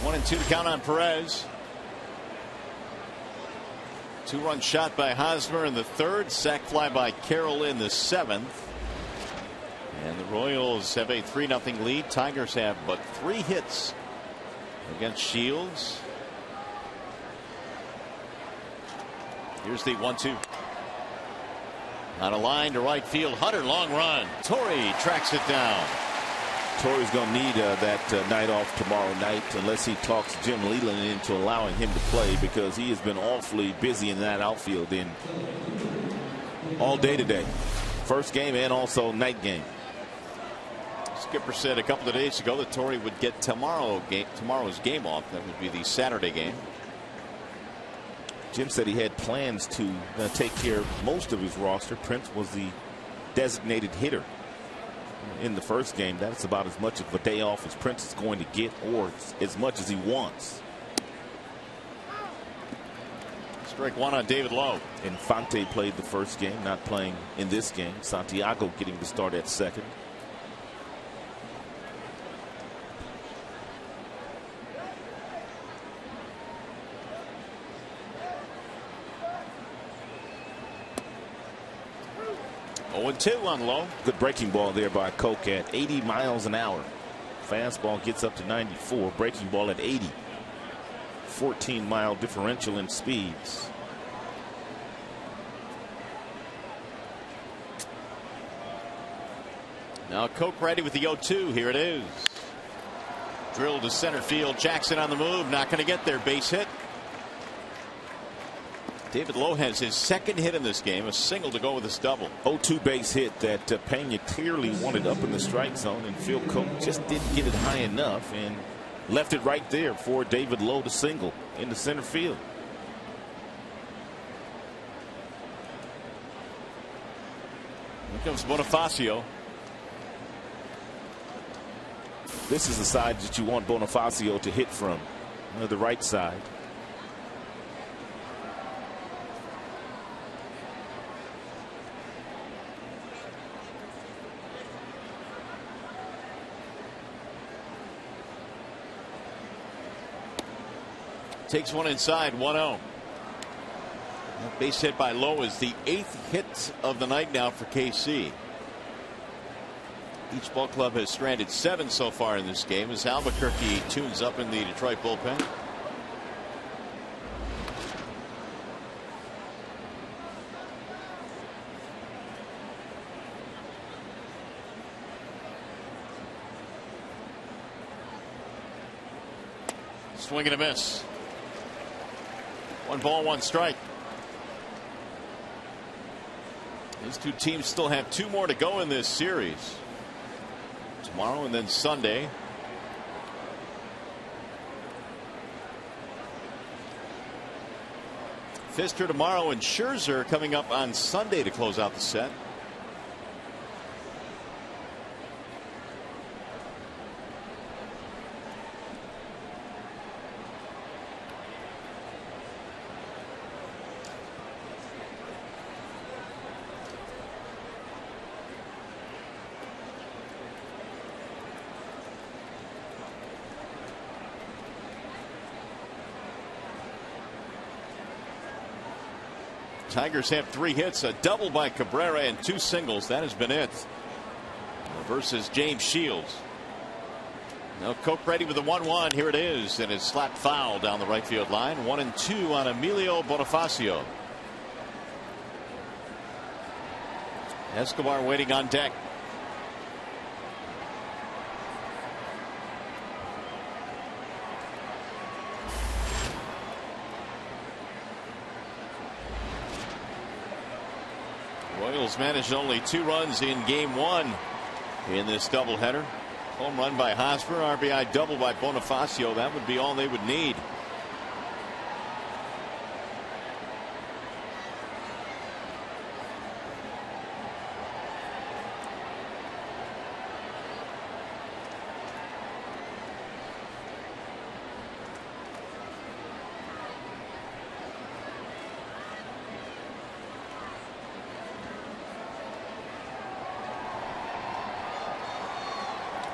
1-2 to count on Perez. 2-run shot by Hosmer in the third. Sac fly by Carroll in the seventh. And the Royals have a 3-0 lead. Tigers have but 3 hits against Shields. Here's the 1-2. On a line to right field. Hunter, long run. Torrey tracks it down. Torrey's going to need that night off tomorrow night unless he talks Jim Leland into allowing him to play, because he has been awfully busy in that outfield all day today. First game and also night game. Skipper said a couple of days ago that Torrey would get tomorrow's game off. That would be the Saturday game. Jim said he had plans to take care of most of his roster. Prince was the designated hitter in the first game. That's about as much of a day off as Prince is going to get, or as much as he wants. Strike one on David Lowe. Infante played the first game, not playing in this game. Santiago getting the start at second. And 2 on Lowe. Good breaking ball there by Koch at 80 miles an hour. Fastball gets up to 94. Breaking ball at 80. 14-mile differential in speeds. Now Koch ready with the 0-2. Here it is. Drilled to center field. Jackson on the move. Not going to get there. Base hit. David Lowe has his second hit in this game, a single to go with his double. 0-2 base hit that Pena clearly wanted up in the strike zone, and Phil Koch just didn't get it high enough and left it right there for David Lowe to single in the center field. Here comes Bonifacio. This is the side that you want Bonifacio to hit from, the right side. Takes one inside. 1-0. Base hit by Lowe is the 8th hit of the night now for KC. Each ball club has stranded 7 so far in this game as Albuquerque tunes up in the Detroit bullpen. Swing and a miss. 1 ball, 1 strike. These two teams still have 2 more to go in this series. Tomorrow and then Sunday. Fister tomorrow and Scherzer coming up on Sunday to close out the set. Tigers have 3 hits, a double by Cabrera and 2 singles. That has been it. Versus James Shields. Now Koch ready with the 1-1. Here it is, and it's slapped foul down the right field line. 1-2 on Emilio Bonifacio. Escobar waiting on deck. Royals managed only 2 runs in game 1 in this doubleheader. Home run by Hosmer, RBI double by Bonifacio. That would be all they would need.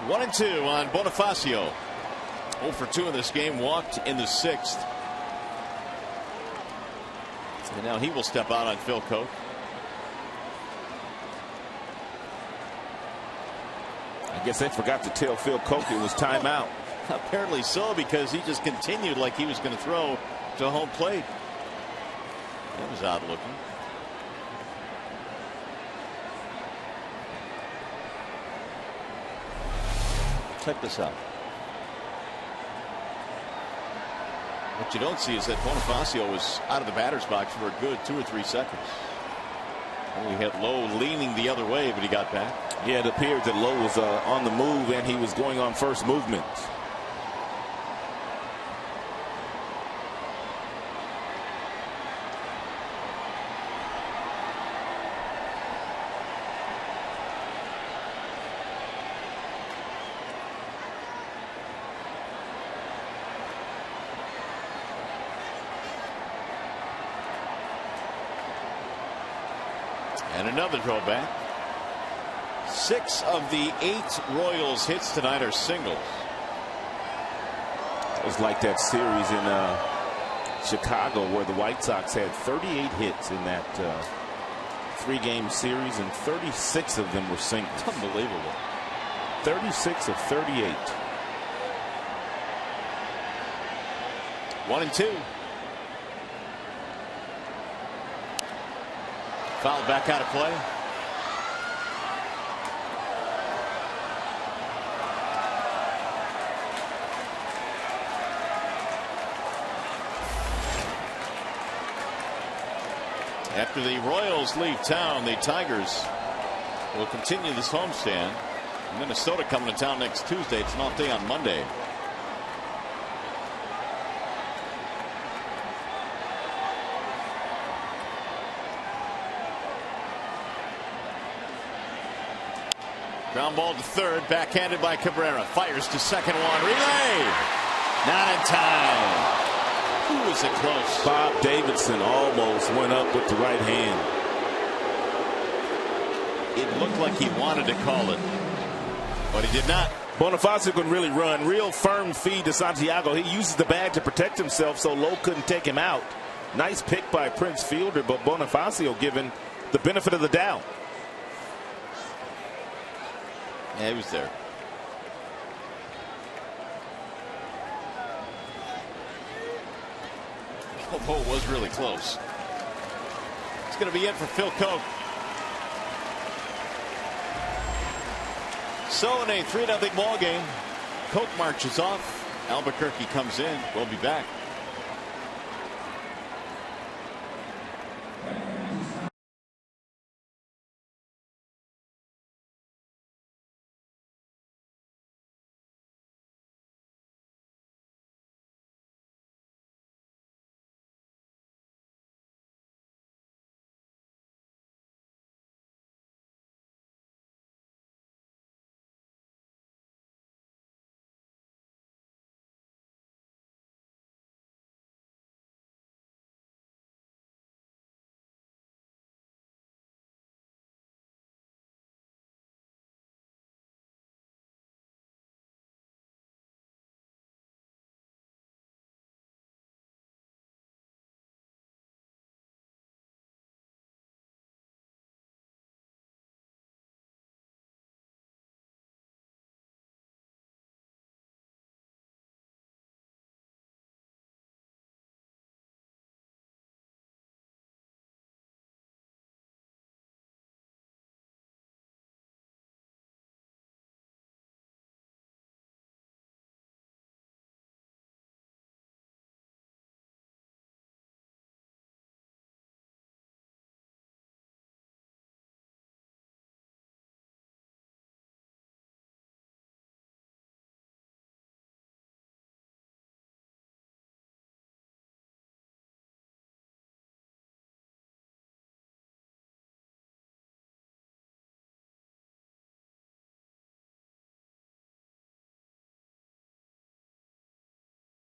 One and 2 on Bonifacio. 0 for 2 in this game, walked in the 6th. And now he will step out on Phil Koch. I guess they forgot to tell Phil Koch it was timeout. Apparently so, because he just continued like he was going to throw to home plate. That was odd looking. Check this out. What you don't see is that Bonifacio was out of the batter's box for a good 2 or 3 seconds. And we had Lowe leaning the other way, but he got back. Yeah, it appeared that Lowe was on the move, and he was going on first movement. And another throwback. 6 of the 8 Royals hits tonight are singles. It was like that series in Chicago where the White Sox had 38 hits in that 3-game series, and 36 of them were singles. Unbelievable. 36 of 38. 1-2. Foul back out of play. After the Royals leave town, the Tigers will continue this homestand. Minnesota coming to town next Tuesday. It's an off day on Monday. Ground ball to third, backhanded by Cabrera. Fires to second, one relay. Not in time. Who was it close? Bob Davidson almost went up with the right hand. It looked like he wanted to call it, but he did not. Bonifacio can really run. Real firm feed to Santiago. He uses the bag to protect himself so Lowe couldn't take him out. Nice pick by Prince Fielder, but Bonifacio given the benefit of the doubt. Yeah, he was there. Oh, it was really close. It's going to be it for Phil Koch. So in a 3-0 ball game, Koch marches off. Albuquerque comes in. We'll be back.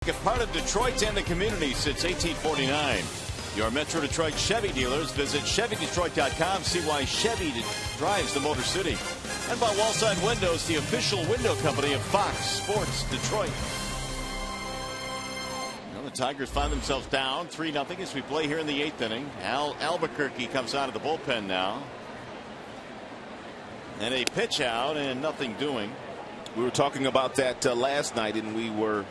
A part of Detroit and the community since 1849. Your Metro Detroit Chevy dealers. Visit ChevyDetroit.com. See why Chevy drives the Motor City. And by Wallside Windows, the official window company of Fox Sports Detroit. Tigers find themselves down 3-0 as we play here in the 8th inning. Albuquerque comes out of the bullpen now. And a pitch out and nothing doing. We were talking about that last night, and we were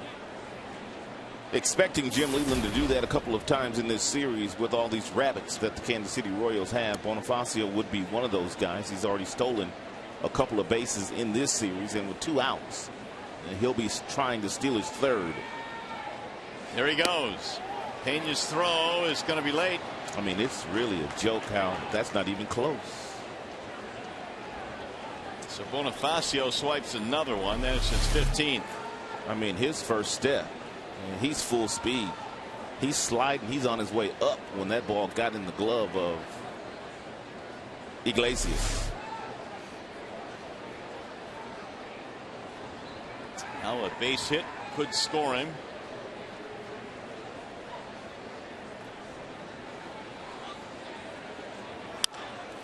expecting Jim Leyland to do that a couple of times in this series with all these rabbits that the Kansas City Royals have. Bonifacio would be one of those guys. He's already stolen a couple of bases in this series, and with 2 outs, he'll be trying to steal his 3rd. There he goes. Pena's throw is going to be late. I mean, it's really a joke how that's not even close. So Bonifacio swipes another one. That's his 15th. I mean, his first step, he's full speed. He's sliding. He's on his way up when that ball got in the glove of Iglesias. Now a base hit could score him.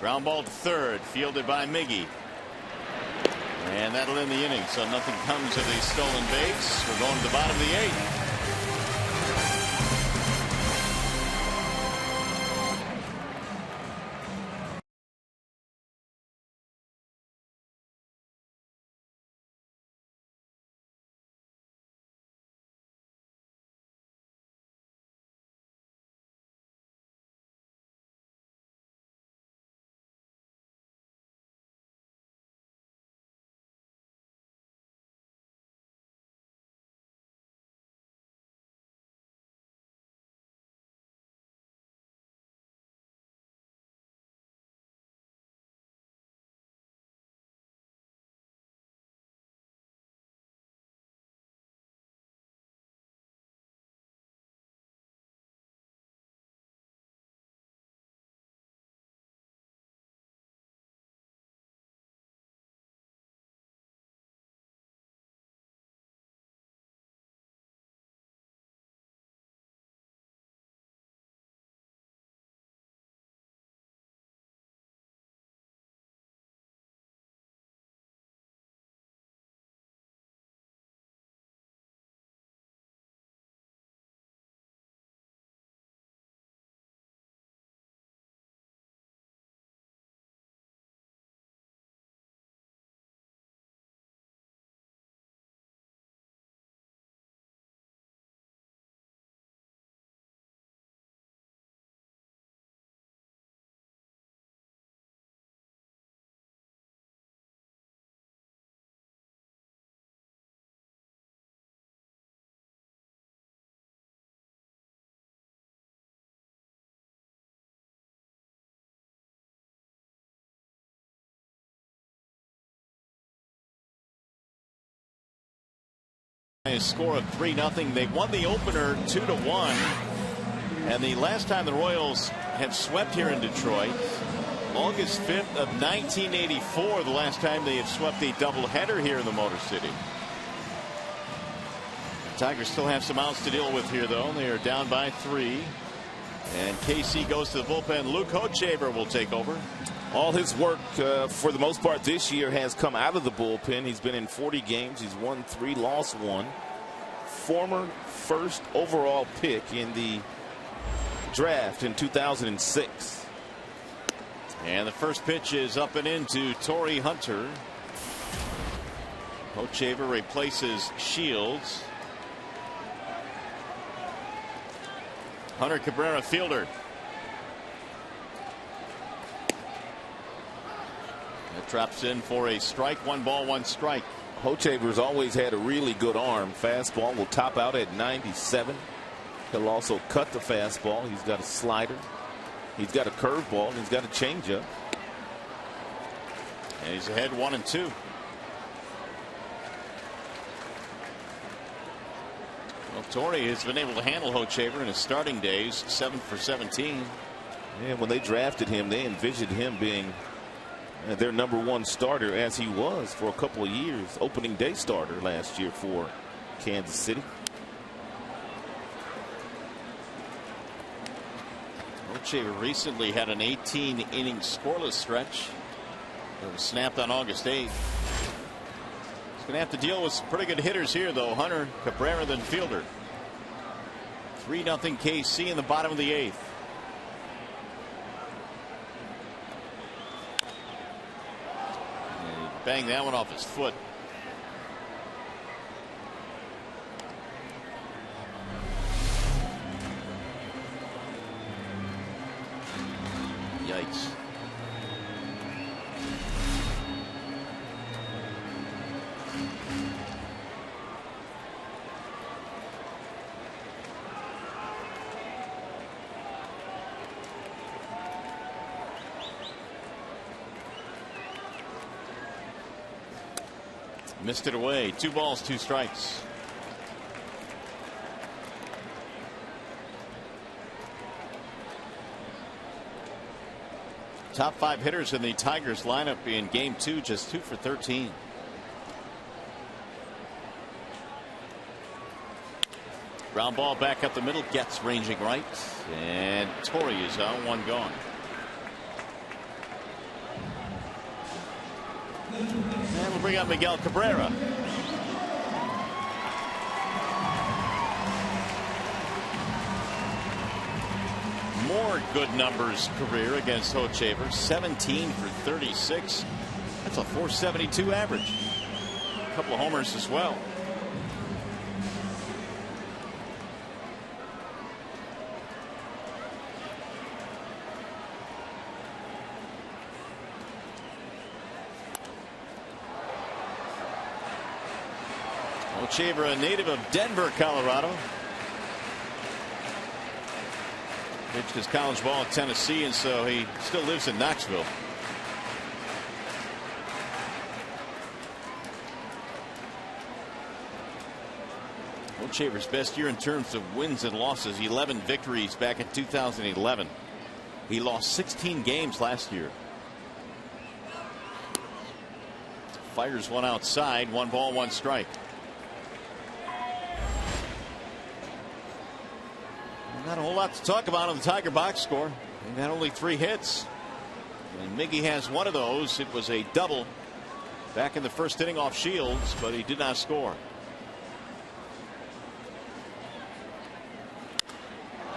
Ground ball to 3rd, fielded by Miggy. And that'll end the inning, so nothing comes of a stolen base. We're going to the bottom of the 8th. A score of 3-0. They won the opener 2-1. And the last time the Royals have swept here in Detroit, August 5th of 1984, the last time they have swept a doubleheader here in the Motor City. The Tigers still have some outs to deal with here, though. They are down by 3. And KC goes to the bullpen. Luke Hochevar will take over. All his work for the most part this year has come out of the bullpen. He's been in 40 games. He's won 3, lost 1. Former first overall pick in the draft in 2006. And the first pitch is up and into Torrey Hunter. Hochevar replaces Shields. Hunter Cabrera, fielder. That drops in for a strike. 1 ball, 1 strike. Hochevar's always had a really good arm. Fastball will top out at 97. He'll also cut the fastball. He's got a slider. He's got a curveball. And he's got a changeup. And he's ahead 1-2. Well, Torrey has been able to handle Hochevar in his starting days. 7 for 17. And when they drafted him, they envisioned him being their #1 starter, as he was for a couple of years. Opening day starter last year for Kansas City. Hochevar recently had an 18-inning scoreless stretch that was snapped on August 8th. He's going to have to deal with some pretty good hitters here, though. Hunter Cabrera, then fielder. 3-0 KC in the bottom of the 8th. And he banged that one off his foot. Yikes. Missed it away. 2 balls, 2 strikes. Top 5 hitters in the Tigers lineup in game 2, just 2 for 13. Ground ball back up the middle, gets ranging right, and Torrey is out, 1 gone. And we'll bring up Miguel Cabrera. More good numbers career against Hochevar. 17 for 36. That's a 472 average. A couple of homers as well. Hochevar, a native of Denver, Colorado. Pitched his college ball at Tennessee, and so he still lives in Knoxville. Hochevar's best year in terms of wins and losses, 11 victories back in 2011. He lost 16 games last year. Fires one outside, 1 ball, 1 strike. Not a whole lot to talk about on the Tiger box score. They've had only 3 hits. And Miggy has 1 of those. It was a double back in the first inning off Shields, but he did not score.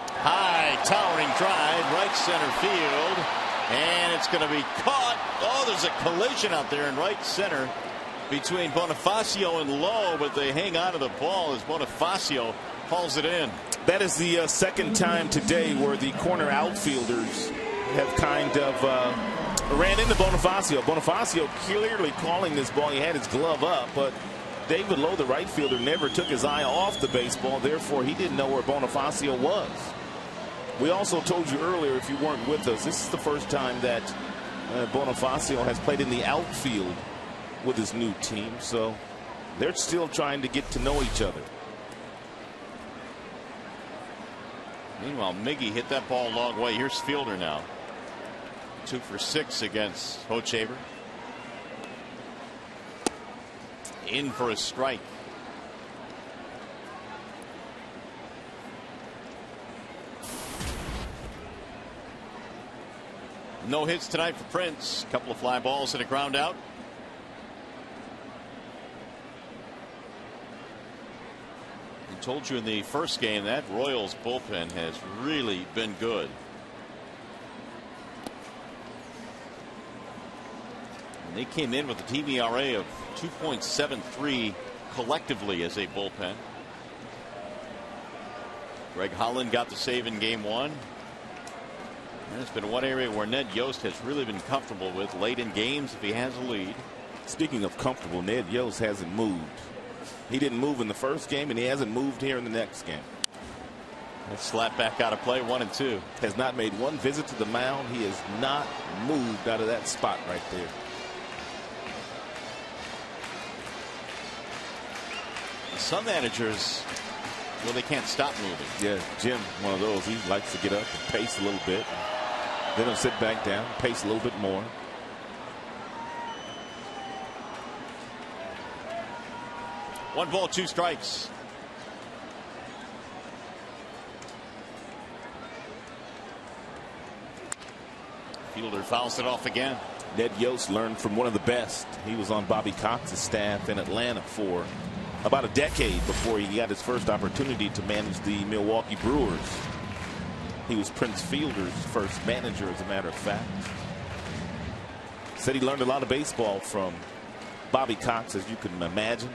High towering drive, right center field. And it's going to be caught. Oh, there's a collision out there in right center between Bonifacio and Lowe, but they hang on to the ball as Bonifacio hauls it in. That is the second time today where the corner outfielders have kind of ran into Bonifacio. Bonifacio clearly calling this ball. He had his glove up, but David Lowe, the right fielder, never took his eye off the baseball. Therefore, he didn't know where Bonifacio was. We also told you earlier, if you weren't with us, this is the first time that Bonifacio has played in the outfield with his new team. So they're still trying to get to know each other. Meanwhile, Miggy hit that ball a long way. Here's Fielder now. 2 for 6 against Hochevar. In for a strike. No hits tonight for Prince. A couple of fly balls and a ground out. Told you in the first game that Royals bullpen has really been good. And they came in with a team ERA of 2.73 collectively as a bullpen. Greg Holland got the save in game 1. And it's been one area where Ned Yost has really been comfortable with late in games if he has a lead. Speaking of comfortable, Ned Yost hasn't moved. He didn't move in the first game, and he hasn't moved here in the next game. That slap back out of play, 1-2. Has not made one visit to the mound. He has not moved out of that spot right there. Some managers, well, they can't stop moving. Yeah, Jim, one of those. He likes to get up and pace a little bit. Then he'll sit back down, pace a little bit more. One ball, 2 strikes. Fielder fouls it off again. Ned Yost learned from one of the best. He was on Bobby Cox's staff in Atlanta for about a decade before he got his first opportunity to manage the Milwaukee Brewers. He was Prince Fielder's first manager, as a matter of fact. Said he learned a lot of baseball from Bobby Cox, as you can imagine.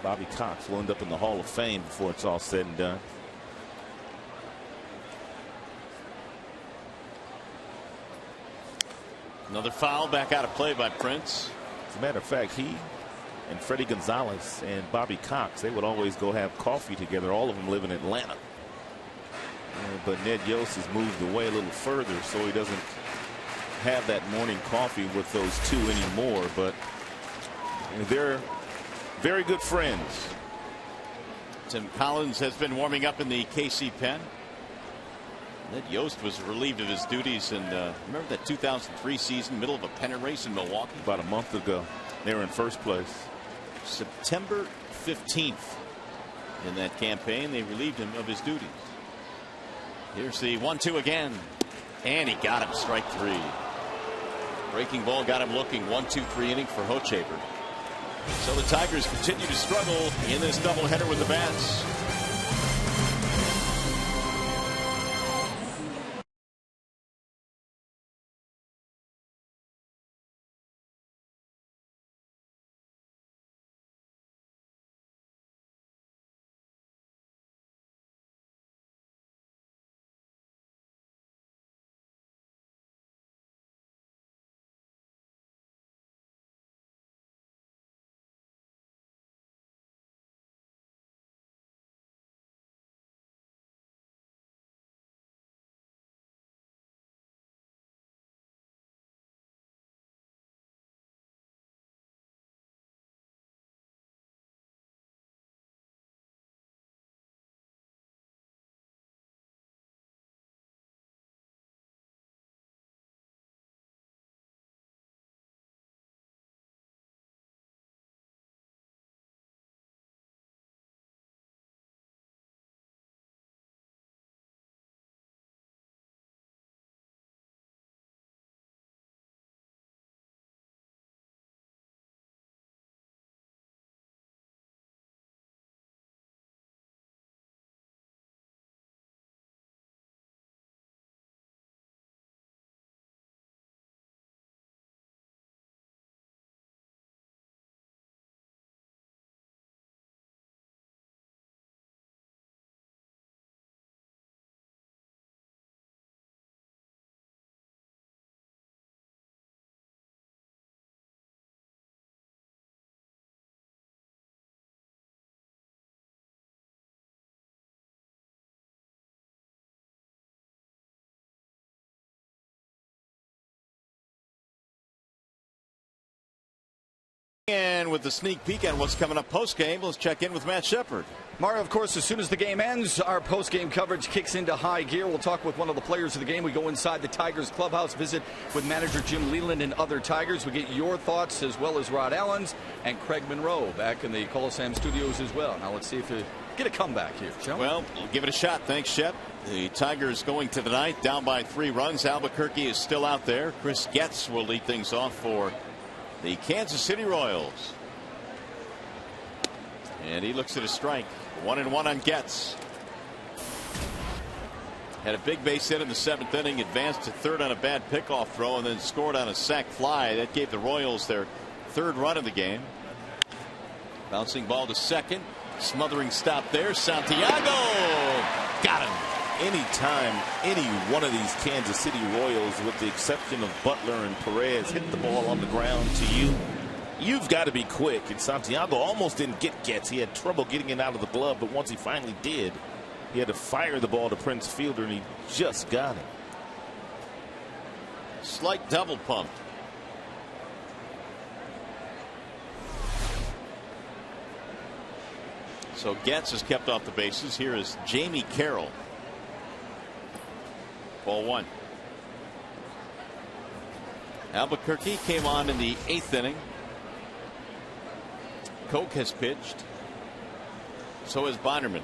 Bobby Cox will end up in the Hall of Fame before it's all said and done. Another foul, back out of play by Prince. As a matter of fact, he and Freddie Gonzalez and Bobby Cox, they would always go have coffee together. All of them live in Atlanta. But Ned Yost has moved away a little further, so he doesn't have that morning coffee with those two anymore. But they're very good friends. Tim Collins has been warming up in the KC pen. Ned Yost was relieved of his duties, and remember that 2003 season, middle of a pennant race in Milwaukee? About a month ago, they were in first place. September 15th in that campaign, they relieved him of his duties. Here's the 1-2 again, and he got him, strike three. Breaking ball got him looking. 1-2-3 inning for Hochevar. So the Tigers continue to struggle in this doubleheader with the bats. And with the sneak peek on what's coming up post-game, let's check in with Matt Shepard. Mario, of course, as soon as the game ends, our post-game coverage kicks into high gear. We'll talk with one of the players of the game. We go inside the Tigers clubhouse, visit with manager Jim Leland and other Tigers. We get your thoughts as well as Rod Allen's and Craig Monroe back in the Coliseum studios as well. Now let's see if we get a comeback here, shall we? Well, we'll give it a shot. Thanks, Shep. The Tigers going to the ninth, down by 3 runs. Albuquerque is still out there. Chris Getz will lead things off for the Kansas City Royals. And he looks at a strike. 1-1 on Getz. Had a big base hit in the 7th inning, advanced to third on a bad pickoff throw, and then scored on a sac fly. That gave the Royals their 3rd run of the game. Bouncing ball to second. Smothering stop there. Santiago got him. Anytime any one of these Kansas City Royals, with the exception of Butler and Perez, hit the ball on the ground to you, you've got to be quick. And Santiago almost didn't get Getz. He had trouble getting it out of the glove, but once he finally did, he had to fire the ball to Prince Fielder, and he just got it. Slight double pump. So Getz is kept off the bases. Here is Jamie Carroll. Ball 1. Albuquerque came on in the 8th inning. Koch has pitched. So has Bonderman.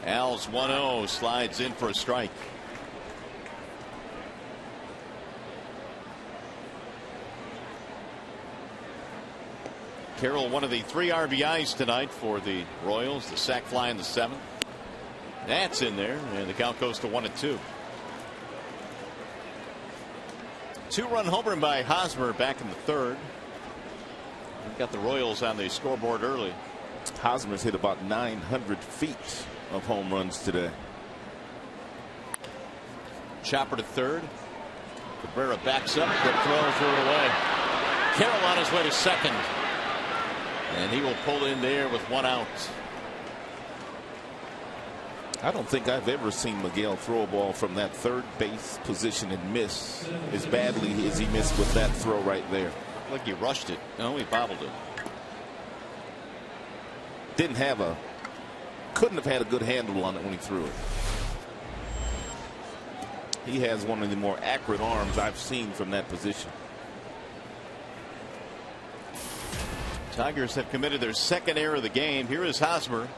Al's 1-0, slides in for a strike. Carroll, one of the 3 RBIs tonight for the Royals. The sac fly in the 7th. That's in there, and the count goes to 1-2. 2-run home run by Hosmer back in the 3rd. We've got the Royals on the scoreboard early. Hosmer's hit about 900 feet of home runs today. Chopper to 3rd. Cabrera backs up, quick throw, threw it away. Carroll on his way to 2nd. And he will pull in there with 1 out. I don't think I've ever seen Miguel throw a ball from that 3rd base position and miss as badly as he missed with that throw right there. Like he rushed it. No, he bobbled it. Couldn't have had a good handle on it when he threw it. He has one of the more accurate arms I've seen from that position. Tigers have committed their 2nd error of the game. Here is Hosmer.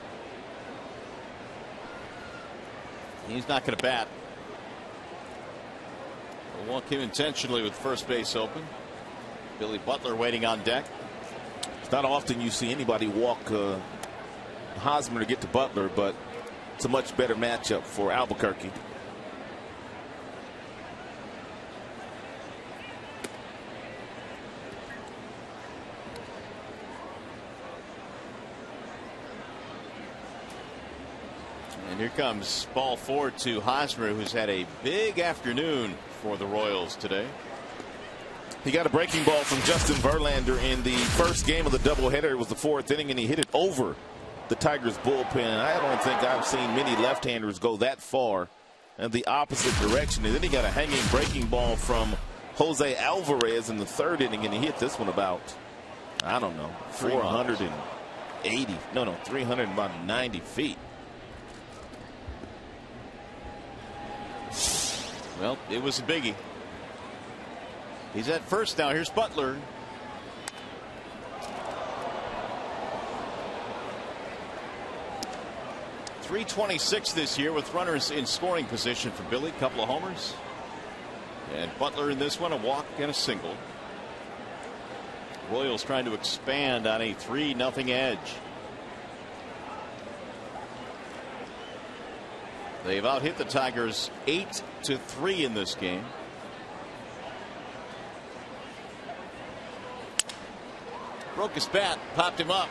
He's not going to bat. They'll walk him intentionally with first base open. Billy Butler waiting on deck. It's not often you see anybody walk Hosmer to get to Butler, but it's a much better matchup for Albuquerque. And here comes ball 4 to Hosmer, who's had a big afternoon for the Royals today. He got a breaking ball from Justin Verlander in the first game of the doubleheader. It was the 4th inning, and he hit it over the Tigers bullpen. I don't think I've seen many left-handers go that far in the opposite direction. And then he got a hanging breaking ball from Jose Alvarez in the 3rd inning, and he hit this one about, I don't know, 390 feet. Well, it was a biggie. He's at first now. Here's Butler. .326 this year with runners in scoring position for Billy. Couple of homers. And Butler in this one, a walk and a single. Royals trying to expand on a 3-0 edge. They've out-hit the Tigers 8-3 in this game. Broke his bat, popped him up.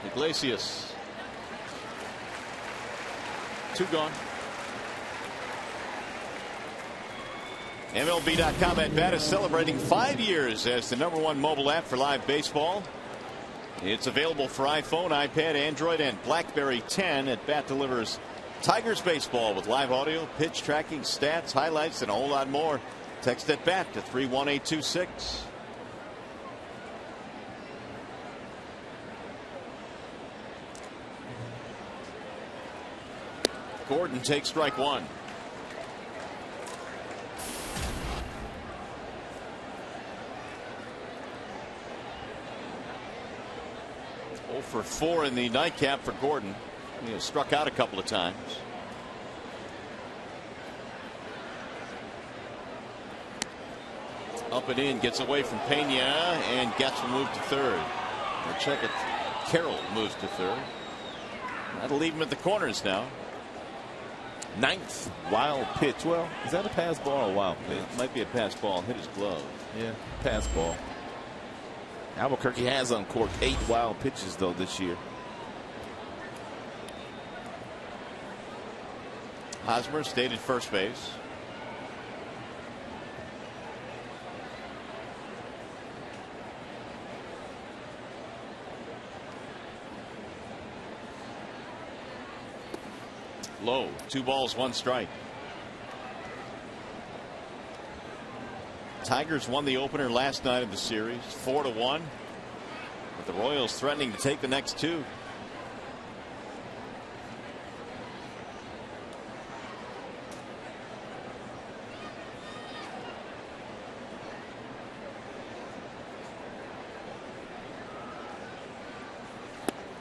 Iglesias. 2 gone. MLB.com at bat is celebrating 5 years as the #1 mobile app for live baseball. It's available for iPhone, iPad, Android, and BlackBerry 10. At Bat delivers Tigers baseball with live audio, pitch tracking, stats, highlights, and a whole lot more. Text at Bat to 31826. Gordon takes strike 1. For 4 in the nightcap for Gordon. He has struck out a couple of times. Up and in, gets away from Pena, and gets moved to 3rd. Or check it. Carroll moves to 3rd. That'll leave him at the corners now. 9th wild pitch. Well, is that a pass ball or a wild pitch? It might be a pass ball. Hit his glove. Yeah, pass ball. Albuquerque has uncorked 8 wild pitches, though, this year. Hosmer stayed at first base. Low. 2 balls, 1 strike. Tigers won the opener last night of the series 4-1, but the Royals threatening to take the next 2.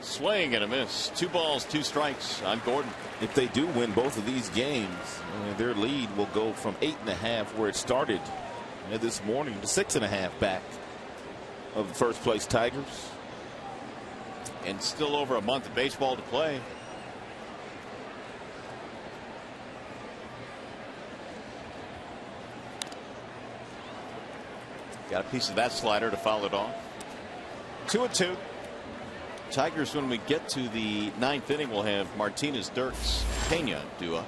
Swing and a miss. 2 balls, 2 strikes on Gordon. If they do win both of these games, their lead will go from 8.5 where it started this morning to 6.5 back. of the first place Tigers. And still over a month of baseball to play. Got a piece of that slider to foul it off. 2-2. Tigers, when we get to the 9th inning, will have Martinez, Dirks, Pena duo.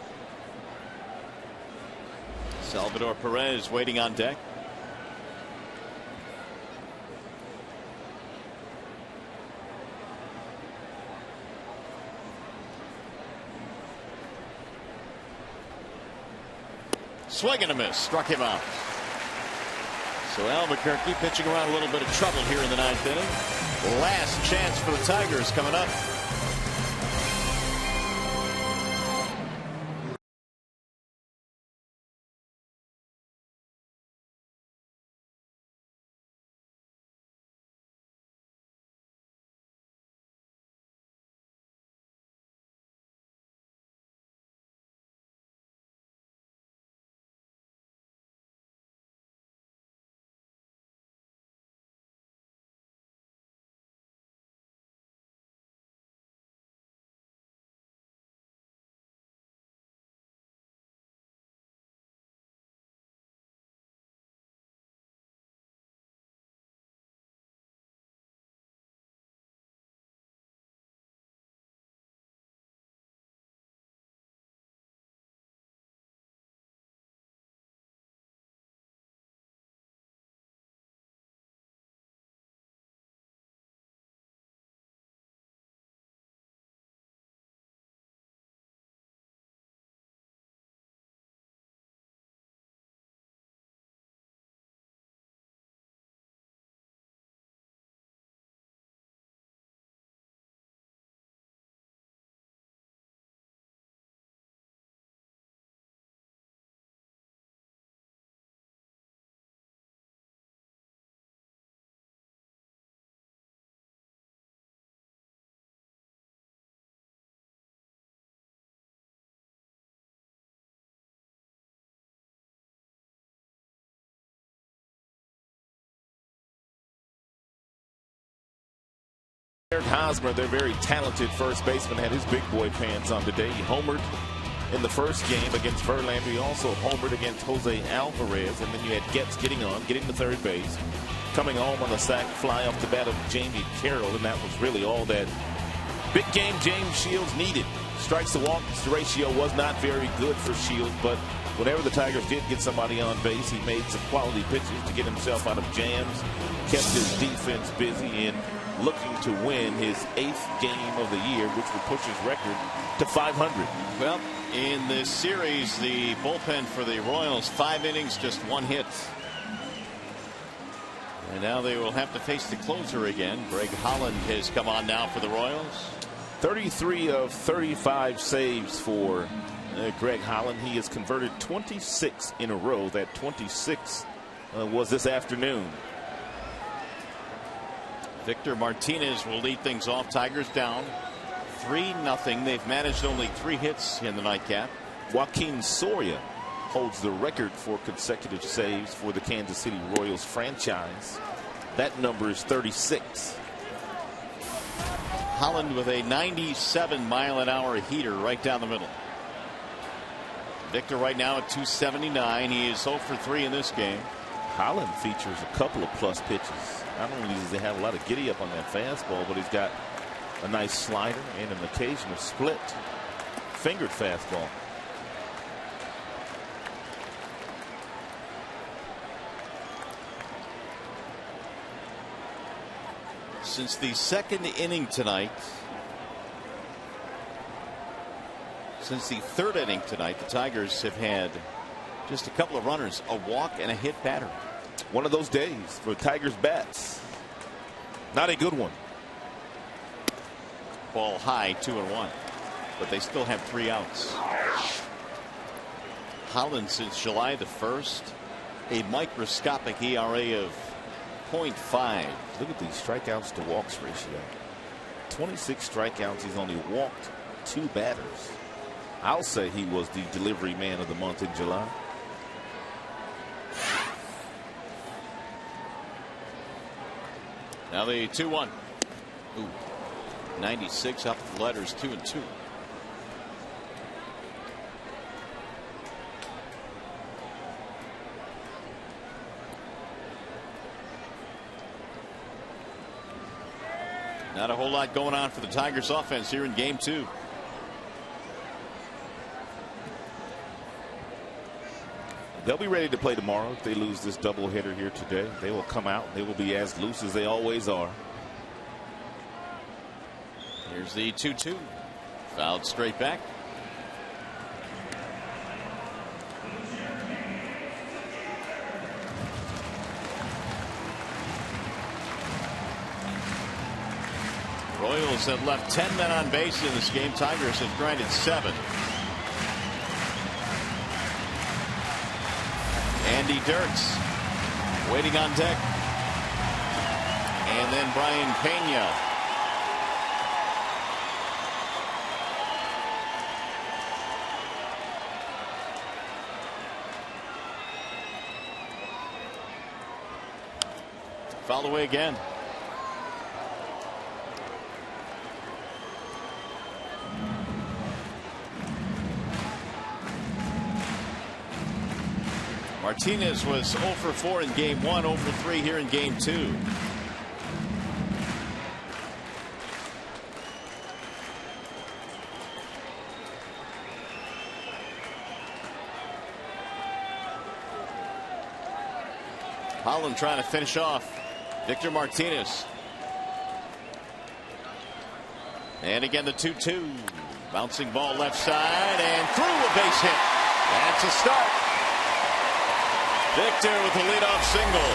Salvador Perez waiting on deck. Swing and a miss. Struck him out. So Albuquerque pitching around a little bit of trouble here in the 9th inning. Last chance for the Tigers coming up. Hosmer, their very talented first baseman, had his big boy pants on today. He homered in the first game against Verlander. He also homered against Jose Alvarez. And then you had Getz getting to third base, coming home on a sac fly off the bat of Jamie Carroll. And that was really all that big game James Shields needed. Strikes to walks ratio was not very good for Shields, but whenever the Tigers did get somebody on base, he made some quality pitches to get himself out of jams, kept his defense busy, and looking to win his 8th game of the year, which would push his record to 500. Well, in this series, the bullpen for the Royals, 5 innings, just 1 hit. And now they will have to face the closer again. Greg Holland has come on now for the Royals. 33 of 35 saves for Greg Holland. He has converted 26 in a row. That 26 was this afternoon. Victor Martinez will lead things off. Tigers down 3-0. They've managed only 3 hits in the nightcap. Joaquin Soria holds the record for consecutive saves for the Kansas City Royals franchise. That number is 36. Holland with a 97-mile-an-hour heater right down the middle. Victor right now at 279. He is 0 for 3 in this game. Holland features a couple of plus pitches. Not only does he have a lot of giddy up on that fastball, but he's got a nice slider and an occasional split fingered fastball. Since the 2nd inning tonight, since the 3rd inning tonight, the Tigers have had just a couple of runners, a walk and a hit batter. One of those days for Tigers bats. Not a good one. Ball high, 2-1, but they still have 3 outs. Holland since July the 1st, a microscopic ERA of 0.5. Look at these strikeouts to walks ratio. 26 strikeouts. He's only walked 2 batters. I'll say he was the delivery man of the month in July. Now the 2-1. Ooh, 96 up the letters, 2-2. Not a whole lot going on for the Tigers offense here in game 2. They'll be ready to play tomorrow. If they lose this doubleheader here today, they will come out. They will be as loose as they always are. Here's the 2-2. Fouled straight back. Royals have left 10 men on base in this game. Tigers have grinded 7. Andy Dirks waiting on deck. And then Brian Pena. Foul away again. Martinez was 0 for 4 in game 1, 0 for 3 here in game 2. Holland trying to finish off Victor Martinez. And again the 2-2. Bouncing ball left side and through a base hit. That's a start. Victor with the leadoff single.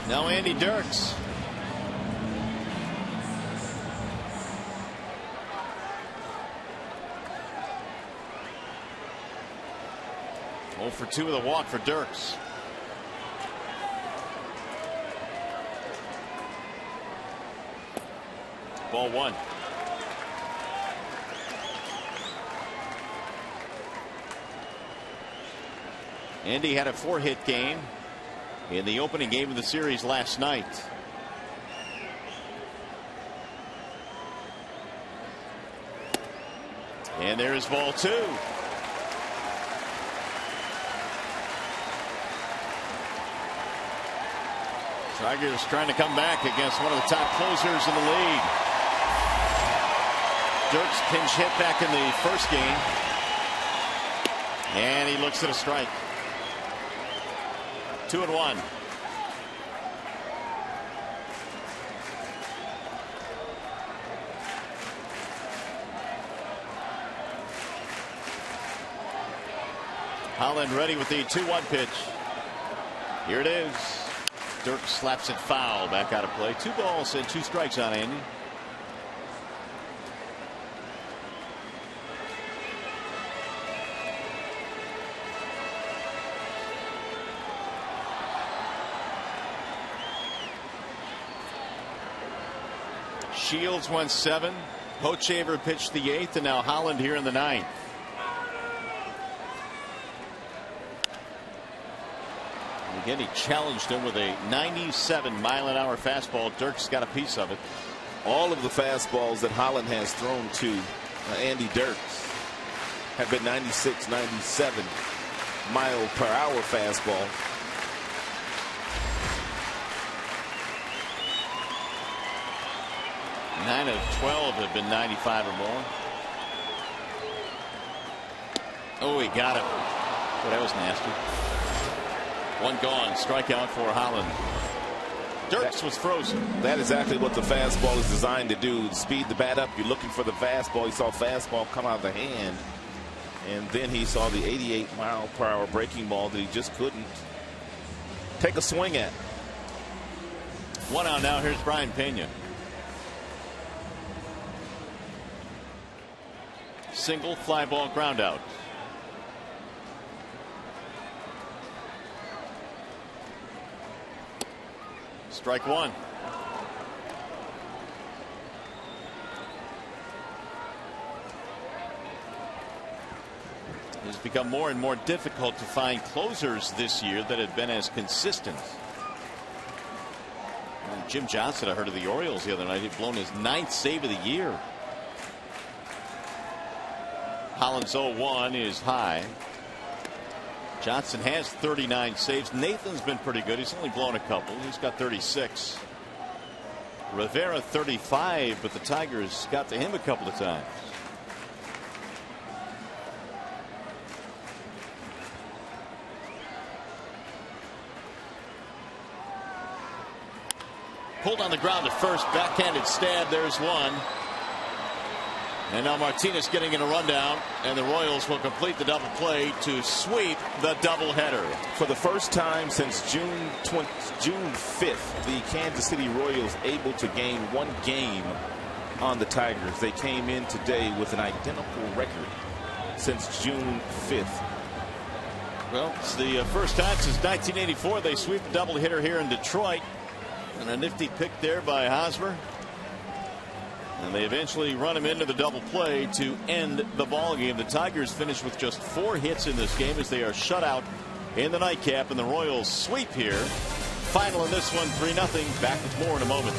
Now Andy Dirks. For 2 with a walk for Dirks. Ball 1. Andy had a 4-hit game in the opening game of the series last night. And there's ball 2. Tigers trying to come back against one of the top closers in the league. Dirks pinch hit back in the first game. And he looks at a strike. 2-1. Holland ready with the 2-1 pitch. Here it is. Dirk slaps it foul, back out of play. 2 balls and 2 strikes on Andy. Shields went 7. Hochevar pitched the 8th, and now Holland here in the 9th. Again, he challenged him with a 97-mile-an-hour fastball. Dirks got a piece of it. All of the fastballs that Holland has thrown to Andy Dirks have been 96, 97 mile per hour fastball. Nine of 12 have been 95 or more. Oh, he got it. Oh, that was nasty. 1 gone. Strikeout for Holland. Dirks was frozen. That's exactly what the fastball is designed to do. Speed the bat up. You're looking for the fastball. He saw fastball come out of the hand. And then he saw the 88-mile-per-hour breaking ball that he just couldn't take a swing at. 1 out now. Here's Brian Pena. Single, fly ball, ground out. Strike one. It's become more and more difficult to find closers this year that have been as consistent. And Jim Johnson, I heard of the Orioles the other night, he'd blown his 9th save of the year. Holland's 0-1 is high. Johnson has 39 saves. Nathan's been pretty good. He's only blown a couple. He's got 36. Rivera 35, but the Tigers got to him a couple of times. Pulled on the ground at first, backhanded stab. There's one. And now Martinez getting in a rundown, and the Royals will complete the double play to sweep the doubleheader. For the first time since June 5th, the Kansas City Royals able to gain one game on the Tigers. They came in today with an identical record since June 5th. Well, it's the first time since 1984 they sweep the doubleheader here in Detroit. And a nifty pick there by Hosmer. And they eventually run him into the double play to end the ball game. The Tigers finish with just 4 hits in this game as they are shut out in the nightcap, and the Royals sweep here. Final in this one, 3-0. Back with more in a moment.